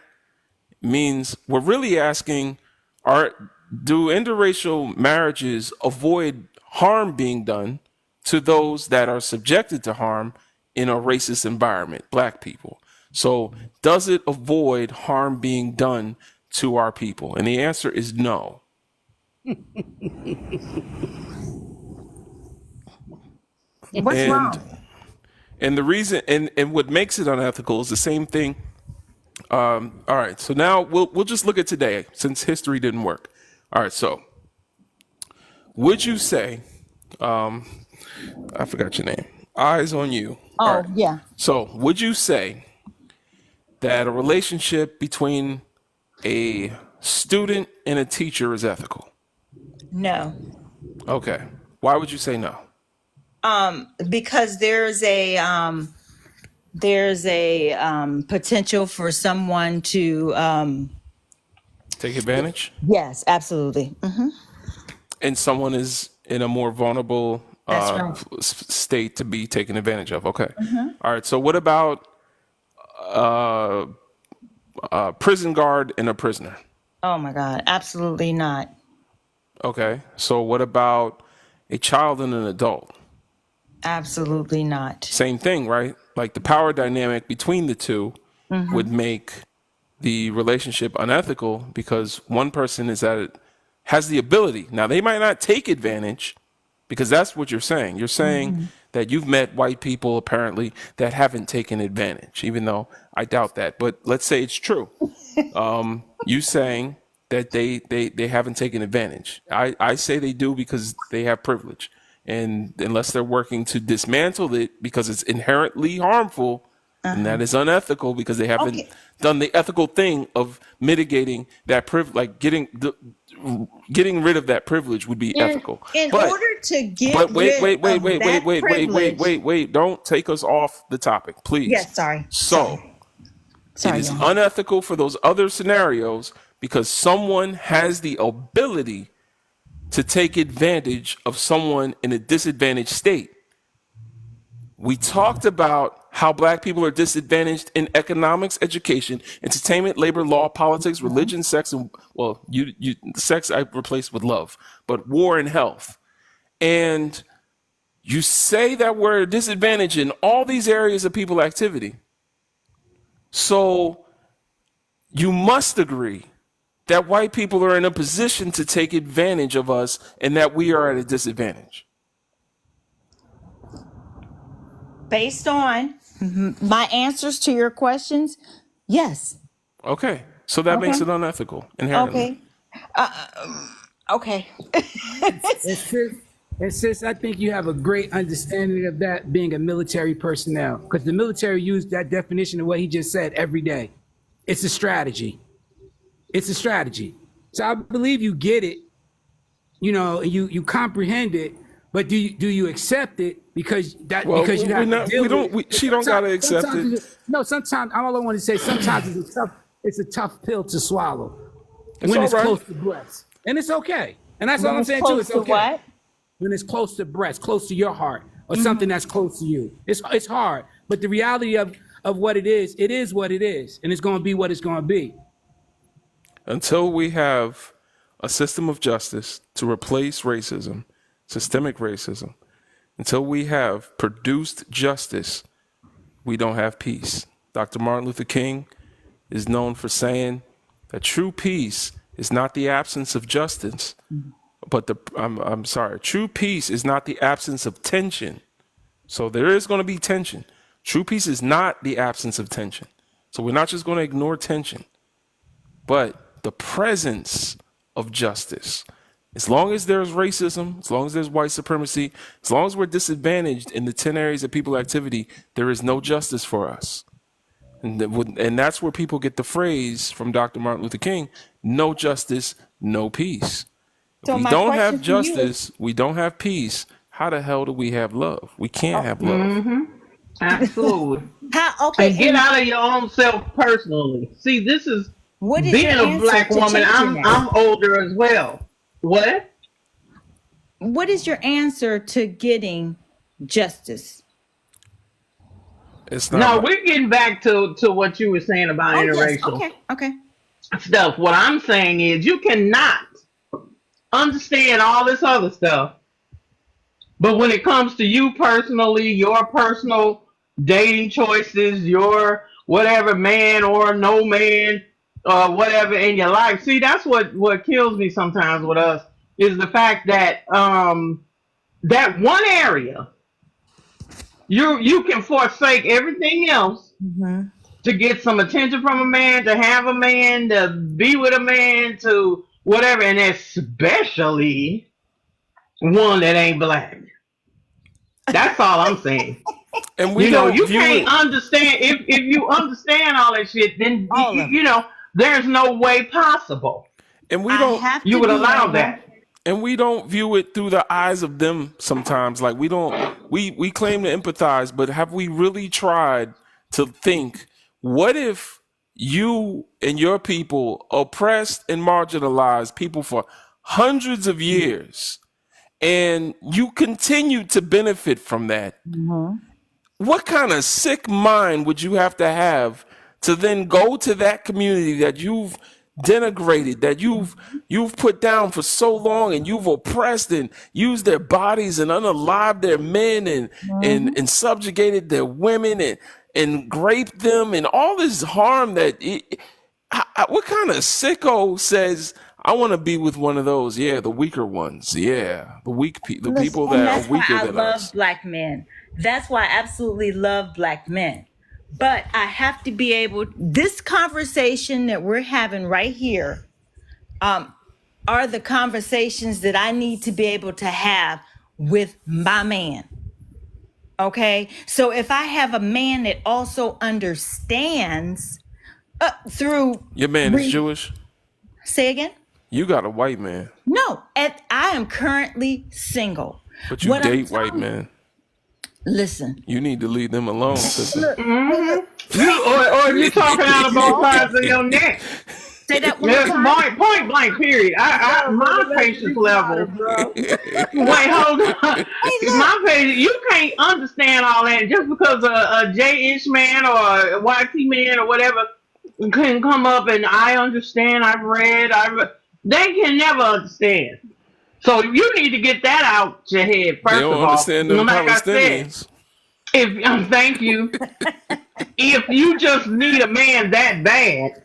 A: means we're really asking, do interracial marriages avoid harm being done to those that are subjected to harm in a racist environment, Black people? So does it avoid harm being done to our people? And the answer is no.
H: What's
A: and
H: wrong?
A: and the reason and what makes it unethical is the same thing. All right, so now we'll just look at today since history didn't work. All right, so would you say, I forgot your name. Eyes on you. All
H: Oh,
A: right.
H: yeah.
A: So would you say that a relationship between a student and a teacher is ethical?
H: No.
A: Okay. Why would you say no?
H: Because there's a potential for someone to
A: Take advantage?
H: yes, absolutely.
A: And someone is in a more vulnerable
H: That's right.
A: state to be taken advantage of. Okay. All right. So what about a prison guard and a prisoner?
H: Oh my God, absolutely not.
A: Okay. So what about a child and an adult?
H: Absolutely not.
A: Same thing, right? Like the power dynamic between the two would make the relationship unethical because one person has the ability. Now they might not take advantage because that's what you're saying. You're saying that you've met white people apparently that haven't taken advantage, even though I doubt that. But let's say it's true. You saying that they haven't taken advantage. I say they do because they have privilege. And unless they're working to dismantle it because it's inherently harmful, and that is unethical because they haven't
H: Okay.
A: done the ethical thing of mitigating that privilege, like getting rid of that privilege would be ethical.
H: In
A: But
H: order to get
A: but wait,
H: rid of that privilege-
A: wait. Don't take us off the topic, please.
H: Yes, sorry.
A: So
H: Sorry,
A: it is
H: y'all.
A: unethical for those other scenarios because someone has the ability to take advantage of someone in a disadvantaged state. We talked about how black people are disadvantaged in economics, education, entertainment, labor, law, politics, religion, sex, and sex I replaced with love, but war and health. And you say that we're disadvantaged in all these areas of people activity. So you must agree that white people are in a position to take advantage of us and that we are at a disadvantage.
H: Based on my answers to your questions, yes.
A: Okay. So that makes it unethical inherently.
H: Okay.
C: And sis, I think you have a great understanding of that being a military personnel, because the military use that definition of what he just said every day. It's a strategy. It's a strategy. So I believe you get it, you comprehend it, but do you accept it because because you have to deal with it?
A: She don't gotta accept it.
C: No, sometimes all I want to say, sometimes it's a tough pill to swallow
A: It's
C: when
A: all
C: it's
A: right.
C: close to breast, and it's okay. And that's all I'm saying too.
H: Close
C: It's
H: to
C: okay
H: what?
C: when it's close to breast, close to your heart, or something that's close to you. It's hard, but the reality of what it is what it is, and it's going to be what it's going to be.
A: Until we have a system of justice to replace racism, systemic racism, until we have produced justice, we don't have peace. Dr. Martin Luther King is known for saying that true peace is not the absence of justice, but true peace is not the absence of tension. So there is going to be tension. True peace is not the absence of tension. So we're not just going to ignore tension, but the presence of justice. As long as there's racism, as long as there's white supremacy, as long as we're disadvantaged in the 10 areas of people activity, there is no justice for us. And that's where people get the phrase from Dr. Martin Luther King, no justice, no peace.
H: So
A: If we
H: my
A: don't
H: question
A: have
H: to you
A: justice, we don't have peace. How the hell do we have love? We can't have love.
I: Absolutely.
H: Okay.
I: And get out of your own self personally. See, this is
H: What is
I: being
H: your
I: a
H: answer
I: black
H: to
I: woman.
H: changing that?
I: I'm older as well. What?
H: What is your answer to getting justice?
A: It's not.
I: No, we're getting back to what you were saying about interracial
H: Okay.
I: stuff. What I'm saying is you cannot understand all this other stuff, but when it comes to you personally, your personal dating choices, your whatever man or no man whatever in your life. See, that's what kills me sometimes with us is the fact that that one area you can forsake everything else to get some attention from a man, to have a man, to be with a man, to whatever, and especially one that ain't black. That's all I'm saying.
A: And we
I: You know,
A: don't
I: you
A: view
I: can't
A: it.
I: understand if you understand all that shit, then
H: All of it.
I: you know there's no way possible
A: And we
H: I
A: don't.
H: have
I: you
H: to
I: would
H: be
I: allow
H: able.
I: that.
A: And we don't view it through the eyes of them sometimes. Like we don't, we claim to empathize, but have we really tried to think, what if you and your people oppressed and marginalized people for hundreds of years and you continue to benefit from that? What kind of sick mind would you have to then go to that community that you've denigrated, that you've put down for so long, and you've oppressed and used their bodies and unalived their men and subjugated their women and raped them and all this harm what kind of sicko says, I want to be with one of those? Yeah, the weaker ones. Yeah, the people
H: And
A: that
H: that's
A: are
H: why
A: weaker
H: I
A: than
H: love
A: us.
H: black men. That's why I absolutely love black men. But I have to be able, this conversation that we're having right here are the conversations that I need to be able to have with my man. Okay? So if I have a man that also understands through,
A: Your man is Jewish.
H: say again?
A: You got a white man,
H: No, I am currently single.
A: but you
H: What I'm
A: date white
H: telling-
A: men.
H: Listen,
A: You need to leave them alone, sister.
I: Or you talking out of both sides of your neck.
H: say that one more
I: Just
H: time.
I: point blank, period. My patience level. Wait, hold on. My patience, you can't understand all that just because a J-ish man or a YT man or whatever can come up and I understand, I've read. They can never understand. So you need to get that out your head first
A: They don't
I: of all.
A: understand them
I: Like I said,
A: Palestinians.
I: if thank you. If you just need a man that bad,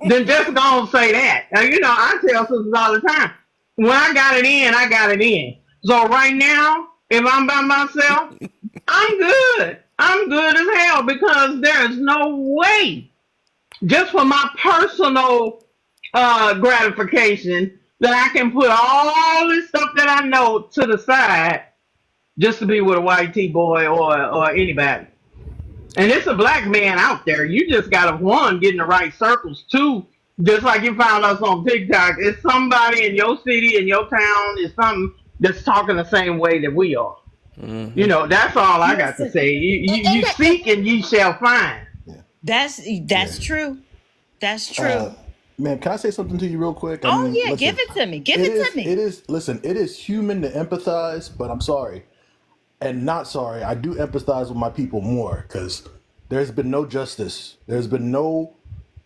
I: then just go and say that. Now, you know, I tell sisters all the time, when I got it in, I got it in. So right now, if I'm by myself, I'm good. I'm good as hell because there's no way, just for my personal gratification, that I can put all this stuff that I know to the side just to be with a white T boy or anybody. And it's a black man out there. You just got to, one, get in the right circles. Two, just like you found us on TikTok, it's somebody in your city, in your town, it's something that's talking the same way that we are. You know, that's all I got to say. You seek and you shall find.
H: That's true. That's true.
G: Man, can I say something to you real quick?
H: Oh, yeah, give it to me. Give it to me.
G: Listen, it is human to empathize, but I'm sorry. And not sorry, I do empathize with my people more because there's been no justice. There's been no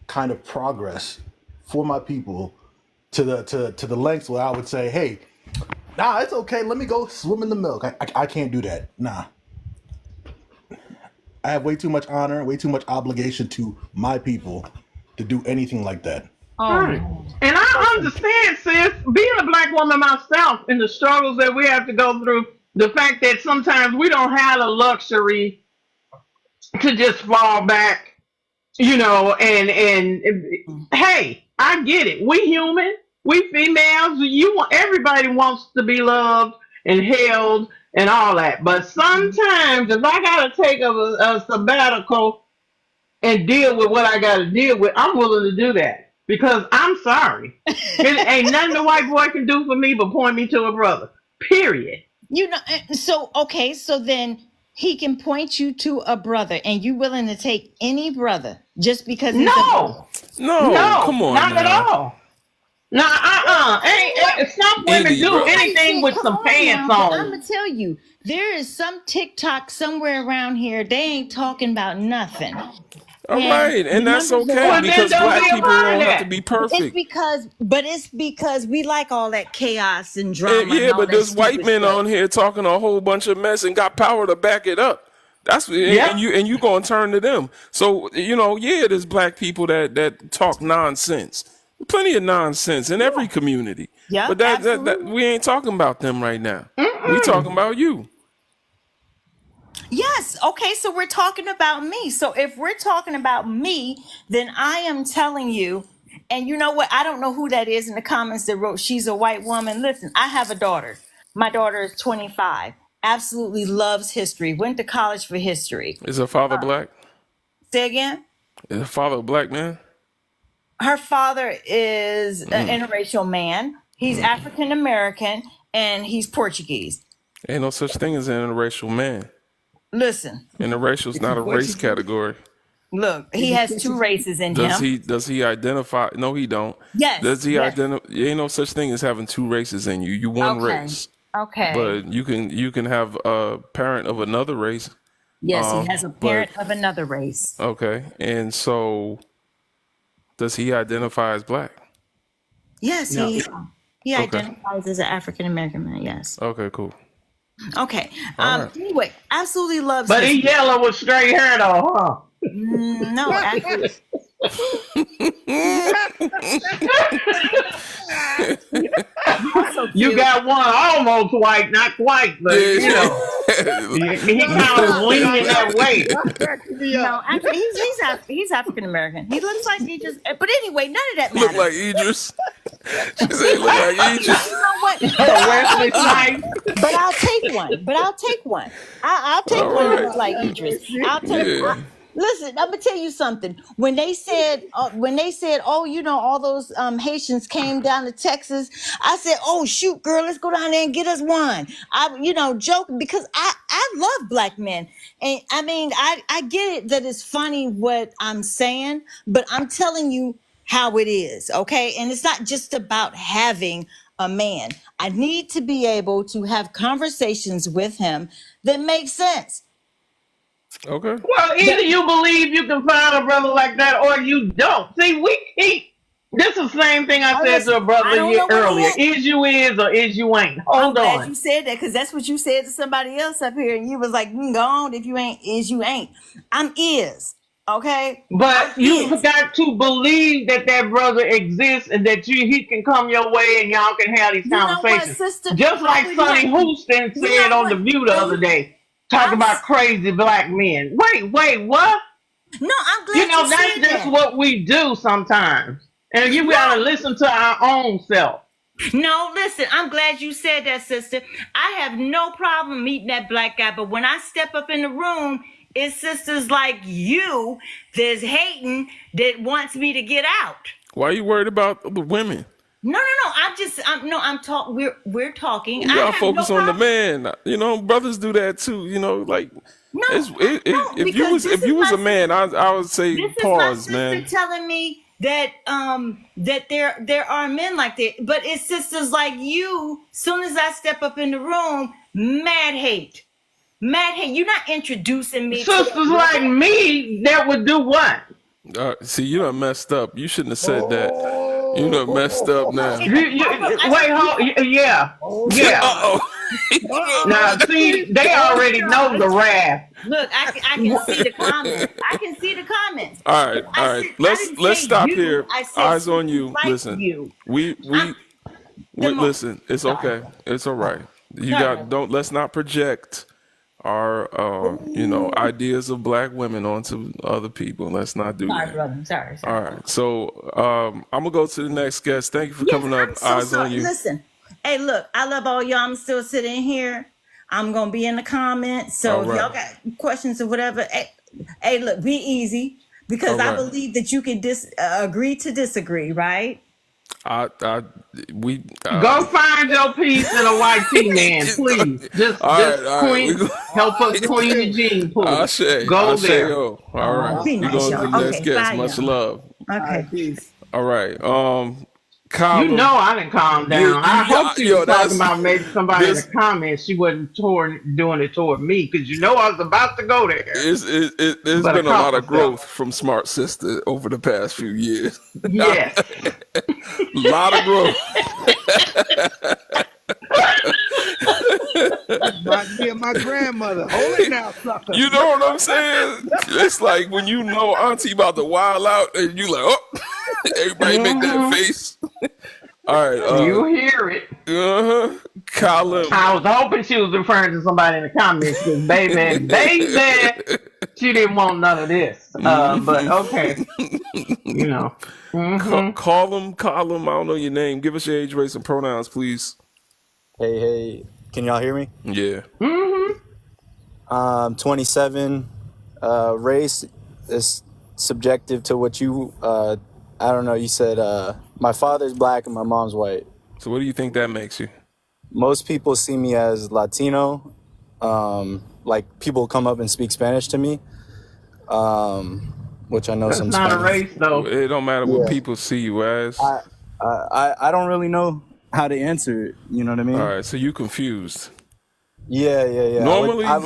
G: kind of progress for my people to the lengths where I would say, hey, nah, it's okay. Let me go swim in the milk. I can't do that. Nah. I have way too much honor, way too much obligation to my people to do anything like that.
I: Right. And I understand, sis, being a black woman myself and the struggles that we have to go through, the fact that sometimes we don't have the luxury to just fall back, you know, and hey, I get it. We human, we females, everybody wants to be loved and held and all that. But sometimes if I gotta take a sabbatical and deal with what I gotta deal with, I'm willing to do that. Because I'm sorry. It ain't nothing the white boy can do for me but point me to a brother. Period.
H: You know, so then he can point you to a brother, and you willing to take any brother just because he's
I: No,
A: come on,
I: not
A: now.
I: at all. No, some women
A: Andy,
I: do
A: bro.
I: anything with some pants
H: I'm
I: on.
H: gonna tell you, there is some TikTok somewhere around here. They ain't talking about nothing.
A: All right, and that's
H: Remember
A: okay
I: Well, then
A: because
I: don't
A: black
I: be
A: people
I: about
A: don't have
I: that.
A: to be
H: It's
A: perfect.
H: because we like all that chaos and drama.
A: Yeah,
H: and all
A: but
H: that
A: there's white
H: stupid
A: men
H: stuff.
A: on here talking a whole bunch of mess and got power to back it up. That's
I: Yep.
A: and you gonna turn to them. So yeah, there's black people that talk nonsense. Plenty of nonsense in every community.
H: Yeah,
A: But that
H: absolutely.
A: we ain't talking about them right now. We talking about you.
H: Yes. Okay. So we're talking about me. So if we're talking about me, then I am telling you, and you know what? I don't know who that is in the comments that wrote, she's a white woman. Listen, I have a daughter. My daughter is 25, absolutely loves history, went to college for history.
A: Is her father black?
H: Say again?
A: Is her father a black man?
H: Her father is an interracial man. He's African American and he's Portuguese.
A: Ain't no such thing as an interracial man.
H: Listen,
A: Interracial is not a race category.
H: look, he has two races in him.
A: Does he identify? No, he don't.
H: Yes.
A: Does he
H: yes.
A: identify? Ain't no such thing as having two races in you. You one
H: Okay.
A: race.
H: Okay.
A: But you can have a parent of another race.
H: Yes, he has a parent of another race.
A: Okay. And so does he identify as black?
H: Yes,
C: No.
H: he
A: Okay.
H: identifies as an African American man. Yes.
A: Okay, cool.
H: Okay.
A: All right.
H: Anyway, absolutely loves.
I: But he
H: history.
I: yellow with straight hair though, huh?
H: No, actually, also
I: You
H: cute.
I: got one almost white, not quite, but you know, he kind of leaning that way.
H: No, actually, he's African American. He looks like he just. But anyway, none of that
A: Look
H: matters.
A: like Idris. She said look like Idris.
H: You know what?
I: Wesley Snipes.
H: But I'll take one. I'll take one that looks like Idris. I'll take.
A: Yeah.
H: Listen, I'm gonna tell you something. When they said, oh, all those Haitians came down to Texas, I said, oh shoot, girl, let's go down there and get us one. Joking because I love black men, and I mean, I get it that it's funny what I'm saying, but I'm telling you how it is, okay? And it's not just about having a man. I need to be able to have conversations with him that make sense.
A: Okay.
I: Well, either you believe you can find a brother like that, or you don't. See, this is the same thing I said to a
H: I
I: brother
H: don't know where
I: earlier.
H: he
I: Is you is or is you ain't.
H: I'm
I: Hold
H: glad
I: on.
H: you said that because that's what you said to somebody else up here, and you was like, "Go on, if you ain't, is you ain't." I'm is okay.
I: But
H: I'm
I: you
H: is.
I: got to believe that brother exists and that he can come your way and y'all can have these
H: You know what,
I: conversations.
H: sister?
I: Just like
H: You
I: Sonny
H: know-
I: Houston
H: you
I: said
H: know
I: on The
H: what?
I: View the other day, talking about crazy black men. Wait, what?
H: No, I'm glad
I: You know, that's
H: said
I: just
H: that.
I: what we do sometimes. And you gotta listen to our own self.
H: No, listen, I'm glad you said that, sister. I have no problem meeting that black guy, but when I step up in the room, it's sisters like you that's hating that wants me to get out.
A: Why are you worried about the women?
H: No. We're talking.
A: You
H: I
A: gotta
H: have
A: focus
H: no
A: on the
H: problem.
A: man. Brothers do that too. Like
H: No,
A: if
H: because this
A: you
H: is
A: was
H: my
A: a man, I would say
H: This is my
A: pause,
H: sister
A: man.
H: telling me that that there are men like that, but it's sisters like you. Soon as I step up in the room, mad hate. You're not introducing me.
I: Sisters like me that would do what?
A: See, you done messed up. You shouldn't have said that. You done messed up now.
I: Yeah.
A: Uh-oh.
I: Now, see, they already know the wrath.
H: Look, I can see the comments. I can see the comments.
A: All right.
H: I didn't
A: Let's
H: say
A: stop
H: you.
A: here.
H: I said
A: Eyes on you.
H: like
A: Listen.
H: you.
A: We listen. It's okay. It's all right. Let's not project our ideas of black women onto other people. Let's not do
H: Sorry,
A: that.
H: brother. Sorry.
A: All right. So I'm gonna go to the next guest. Thank you for
H: Yes,
A: coming up.
H: I'm so
A: Eyes
H: sorry.
A: on you.
H: Listen, hey, look, I love all y'all. I'm still sitting here. I'm gonna be in the comments. So
A: All
H: if
A: right.
H: y'all got questions or whatever, hey, look, be easy because
A: All
H: I
A: right.
H: believe that you can agree to disagree, right?
I: Go find your piece in a white tea, man, please. Just
A: All right.
I: clean, help us clean the gene pool.
A: Ashe.
I: Go
A: Ashe,
I: there.
A: yo. All right.
H: Be
A: We
H: nice,
A: going to the
H: y'all.
A: next
H: Okay,
A: guest.
H: bye,
A: Much
H: y'all.
A: love.
H: Okay.
C: Peace.
A: All right. Kyle.
I: You know I didn't calm down.
A: You-
I: I hope she
A: yo,
I: was talking
A: that's-
I: about maybe somebody in
A: this-
I: the comments. She wasn't doing it toward me because you know I was about to go there.
A: There's
I: But
A: been a lot of
I: couple
A: growth from Smart Sister over the past few years.
I: Yes.
A: A lot of growth.
C: Reminds me of my grandmother. Hold it now, sucker.
A: You know what I'm saying? It's like when you know Auntie about to wild out, and you like, oh, everybody make that face. All right,
I: You hear it.
A: Colin.
I: I was hoping she was referring to somebody in the comments because baby, they said she didn't want none of this. But okay, you know.
A: Call him. I don't know your name. Give us your age, race, and pronouns, please.
J: Hey, can y'all hear me?
A: Yeah.
J: 27. Race is subjective to what you, I don't know, you said my father's black and my mom's white.
A: So what do you think that makes you?
J: Most people see me as Latino. Like people come up and speak Spanish to me, which I know
I: That's
J: some
I: not
J: Spanish.
I: a race though.
A: It don't matter what
J: Yeah.
A: people see you as.
J: I don't really know how to answer it. You know what I mean?
A: All right, so you confused.
J: Yeah.
A: Normally,
J: I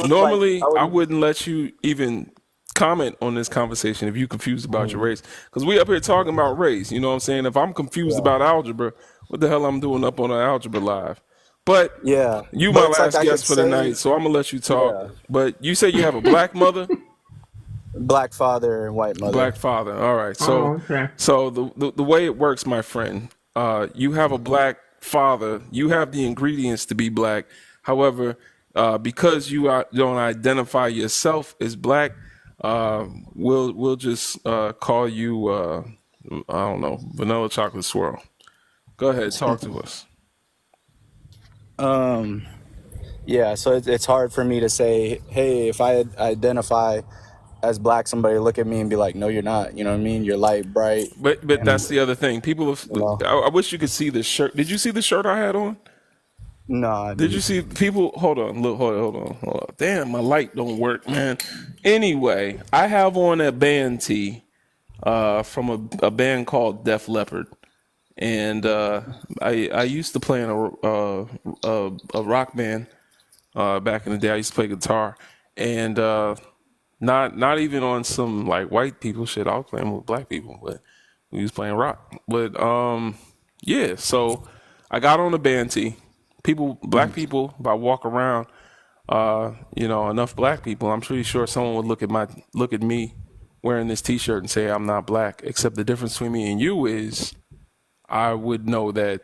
A: I wouldn't let you even comment on this conversation if you confused about your race, because we up here talking about race. You know what I'm saying? If I'm confused about algebra, what the hell I'm doing up on an algebra live? But
J: Yeah.
A: you
J: But
A: my
J: it's
A: last
J: like I
A: guest
J: could
A: for the
J: say-
A: night, so I'm gonna let you talk.
J: Yeah.
A: But you say you have a black mother,
J: Black father and white mother.
A: black father. All right, so
I: Oh, okay.
A: so the way it works, my friend, you have a black father. You have the ingredients to be black. However, because you don't identify yourself as black, we'll just call you I don't know, vanilla chocolate swirl. Go ahead, talk to us.
J: Yeah, so it's hard for me to say, hey, if I identify as black, somebody look at me and be like, no, you're not. You know what I mean? You're light, bright.
A: But that's the other thing. People have, I wish you could see the shirt. Did you see the shirt I had on?
J: No, I
A: Did you see people? Hold on, look, hold on. Damn, my light don't work, man. Anyway, I have on a band tee from a band called Def Leppard, and I used to play in a rock band back in the day. I used to play guitar, and not even on some like white people shit. I was playing with black people, but we was playing rock. But yeah, so I got on a band tee. Black people, if I walk around, enough black people, I'm pretty sure someone would look at me wearing this T-shirt and say I'm not black. Except the difference between me and you is, I would know that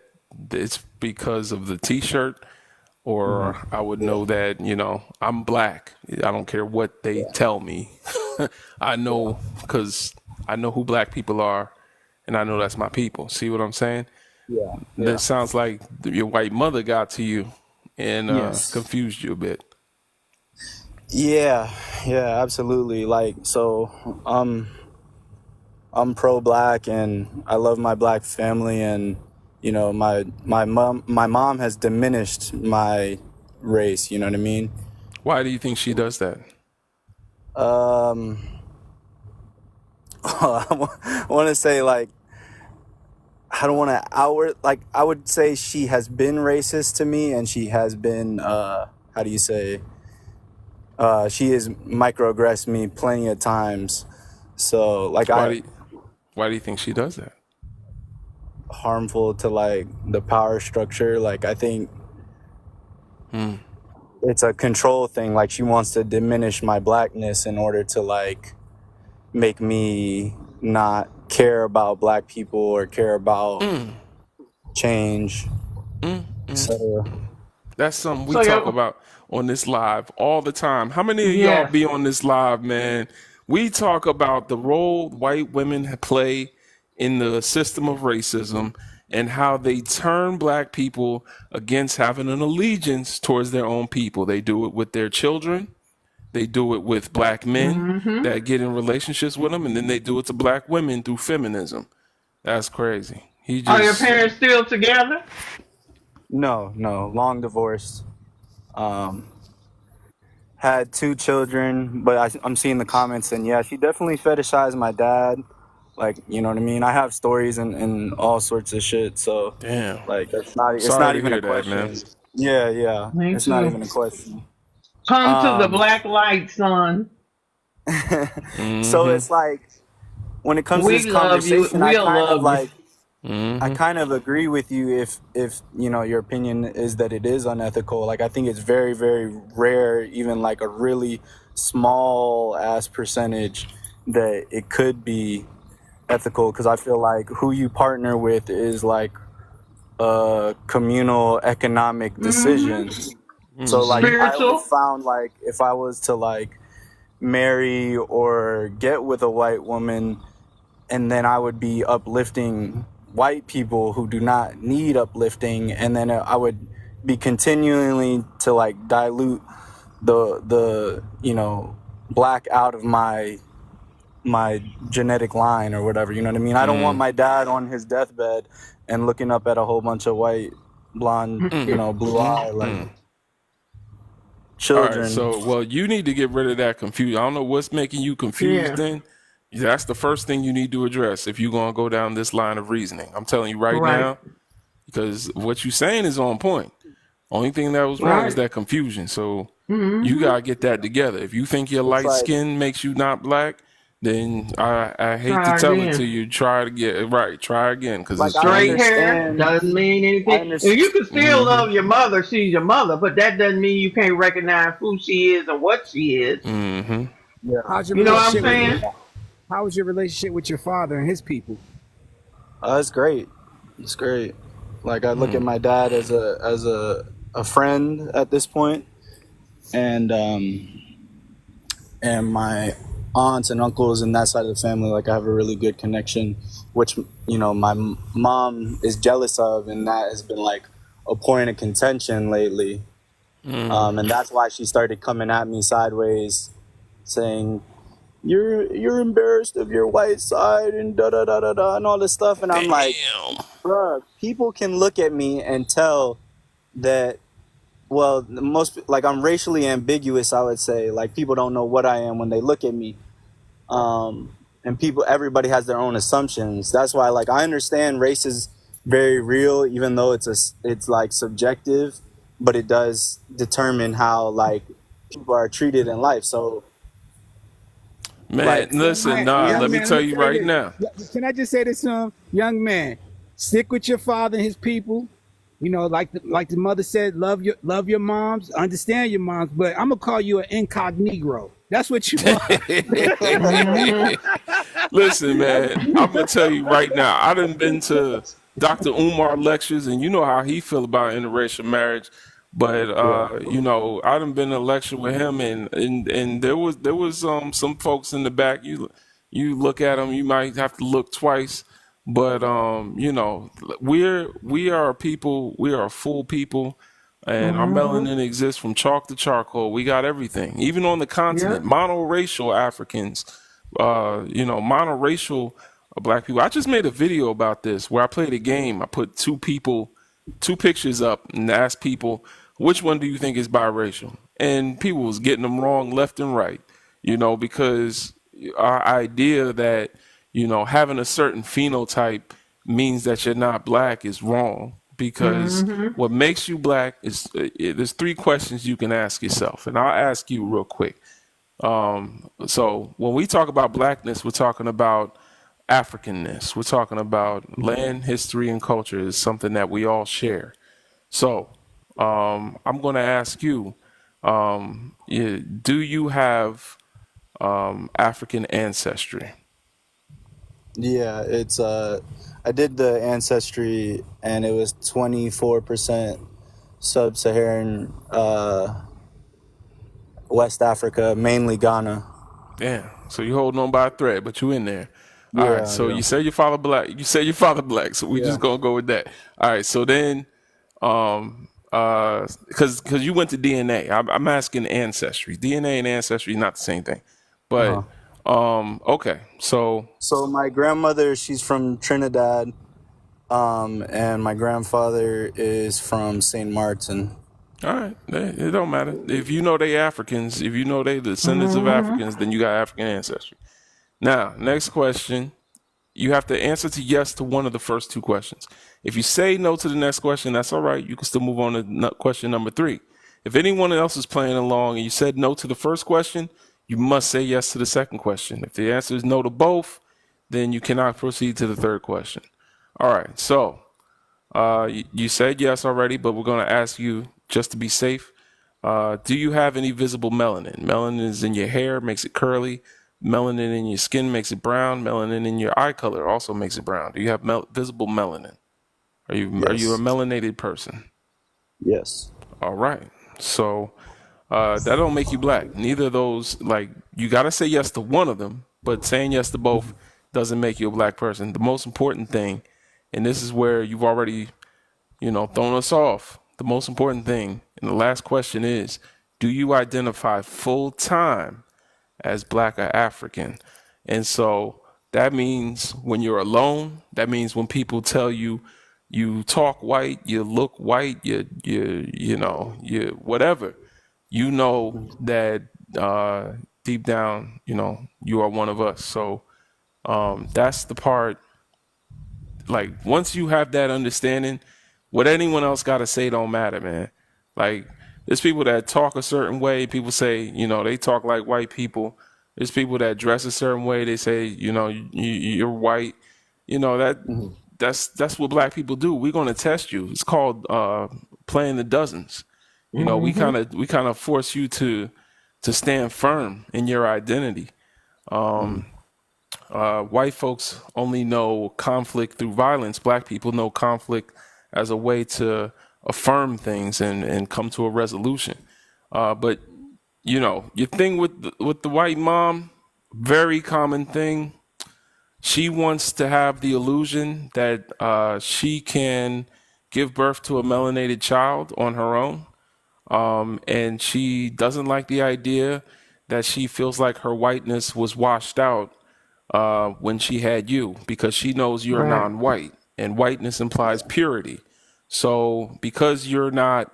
A: it's because of the T-shirt, or I would know that I'm black. I don't care what they tell me. I know because I know who black people are, and I know that's my people. See what I'm saying?
J: Yeah.
A: That sounds like your white mother got to you and confused you a bit.
J: Yeah, absolutely. Like, so I'm pro-black and I love my black family, and my mom has diminished my race. You know what I mean?
A: Why do you think she does that?
J: I want to say, like, I don't want to I would say she has been racist to me, and she has been how do you say, she has microaggressed me plenty of times. So like,
A: why do you think she does that?
J: Harmful to like the power structure. Like, I think it's a control thing. Like, she wants to diminish my blackness in order to like make me not care about black people or care about change. So
A: that's something we talk about on this live all the time. How many of y'all be on this live, man? We talk about the role white women play in the system of racism and how they turn black people against having an allegiance towards their own people. They do it with their children. They do it with black men that get in relationships with them, and then they do it to black women through feminism. That's crazy.
I: Are your parents still together?
J: No, long divorced. Had 2 children, but I'm seeing the comments, and yeah, she definitely fetishized my dad. Like, you know what I mean? I have stories and all sorts of shit. So
A: damn,
J: like, it's not
A: Sorry
J: even
A: to
J: a
A: hear
J: question.
A: that, man.
J: Yeah.
I: Me
J: It's
I: too.
J: not even a question.
I: Come to the black light, son.
J: So it's like, when it comes to
I: We
J: this
I: love you.
J: conversation, I
I: We'll
J: kind
I: love
J: of
I: you.
J: like, I kind of agree with you if you know your opinion is that it is unethical. Like I think it's very very rare, even like a really small ass percentage that it could be ethical, because I feel like who you partner with is like a communal economic decision. So like I
I: Spiritual.
J: always found like if I was to like marry or get with a white woman, and then I would be uplifting white people who do not need uplifting, and then I would be continually to like dilute the you know black out of my genetic line or whatever, you know what I mean? I don't want my dad on his deathbed and looking up at a whole bunch of white blonde you know blue eye like children.
A: All right, so well, you need to get rid of that confusion. I don't know what's making you confused.
I: Yeah.
A: Then that's the first thing you need to address if you're gonna go down this line of reasoning. I'm telling you right now, because what you're saying is on point. Only thing that was wrong is that confusion. So you gotta get that together. If you think your light
J: like-
A: skin makes you not black, then I hate
I: Try
A: to tell it
I: again.
A: to you. Try to get it right. Try again, because
J: Like,
A: it's
J: I
I: Straight hair
J: understand.
I: doesn't mean
J: I
I: anything. And
J: understand.
I: you can still love your mother, she's your mother, but that doesn't mean you can't recognize who she is and what she is.
C: How's your
I: You know what I'm
C: relationship
I: saying?
C: How was your relationship with your father and his people?
J: It's great. It's great. Like I look at my dad as a friend at this point, and my aunts and uncles and that side of the family, like I have a really good connection, which you know my mom is jealous of, and that has been like a point of contention lately. And that's why she started coming at me sideways, saying, "You're embarrassed of your white side and da da da da da and all this stuff." And I'm like, bruh, people can look at me and tell that. Well, most like I'm racially ambiguous, I would say. Like people don't know what I am when they look at me, and everybody has their own assumptions. That's why, like, I understand race is very real, even though it's like subjective, but it does determine how like people are treated in life. So,
A: man,
J: like,
A: listen, nah,
C: Young
A: let me
C: man,
A: tell
C: let me
A: you
C: say
A: right
C: this.
A: now.
C: Can I just say this to him? Young man, stick with your father and his people. You know, like the mother said, love your moms, understand your moms, but I'm gonna call you an incognito. That's what you are.
A: Listen, man, I'm gonna tell you right now. I done been to Dr. Umar lectures, and you know how he feel about interracial marriage. But you know, I done been to a lecture with him, and there was some folks in the back. You look at them, you might have to look twice. But you know, we are a people. We are a full people. And our melanin exists from chalk to charcoal. We got everything, even on the continent. Monoracial Africans, you know, monoracial black people. I just made a video about this where I played a game. I put two pictures up and asked people, which one do you think is biracial? And people was getting them wrong left and right, you know, because our idea that, you know, having a certain phenotype means that you're not black is wrong. Because what makes you black is there's three questions you can ask yourself, and I'll ask you real quick. So when we talk about blackness, we're talking about Africanness. We're talking about land, history, and culture is something that we all share. So I'm going to ask you, do you have African ancestry?
J: yeah, it's I did the ancestry, and it was 24% sub-Saharan West Africa, mainly Ghana.
A: Yeah. So you holding on by a thread, but you in there. All
J: Yeah,
A: right. So
J: yeah.
A: you say your father black. You say your father black. So we just gonna go with that. All right. So then, because you went to DNA, I'm asking ancestry. DNA and ancestry not the same thing, but okay. So
J: So my grandmother, she's from Trinidad, and my grandfather is from St. Martin.
A: all right, it don't matter if you know they Africans. If you know they descendants of Africans, then you got African ancestry. Now, next question. You have to answer to yes to one of the first two questions. If you say no to the next question, that's all right. You can still move on to question number 3. If anyone else is playing along and you said no to the first question, you must say yes to the second question. If the answer is no to both, then you cannot proceed to the third question. All right. So you said yes already, but we're going to ask you just to be safe. Do you have any visible melanin? Melanin is in your hair, makes it curly. Melanin in your skin makes it brown. Melanin in your eye color also makes it brown. Do you have visible melanin? Are you a
J: Yes.
A: melanated person?
J: Yes.
A: All right. So that don't make you black. Neither of those, like, you got to say yes to one of them, but saying yes to both doesn't make you a black person. The most important thing, and this is where you've already, thrown us off. The most important thing, and the last question is, do you identify full time as black or African? And so that means when you're alone, that means when people tell you you talk white, you look white, you whatever, that deep down, you are one of us. So that's the part. Like, once you have that understanding, what anyone else got to say don't matter, man. Like, there's people that talk a certain way. People say, they talk like white people. There's people that dress a certain way. They say, you're white. That's what black people do. We're going to test you. It's called playing the dozens. We kind of force you to stand firm in your identity. White folks only know conflict through violence. Black people know conflict as a way to affirm things and come to a resolution. But your thing with the white mom, very common thing. She wants to have the illusion that she can give birth to a melanated child on her own. And she doesn't like the idea that she feels like her whiteness was washed out when she had you, because she knows you're
I: Right.
A: non-white, and whiteness implies purity. So because you're not,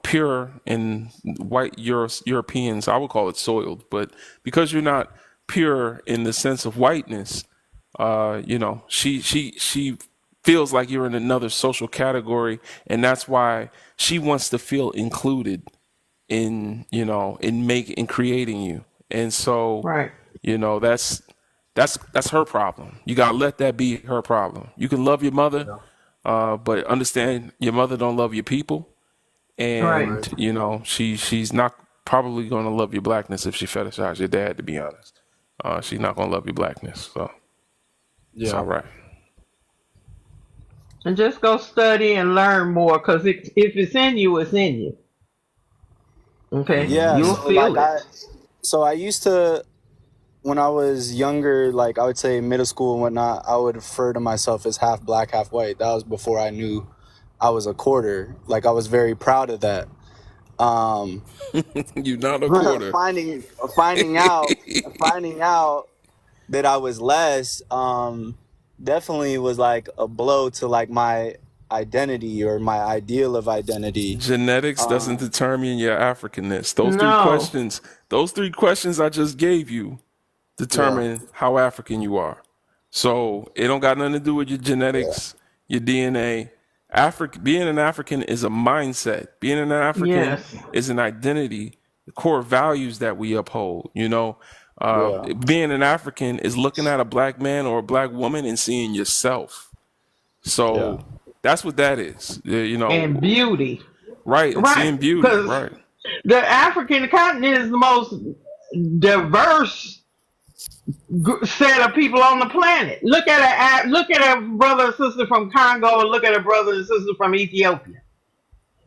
A: pure in white Europeans, I would call it soiled, but because you're not pure in the sense of whiteness, she feels like you're in another social category, and that's why she wants to feel included in creating you. And so
I: Right.
A: that's her problem. You gotta let that be her problem. You can love your mother, but understand your mother don't love your people, and
I: Right.
A: she's not probably gonna love your blackness if she fetishizes your dad. To be honest, she's not gonna love your blackness. So it's all right.
I: And just go study and learn more, because if it's in you, it's in you. Okay,
J: Yeah.
I: you'll
J: So
I: feel
J: like
I: it.
J: I used to, when I was younger, like I would say middle school and whatnot, I would refer to myself as half black, half white. That was before I knew I was a quarter. Like I was very proud of that. Um,
A: You're not a quarter.
J: finding out that I was less, definitely was like a blow to like my identity or my ideal of identity.
A: Genetics doesn't determine your Africanness.
I: No.
A: Those three questions I just gave you determine how African you are. So it don't got nothing to do with your genetics, your DNA. Being an African is a mindset. Being an African
I: Yes.
A: is an identity, the core values that we uphold.
J: Yeah.
A: Being an African is looking at a black man or a black woman and seeing yourself. So that's what that is.
I: And beauty.
A: Right, and
I: Right.
A: seeing beauty.
I: Because
A: Right.
I: the African continent is the most diverse set of people on the planet. Look at a brother and sister from Congo, and look at a brother and sister from Ethiopia.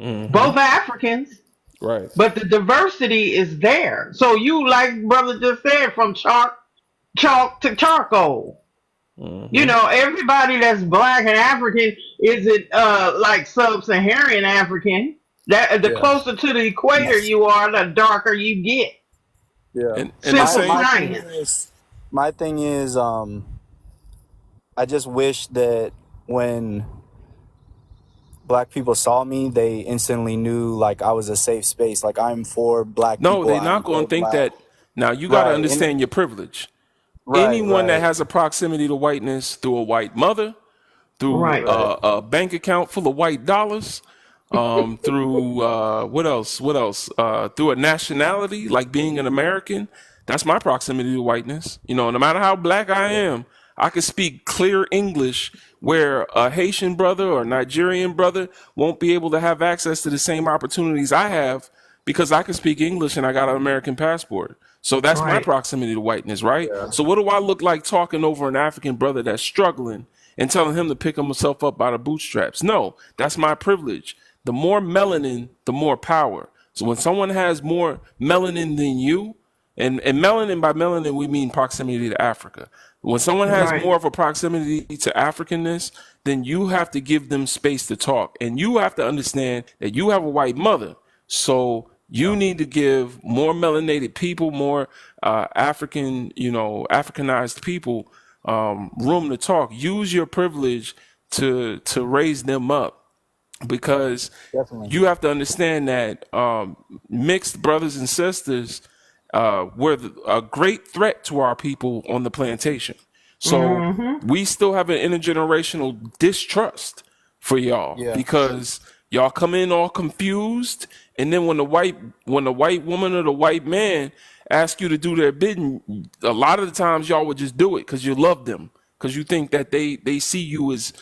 I: Both Africans,
A: Right.
I: but the diversity is there. So you, like brother just said, from chalk to charcoal. Everybody that's black and African isn't like sub-Saharan African. That the closer to the equator you are, the darker you get.
J: Yeah.
A: And the
I: Simple
A: same.
I: science.
J: My thing is, I just wish that when black people saw me, they instantly knew like I was a safe space. Like I'm for black
A: No,
J: people.
A: they're
J: I'm
A: not going to think
J: pro-black.
A: that. Now, you got to
J: Right.
A: understand your privilege.
J: Right.
A: Anyone that
J: Right.
A: has a proximity to whiteness through a white mother, through
I: Right.
A: a bank account full of white dollars, through what else? Through a nationality, like being an American. That's my proximity to whiteness. No matter how black I am, I can speak clear English where a Haitian brother or Nigerian brother won't be able to have access to the same opportunities I have because I can speak English and I got an American passport. So that's my
I: Right.
A: proximity to whiteness, right? So what do I look like talking over an African brother that's struggling and telling him to pick himself up by the bootstraps? No, that's my privilege. The more melanin, the more power. So when someone has more melanin than you, and melanin, by melanin, we mean proximity to Africa. When someone has
I: Right.
A: more of a proximity to Africanness, then you have to give them space to talk. And you have to understand that you have a white mother. So you need to give more melanated people, more African, Africanized people room to talk. Use your privilege to raise them up, because
J: Definitely.
A: you have to understand that mixed brothers and sisters were a great threat to our people on the plantation. So we still have an intergenerational distrust for y'all
J: Yeah.
A: because y'all come in all confused, and then when the white woman or the white man ask you to do their bidding, a lot of the times y'all would just do it because you love them, because you think that they see you as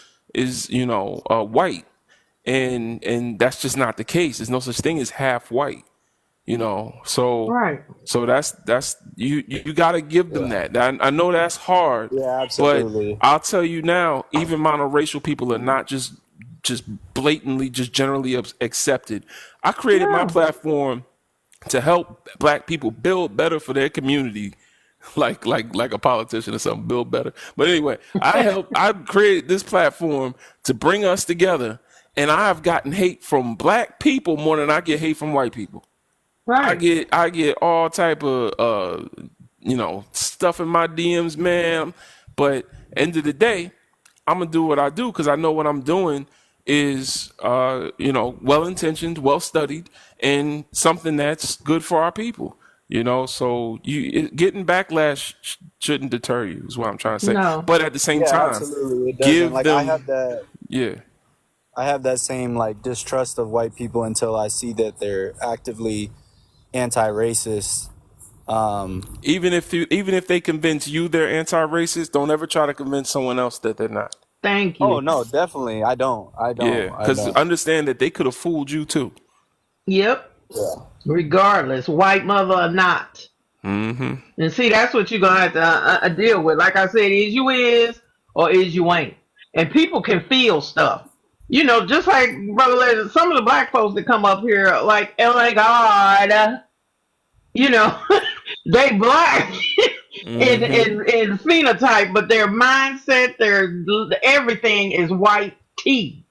A: white, and that's just not the case. There's no such thing as half white, so
I: Right.
A: that's you got to give them that. I know that's hard,
J: Yeah,
A: but
J: absolutely.
A: I'll tell you now, even monoracial people are not just blatantly, just generally accepted. I created my platform to help black people build better for their community, like a politician or something, build better. But anyway, I created this platform to bring us together, and I've gotten hate from black people more than I get hate from white people. I
I: Right.
A: get all type of stuff in my DMs, man. But end of the day, I'm gonna do what I do because I know what I'm doing is well intentioned, well studied, and something that's good for our people. So getting backlash shouldn't deter you, is what I'm trying to say.
I: No.
A: But at the same
J: Yeah,
A: time,
J: absolutely. It doesn't.
A: give
J: Like
A: them yeah.
J: I have that same like distrust of white people until I see that they're actively anti-racist.
A: Even if they convince you they're anti-racist, don't ever try to convince someone else that they're not.
I: Thank you.
J: Oh no, definitely. I don't.
A: Yeah, because understand that they could have fooled you too.
I: Yep.
J: Yeah.
I: Regardless, white mother or not.
A: Mm-hmm.
I: And see, that's what you're gonna have to deal with. Like I said, is you is or is you ain't. And people can feel stuff. Just like Brother Legend, some of the black folks that come up here, like, oh my God, they black in phenotype, but their mindset, their everything is white tea.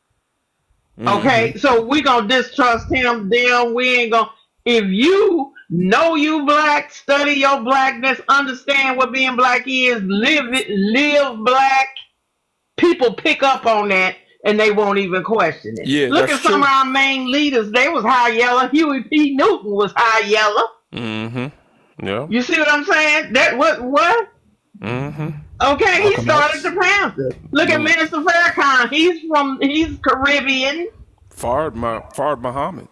I: Okay, so we gonna distrust him, them. We ain't gonna. If you know you black, study your blackness, understand what being black is, live black. People pick up on that, and they won't even question it.
A: Yeah,
I: Look
A: that's
I: at some
A: true.
I: of our main leaders. They was high yellow. Huey P. Newton was high yellow.
A: Mm-hmm. Yeah.
I: You see what I'm saying? That what?
A: Mm-hmm.
I: Okay, he
G: Malcolm
I: started
G: X.
I: the Panthers. Look at Minister Farrakhan. He's Caribbean.
A: Fard Muhammad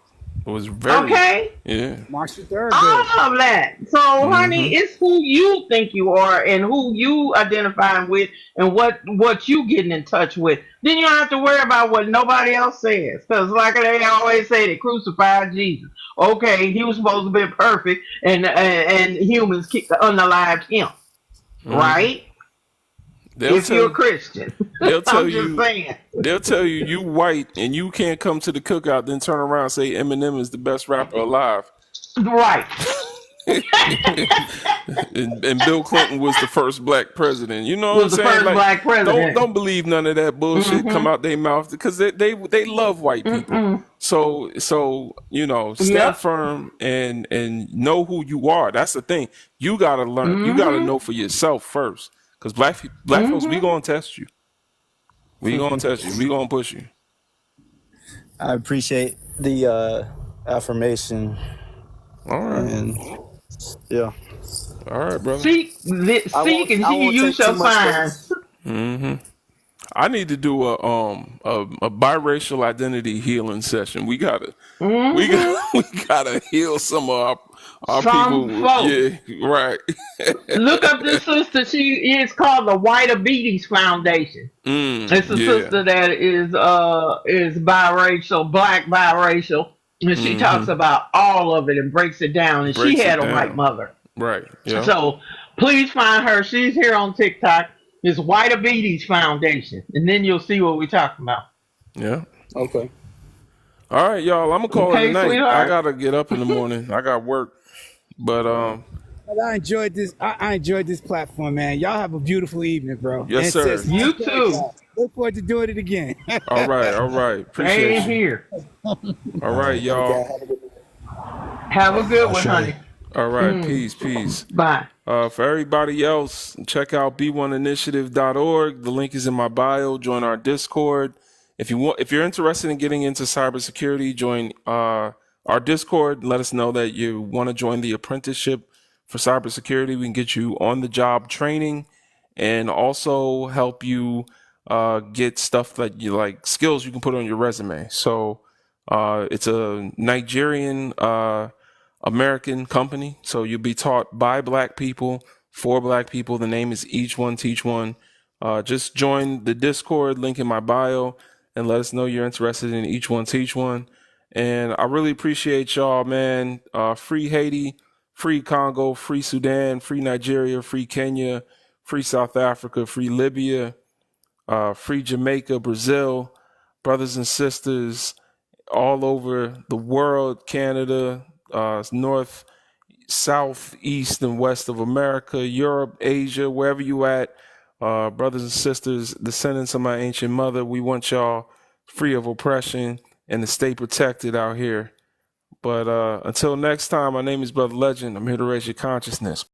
A: was very
I: Okay,
A: yeah.
C: Marshall Thurgood.
I: all of that. So, honey, it's who you think you are and who you identifying with and what you getting in touch with. Then you don't have to worry about what nobody else says. Because like they always say, they crucified Jesus. Okay, he was supposed to be perfect and humans unalived him. Right?
A: They'll
I: If you're a Christian.
A: they'll tell
I: I'm just
A: you
I: saying.
A: they'll tell you white and you can't come to the cookout, then turn around and say Eminem is the best rapper alive.
I: Right.
A: and Bill Clinton was the first black president. You know what I'm
I: Was the
A: saying?
I: first black president.
A: Don't believe none of that bullshit come out their mouth, because they love white people. So stand
I: Yep.
A: firm and know who you are. That's the thing. You gotta learn. You gotta know for yourself first. Because black folks, we gonna test you. We gonna test you. We gonna push you.
J: I appreciate the affirmation,
A: All right.
J: and yeah.
A: All right, brother.
I: Seek and
J: I
I: you
J: won't
I: shall
J: take too much
I: find.
J: space.
A: I need to do a biracial identity healing session. We gotta we gotta heal some of our
I: Some
A: people.
I: folks.
A: Yeah, right.
I: Look up this sister. She is called the White Obedience Foundation. It's a
A: Yeah.
I: sister that is biracial, black biracial, and she talks about all of it and breaks it down. And
A: Breaks
I: she had
A: it
I: a white
A: down.
I: mother.
A: Right. Yeah.
I: So please find her. She's here on TikTok. It's White Obedience Foundation, and then you'll see what we're talking about.
A: Yeah.
C: Okay.
A: All right, y'all. I'm gonna call it
I: Okay,
A: a night. I
I: sweetheart.
A: gotta get up in the morning. I got work. But
C: I enjoyed this. I enjoyed this platform, man. Y'all have a beautiful evening, bro.
A: Yes,
C: And
A: sir.
C: sis,
I: You too.
C: look forward to doing it again.
A: all right.
I: Same
A: Appreciate you.
I: here.
A: All right, y'all.
I: Have a good one,
G: Sure.
I: honey.
A: All right. Peace.
I: Bye.
A: For everybody else, check out b1initiative.org. The link is in my bio. Join our Discord. If you're interested in getting into cybersecurity, join our Discord. Let us know that you want to join the apprenticeship for cybersecurity. We can get you on the job training and also help you get stuff that you like, skills you can put on your resume. So it's a Nigerian American company. So you'll be taught by Black people, for Black people. The name is Each One Teach One. Just join the Discord, link in my bio, and let us know you're interested in Each One Teach One. And I really appreciate y'all, man. Free Haiti, free Congo, free Sudan, free Nigeria, free Kenya, free South Africa, free Libya, free Jamaica, Brazil, brothers and sisters all over the world, Canada, north, south, east, and west of America, Europe, Asia, wherever you at, brothers and sisters, descendants of my ancient mother, we want y'all free of oppression and to stay protected out here. But until next time, my name is Brother Legend. I'm here to raise your consciousness.